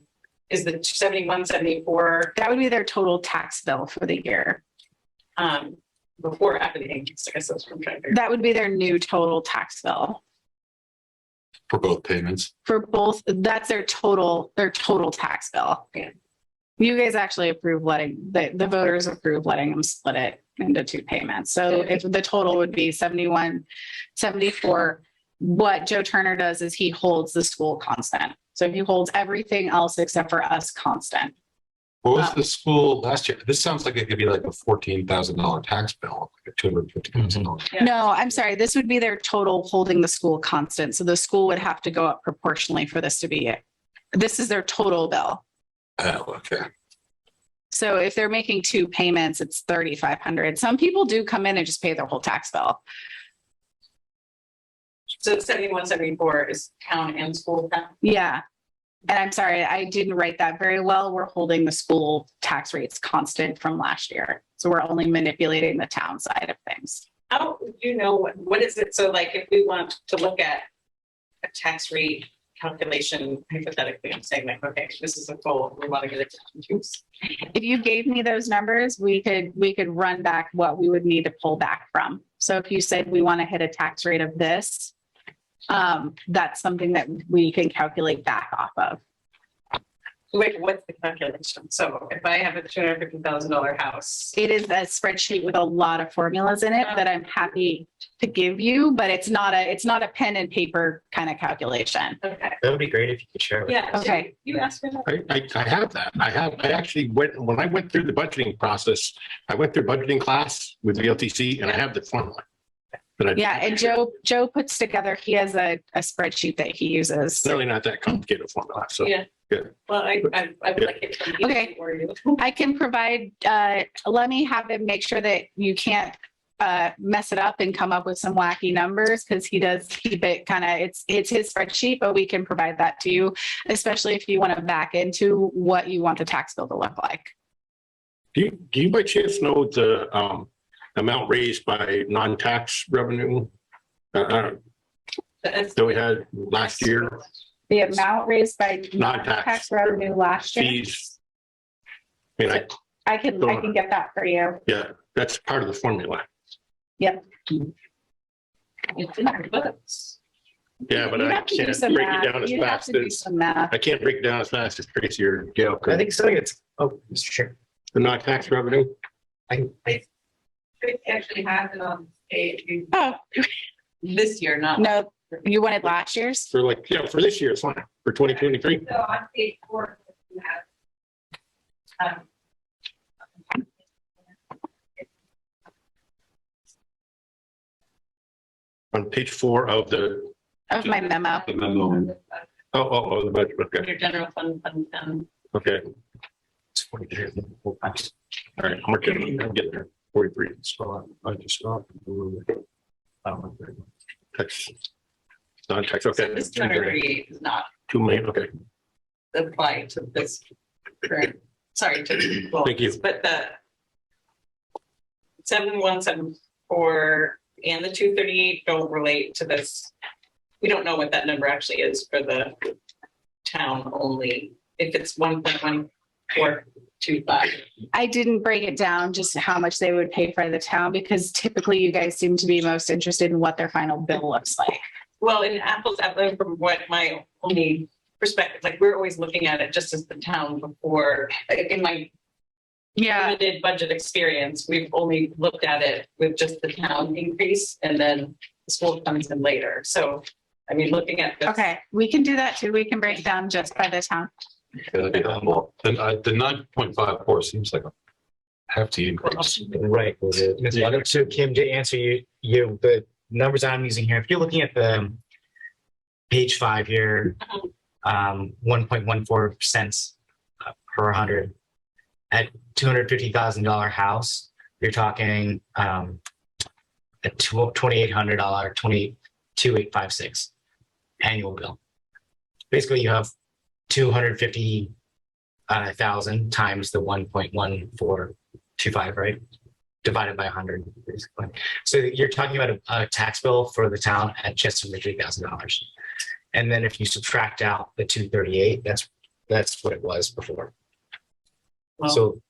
F: is the 7174
G: that would be their total tax bill for the year.
F: Before or after the increase, I guess that's what I'm trying to figure.
G: That would be their new total tax bill.
T: For both payments.
G: For both, that's their total tax bill.
F: Yeah.
G: You guys actually approved the voters approved letting them split it into two payments. So if the total would be 7174, what Joe Turner does is he holds the school constant. So he holds everything else except for us constant.
T: What was the school last year? This sounds like it could be like a $14,000 tax bill, like a $250,000.
G: No, I'm sorry. This would be their total holding the school constant. So the school would have to go up proportionally for this to be it. This is their total bill.
T: Oh, okay.
G: So if they're making two payments, it's $3,500. Some people do come in and just pay their whole tax bill.
F: So 7174 is town and school tax?
G: Yeah. And I'm sorry, I didn't write that very well. We're holding the school tax rates constant from last year. So we're only manipulating the town side of things.
F: How do you know what is it? So like if we want to look at a tax rate calculation, hypothetically, I'm saying like, okay, this is a goal, we want to get it to.
G: If you gave me those numbers, we could run back what we would need to pull back from. So if you said we want to hit a tax rate of this, that's something that we can calculate back off of.
F: Wait, what's the calculation? So if I have a $250,000 house.
G: It is a spreadsheet with a lot of formulas in it that I'm happy to give you, but it's not a pen and paper kind of calculation.
F: Okay.
C: That would be great if you could share.
F: Yeah.
G: Okay.
F: You asked for that?
E: I have that. I actually when I went through the budgeting process, I went through budgeting class with the LTC and I have the formula.
G: Yeah, and Joe puts together, he has a spreadsheet that he uses.
E: It's really not that complicated formula. So
F: Yeah.
E: good.
F: Well, I would like it to be
G: Okay.
F: for you.
G: I can provide, let me have him make sure that you can't mess it up and come up with some wacky numbers because he does keep it kind of, it's his spreadsheet, but we can provide that to you, especially if you want to back into what you want the tax bill to look like.
E: Do you by chance know the amount raised by non-tax revenue that we had last year?
G: The amount raised by
E: Non-tax
G: tax revenue last year.
E: Fees. I mean,
G: I can get that for you.
E: yeah, that's part of the formula.
G: Yep.
F: It's in our books.
E: Yeah, but
G: You
E: I
G: have to do
E: can't
G: some
E: break
G: math.
E: it down as
G: You'd have
E: fast
G: to do
E: as
G: some math.
E: I can't break it down as fast as Tracy or Gail could.
C: I think something it's, oh, Mr. Chair.
E: The non-tax revenue.
F: It actually happened on page.
G: Oh.
F: This year, not.
G: No, you wanted last year's?
E: For like, yeah, for this year, it's fine. For 2023.
F: So on page 4, you have.
E: On page 4 of the
G: my memo.
E: memo. Oh, the budget. Okay.
F: Your general fund,
E: Okay. All right, I'm working. I'll get there. 43. I just saw. Text. Non-text. Okay.
F: This 238 is not
E: 2 million. Okay.
F: applied to this current, sorry, to.
E: Thank you.
F: But the 7174 and the 238 don't relate to this. We don't know what that number actually is for the town only, if it's 1.1425.
G: I didn't break it down just how much they would pay for the town, because typically you guys seem to be most interested in what their final bill looks like.
F: Well, in apples, from what my only perspective, like we're always looking at it just as the town before, in my limited budget experience, we've only looked at it with just the town increase and then the school comes in later. So, I mean, looking at this.
G: Okay, we can do that too. We can break it down just by the town.
A: That'd be helpful. The 9.54 seems like a hefty increase.
C: Right. So Kim, to answer you, the numbers I'm using here, if you're looking at the page 5 here, 1.14 cents per 100 at $250,000 house, you're talking a $2,800, 2,856 annual bill. Basically, you have 250,000 times the 1.1425, right? Divided by 100, basically. So you're talking about a tax bill for the town at just under $3,000. And then if you subtract out the 238, that's what it was before.
F: Well,
C: So,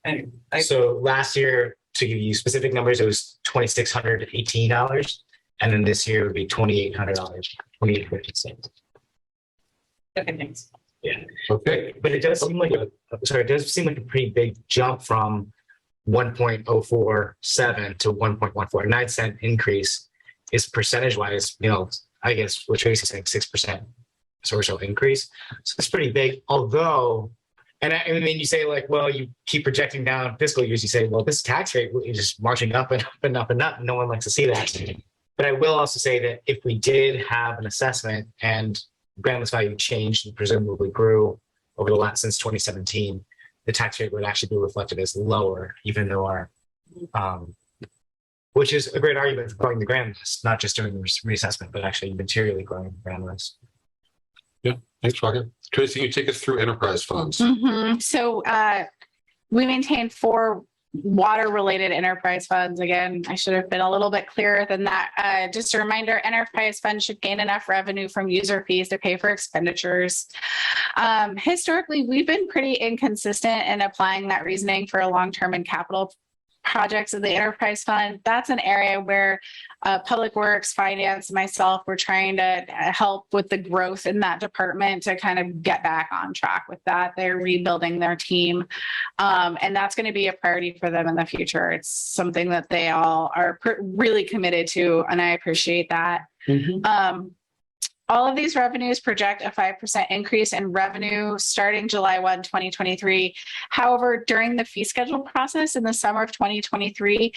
F: I
C: so last year, to give you specific numbers, it was $2,618, and then this year would be $2,800, $2,856.
F: Okay, thanks.
C: Yeah.
A: Okay.
C: But it does seem like it does seem like a pretty big jump from 1.047 to 1.149 cent increase. Is percentage wise, I guess what Tracy's saying, 6% or so increase. So it's pretty big. Although, and I mean, you say like, well, you keep projecting down fiscal years. You say, well, this tax rate is just marching up and up and up and up. No one likes to see that. But I will also say that if we did have an assessment and groundless value changed and presumably grew over the last since 2017, the tax rate would actually be reflected as lower, even though our, which is a great argument for growing the grand list, not just doing the reassessment, but actually materially growing the grand list.
A: Yeah, thanks, Roger. Tracy, you take us through enterprise funds.
G: So we maintain 4 water-related enterprise funds. Again, I should have been a little bit clearer than that. Just a reminder, enterprise funds should gain enough revenue from user fees to pay for expenditures. Historically, we've been pretty inconsistent in applying that reasoning for a long-term and capital projects of the enterprise fund. That's an area where Public Works, Finance, myself, we're trying to help with the growth in that department to kind of get back on track with that. They're rebuilding their team. And that's going to be a priority for them in the future. It's something that they all are really committed to, and I appreciate that. All of these revenues project a 5% increase in revenue starting July 1, 2023. However, during the fee schedule process in the summer of 2023,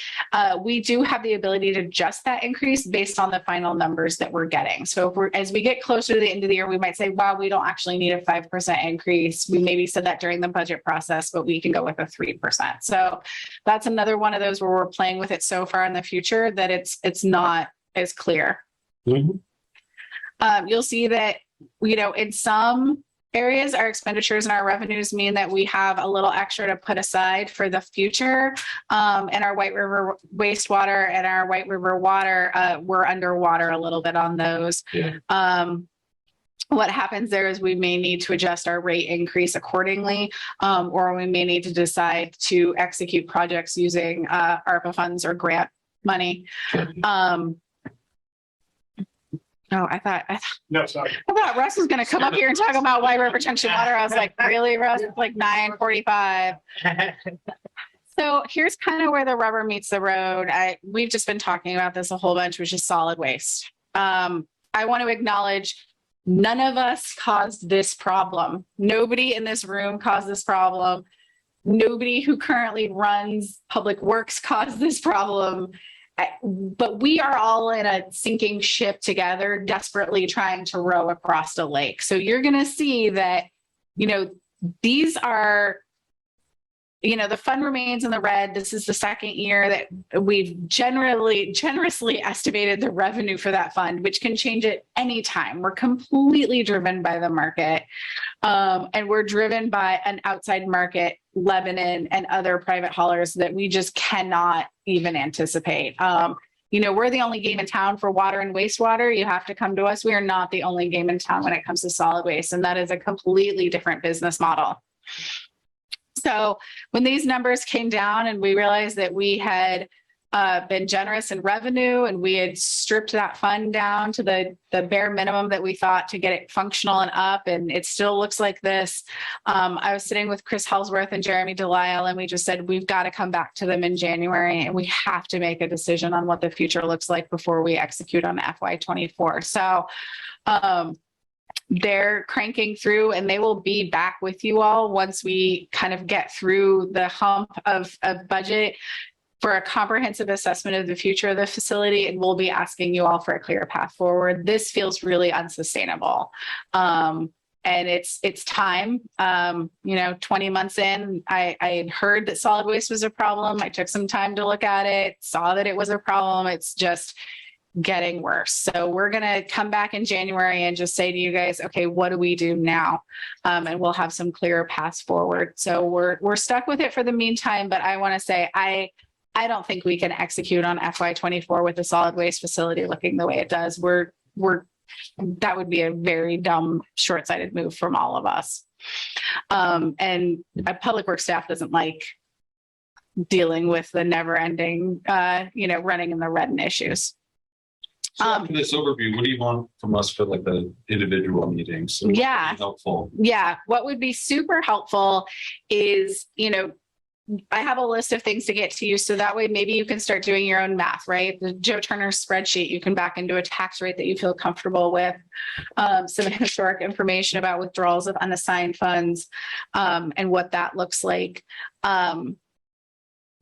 G: we do have the ability to adjust that increase based on the final numbers that we're getting. So as we get closer to the end of the year, we might say, wow, we don't actually need a 5% increase. We maybe said that during the budget process, but we can go with a 3%. So that's another one of those where we're playing with it so far in the future that it's not as clear. You'll see that, in some areas, our expenditures and our revenues mean that we have a little extra to put aside for the future. And our White River wastewater and our White River water, we're underwater a little bit on those. What happens there is we may need to adjust our rate increase accordingly, or we may need to decide to execute projects using ARPA funds or grant money. Oh, I thought Russ was going to come up here and talk about White River Junction water. I was like, really, Russ? It's like 9:45. So here's kind of where the rubber meets the road. We've just been talking about this a whole bunch, which is solid waste. I want to acknowledge none of us caused this problem. Nobody in this room caused this problem. Nobody who currently runs Public Works caused this problem. but we are all in a sinking ship together, desperately trying to row across a lake. So you're going to see that, these are, the fund remains in the red. This is the second year that we've generously estimated the revenue for that fund, which can change at any time. We're completely driven by the market. And we're driven by an outside market, Lebanon and other private haulers that we just cannot even anticipate. We're the only game in town for water and wastewater. You have to come to us. We are not the only game in town when it comes to solid waste. And that is a completely different business model. So when these numbers came down and we realized that we had been generous in revenue and we had stripped that fund down to the bare minimum that we thought to get it functional and up, and it still looks like this. I was sitting with Chris Hallsworth and Jeremy Delisle, and we just said, we've got to come back to them in January and we have to make a decision on what the future looks like before we execute on FY24. So they're cranking through, and they will be back with you all once we kind of get through the hump of budget for a comprehensive assessment of the future of the facility. And we'll be asking you all for a clear path forward. This feels really unsustainable. And it's time, 20 months in, I had heard that solid waste was a problem. I took some time to look at it, saw that it was a problem. It's just getting worse. So we're going to come back in January and just say to you guys, okay, what do we do now? And we'll have some clearer paths forward. So we're stuck with it for the meantime, but I want to say, I don't think we can execute on FY24 with the solid waste facility looking the way it does. That would be a very dumb, short-sighted move from all of us. And a public works staff doesn't like dealing with the never-ending, running in the red and issues.
A: So after this overview, what do you want from us for like the individual meetings? So helpful.
G: Yeah. What would be super helpful is, I have a list of things to get to you. So that way, maybe you can start doing your own math, right? The Joe Turner spreadsheet, you can back into a tax rate that you feel comfortable with, some historic information about withdrawals of unassigned funds, and what that looks like.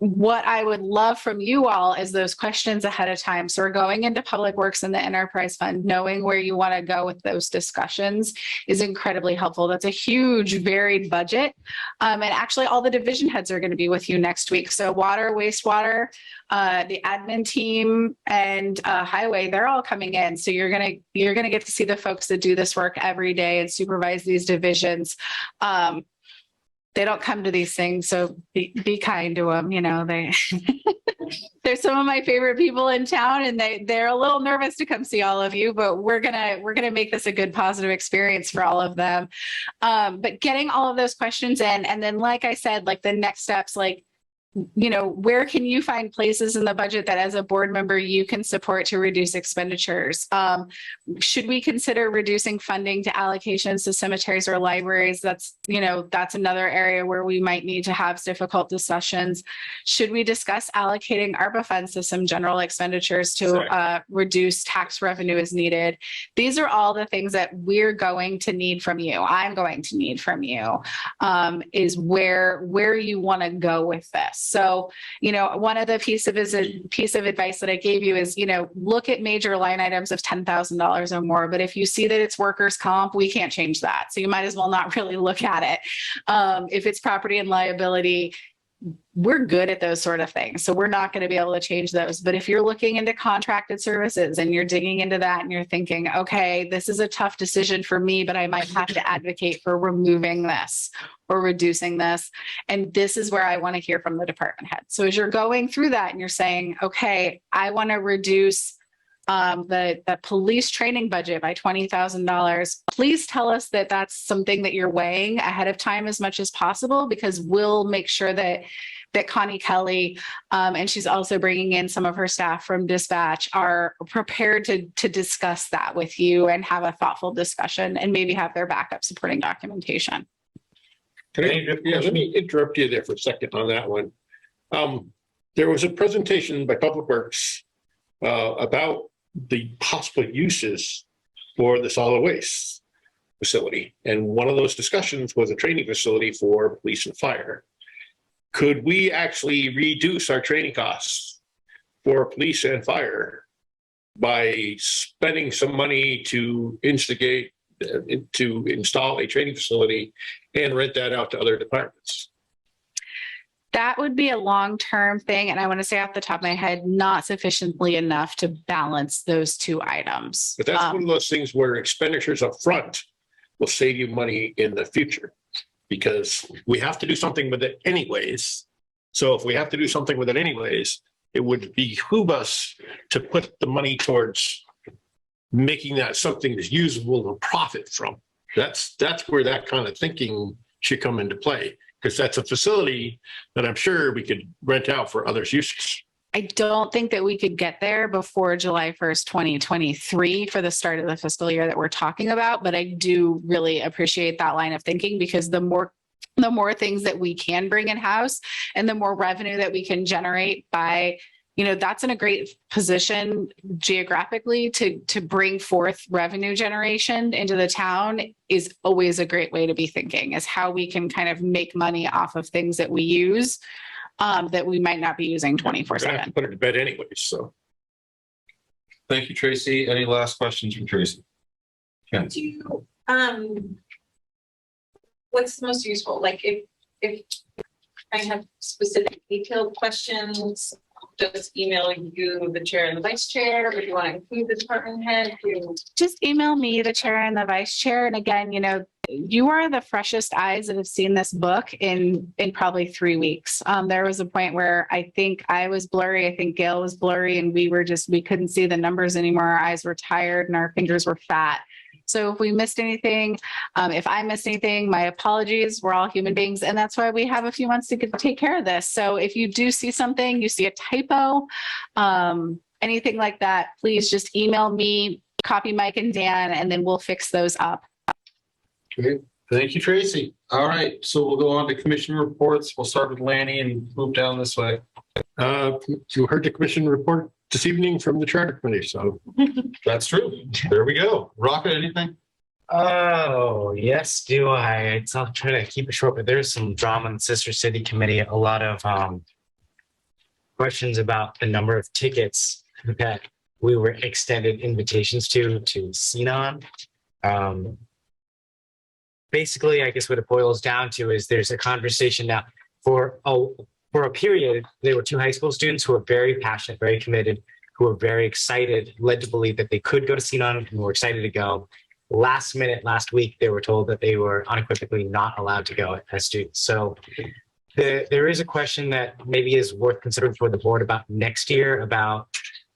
G: What I would love from you all is those questions ahead of time. So we're going into Public Works and the Enterprise Fund, knowing where you want to go with those discussions is incredibly helpful. That's a huge, varied budget. And actually all the division heads are going to be with you next week. So water, wastewater, the admin team, and highway, they're all coming in. So you're going to get to see the folks that do this work every day and supervise these divisions. They don't come to these things, so be kind to them. They're some of my favorite people in town, and they're a little nervous to come see all of you, but we're gonna make this a good, positive experience for all of them. But getting all of those questions in, and then, like I said, like the next steps, like, where can you find places in the budget that as a board member you can support to reduce expenditures? Should we consider reducing funding to allocations to cemeteries or libraries? That's another area where we might need to have difficult discussions. Should we discuss allocating ARPA funds to some general expenditures to reduce tax revenue as needed? These are all the things that we're going to need from you. I'm going to need from you, is where you want to go with this. So, one of the piece of advice that I gave you is, look at major line items of $10,000 or more. But if you see that it's workers' comp, we can't change that. So you might as well not really look at it. If it's property and liability, we're good at those sort of things. So we're not going to be able to change those. But if you're looking into contracted services and you're digging into that and you're thinking, okay, this is a tough decision for me, but I might have to advocate for removing this or reducing this. And this is where I want to hear from the department head. So as you're going through that and you're saying, okay, I want to reduce the police training budget by $20,000, please tell us that that's something that you're weighing ahead of time as much as possible, because we'll make sure that Connie Kelly, and she's also bringing in some of her staff from dispatch, are prepared to discuss that with you and have a thoughtful discussion and maybe have their backup supporting documentation.
E: Let me interrupt you there for a second on that one. There was a presentation by Public Works about the possible uses for the solid waste facility. And one of those discussions was a training facility for police and fire. Could we actually reduce our training costs for police and fire by spending some money to instigate, to install a training facility and rent that out to other departments?
G: That would be a long-term thing. And I want to say off the top of my head, not sufficiently enough to balance those two items.
E: But that's one of those things where expenditures up front will save you money in the future, because we have to do something with it anyways. So if we have to do something with it anyways, it would behoove us to put the money towards making that something that's usable to profit from. That's where that kind of thinking should come into play, because that's a facility that I'm sure we could rent out for others' uses.
G: I don't think that we could get there before July 1st, 2023 for the start of the fiscal year that we're talking about. But I do really appreciate that line of thinking, because the more things that we can bring in house and the more revenue that we can generate by, that's in a great position geographically to bring forth revenue generation into the town is always a great way to be thinking, is how we can kind of make money off of things that we use that we might not be using 24/7.
E: Put it to bed anyways, so.
A: Thank you, Tracy. Any last questions from Tracy? Yeah.
F: Do you, what's most useful? Like if I have specific detailed questions, just email you the chair and the vice chair, or if you want to include the department head,
G: just email me, the chair and the vice chair. And again, you are the freshest eyes that have seen this book in probably 3 weeks. There was a point where I think I was blurry. I think Gail was blurry, and we couldn't see the numbers anymore. Our eyes were tired and our fingers were fat. So if we missed anything, if I missed anything, my apologies. We're all human beings. And that's why we have a few months to take care of this. So if you do see something, you see a typo, anything like that, please just email me, copy Mike and Dan, and then we'll fix those up.
A: Great. Thank you, Tracy. All right. So we'll go on to commission reports. We'll start with Lanny and move down this way.
E: You heard the commission report this evening from the charter committee, so.
A: That's true. There we go. Rocket, anything?
C: Oh, yes, do I? I'll try to keep it short, but there's some drama in the Sister City Committee. A lot of questions about the number of tickets that we were extended invitations to CNON. Basically, I guess what it boils down to is there's a conversation now. For a period, there were 2 high school students who were very passionate, very committed, who were very excited, led to believe that they could go to CNON and were excited to go. Last minute, last week, they were told that they were unequivocally not allowed to go as students. So there is a question that maybe is worth considering for the board about next year, about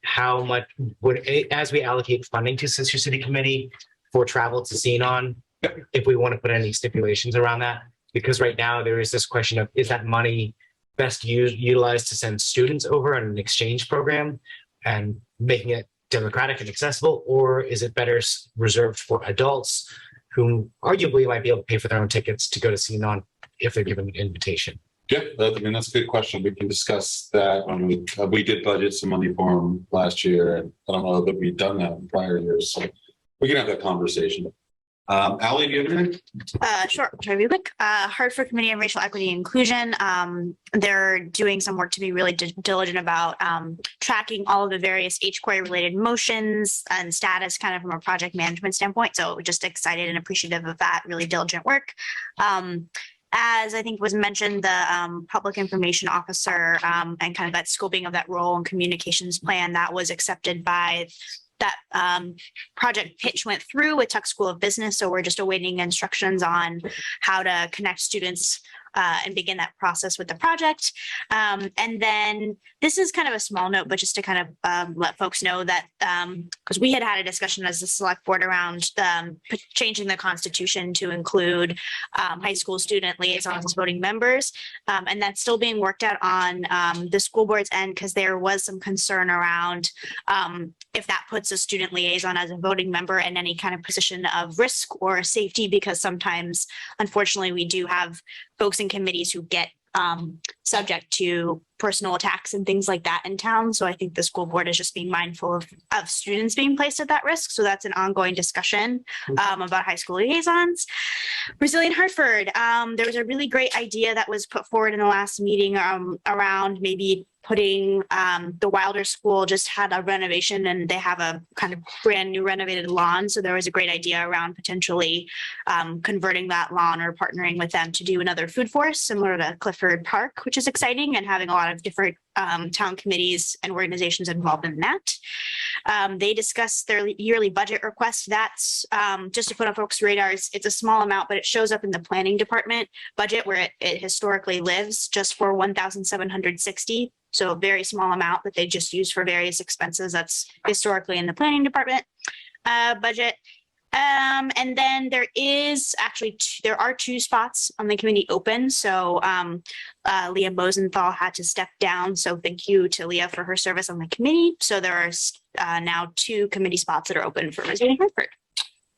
C: how much would, as we allocate funding to Sister City Committee for travel to CNON, if we want to put any stipulations around that. Because right now there is this question of, is that money best utilized to send students over on an exchange program and making it democratic and accessible, or is it better reserved for adults who arguably might be able to pay for their own tickets to go to CNON if they're given an invitation?
T: Yeah, that's a good question. We can discuss that when we did budget some money for them last year, and I don't know that we've done that in prior years, so we can have that conversation. Allie, do you have anything?
S: Sure. I'll try to be quick. Hartford Committee on Racial Equity and Inclusion. They're doing some work to be really diligent about tracking all of the various HQuery related motions and status kind of from a project management standpoint. So just excited and appreciative of that really diligent work. As I think was mentioned, the public information officer and kind of that scoping of that role and communications plan that was accepted by that project pitch went through with Tuck School of Business. So we're just awaiting instructions on how to connect students and begin that process with the project. And then this is kind of a small note, but just to kind of let folks know that because we had a discussion as a select board around changing the constitution to include high school student liaisons as voting members. And that's still being worked out on the school board's end, because there was some concern around if that puts a student liaison as a voting member in any kind of position of risk or safety, because sometimes, unfortunately, we do have folks in committees who get subject to personal attacks and things like that in town. So I think the school board is just being mindful of students being placed at that risk. So that's an ongoing discussion about high school liaisons. Resilient Hartford, there was a really great idea that was put forward in the last meeting around maybe putting the Wilder School just had a renovation and they have a kind of brand new renovated lawn. So there was a great idea around potentially converting that lawn or partnering with them to do another food forest similar to Clifford Park, which is exciting, and having a lot of different town committees and organizations involved in that. They discussed their yearly budget request. That's just to put on folks' radars. It's a small amount, but it shows up in the planning department budget where it historically lives, just for 1,760. So a very small amount that they just use for various expenses. That's historically in the planning department budget. And then there are 2 spots on the committee open. So Leah Mosenthal had to step down. So thank you to Leah for her service on the committee. So there are now 2 committee spots that are open for residing Hartford.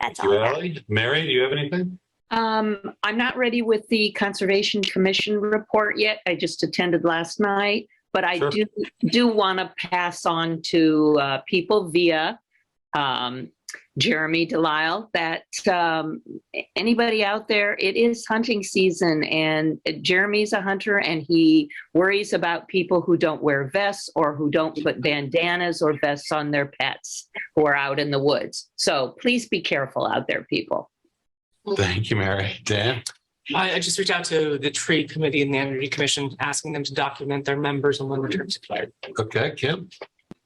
S: That's all.
A: Allie. Mary, do you have anything?
D: I'm not ready with the Conservation Commission report yet. I just attended last night, but I do want to pass on to people via Jeremy Delisle that anybody out there, it is hunting season, and Jeremy's a hunter and he worries about people who don't wear vests or who don't put bandanas or vests on their pets who are out in the woods. So please be careful out there, people.
A: Thank you, Mary. Dan?
L: I just reached out to the Tree Committee and the Energy Commission, asking them to document their members and when the terms expired.
A: Okay, Kim?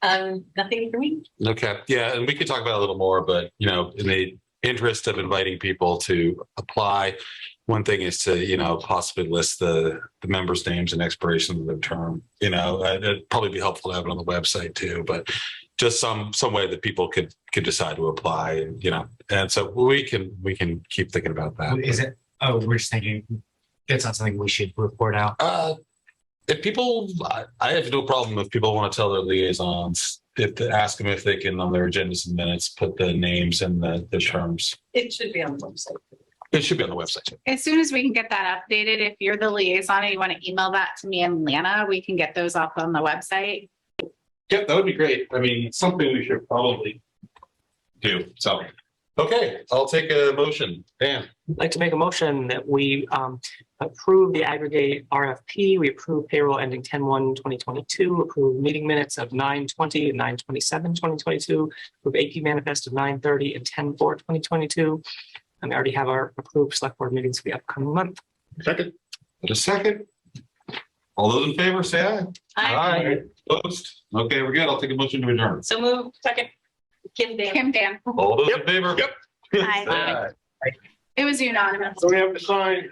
F: Nothing for me.
A: Okay, yeah, and we could talk about it a little more, but in the interest of inviting people to apply, one thing is to possibly list the members' names and expiration of their term. It'd probably be helpful to have it on the website too, but just some way that people could decide to apply, and so we can keep thinking about that.
C: Is it? Oh, we're just thinking it's not something we should report out.
A: If people, I have no problem if people want to tell their liaisons, ask them if they can, on their agendas and minutes, put the names and the terms.
F: It should be on the website.
A: It should be on the website.
G: As soon as we can get that updated, if you're the liaison and you want to email that to me and Lana, we can get those up on the website.
A: Yep, that would be great. I mean, it's something we should probably do. So, okay, I'll take a motion. Dan?
L: I'd like to make a motion that we approve the aggregate RFP. We approve payroll ending 10/1/2022, approve meeting minutes of 9/20 and 9/27/2022, approve AP manifest of 9/30 and 10/4/2022. And we already have our approved select board meetings for the upcoming month.
A: Second. Just a second. All those in favor, say aye.
F: Aye.
A: Opposed? Okay, we're good. I'll take a motion to adjourn.
F: So move. Second. Kim Dan.
G: Kim Dan.
A: All those in favor?
S: Aye.
G: It was unanimous.
E: So we have to sign.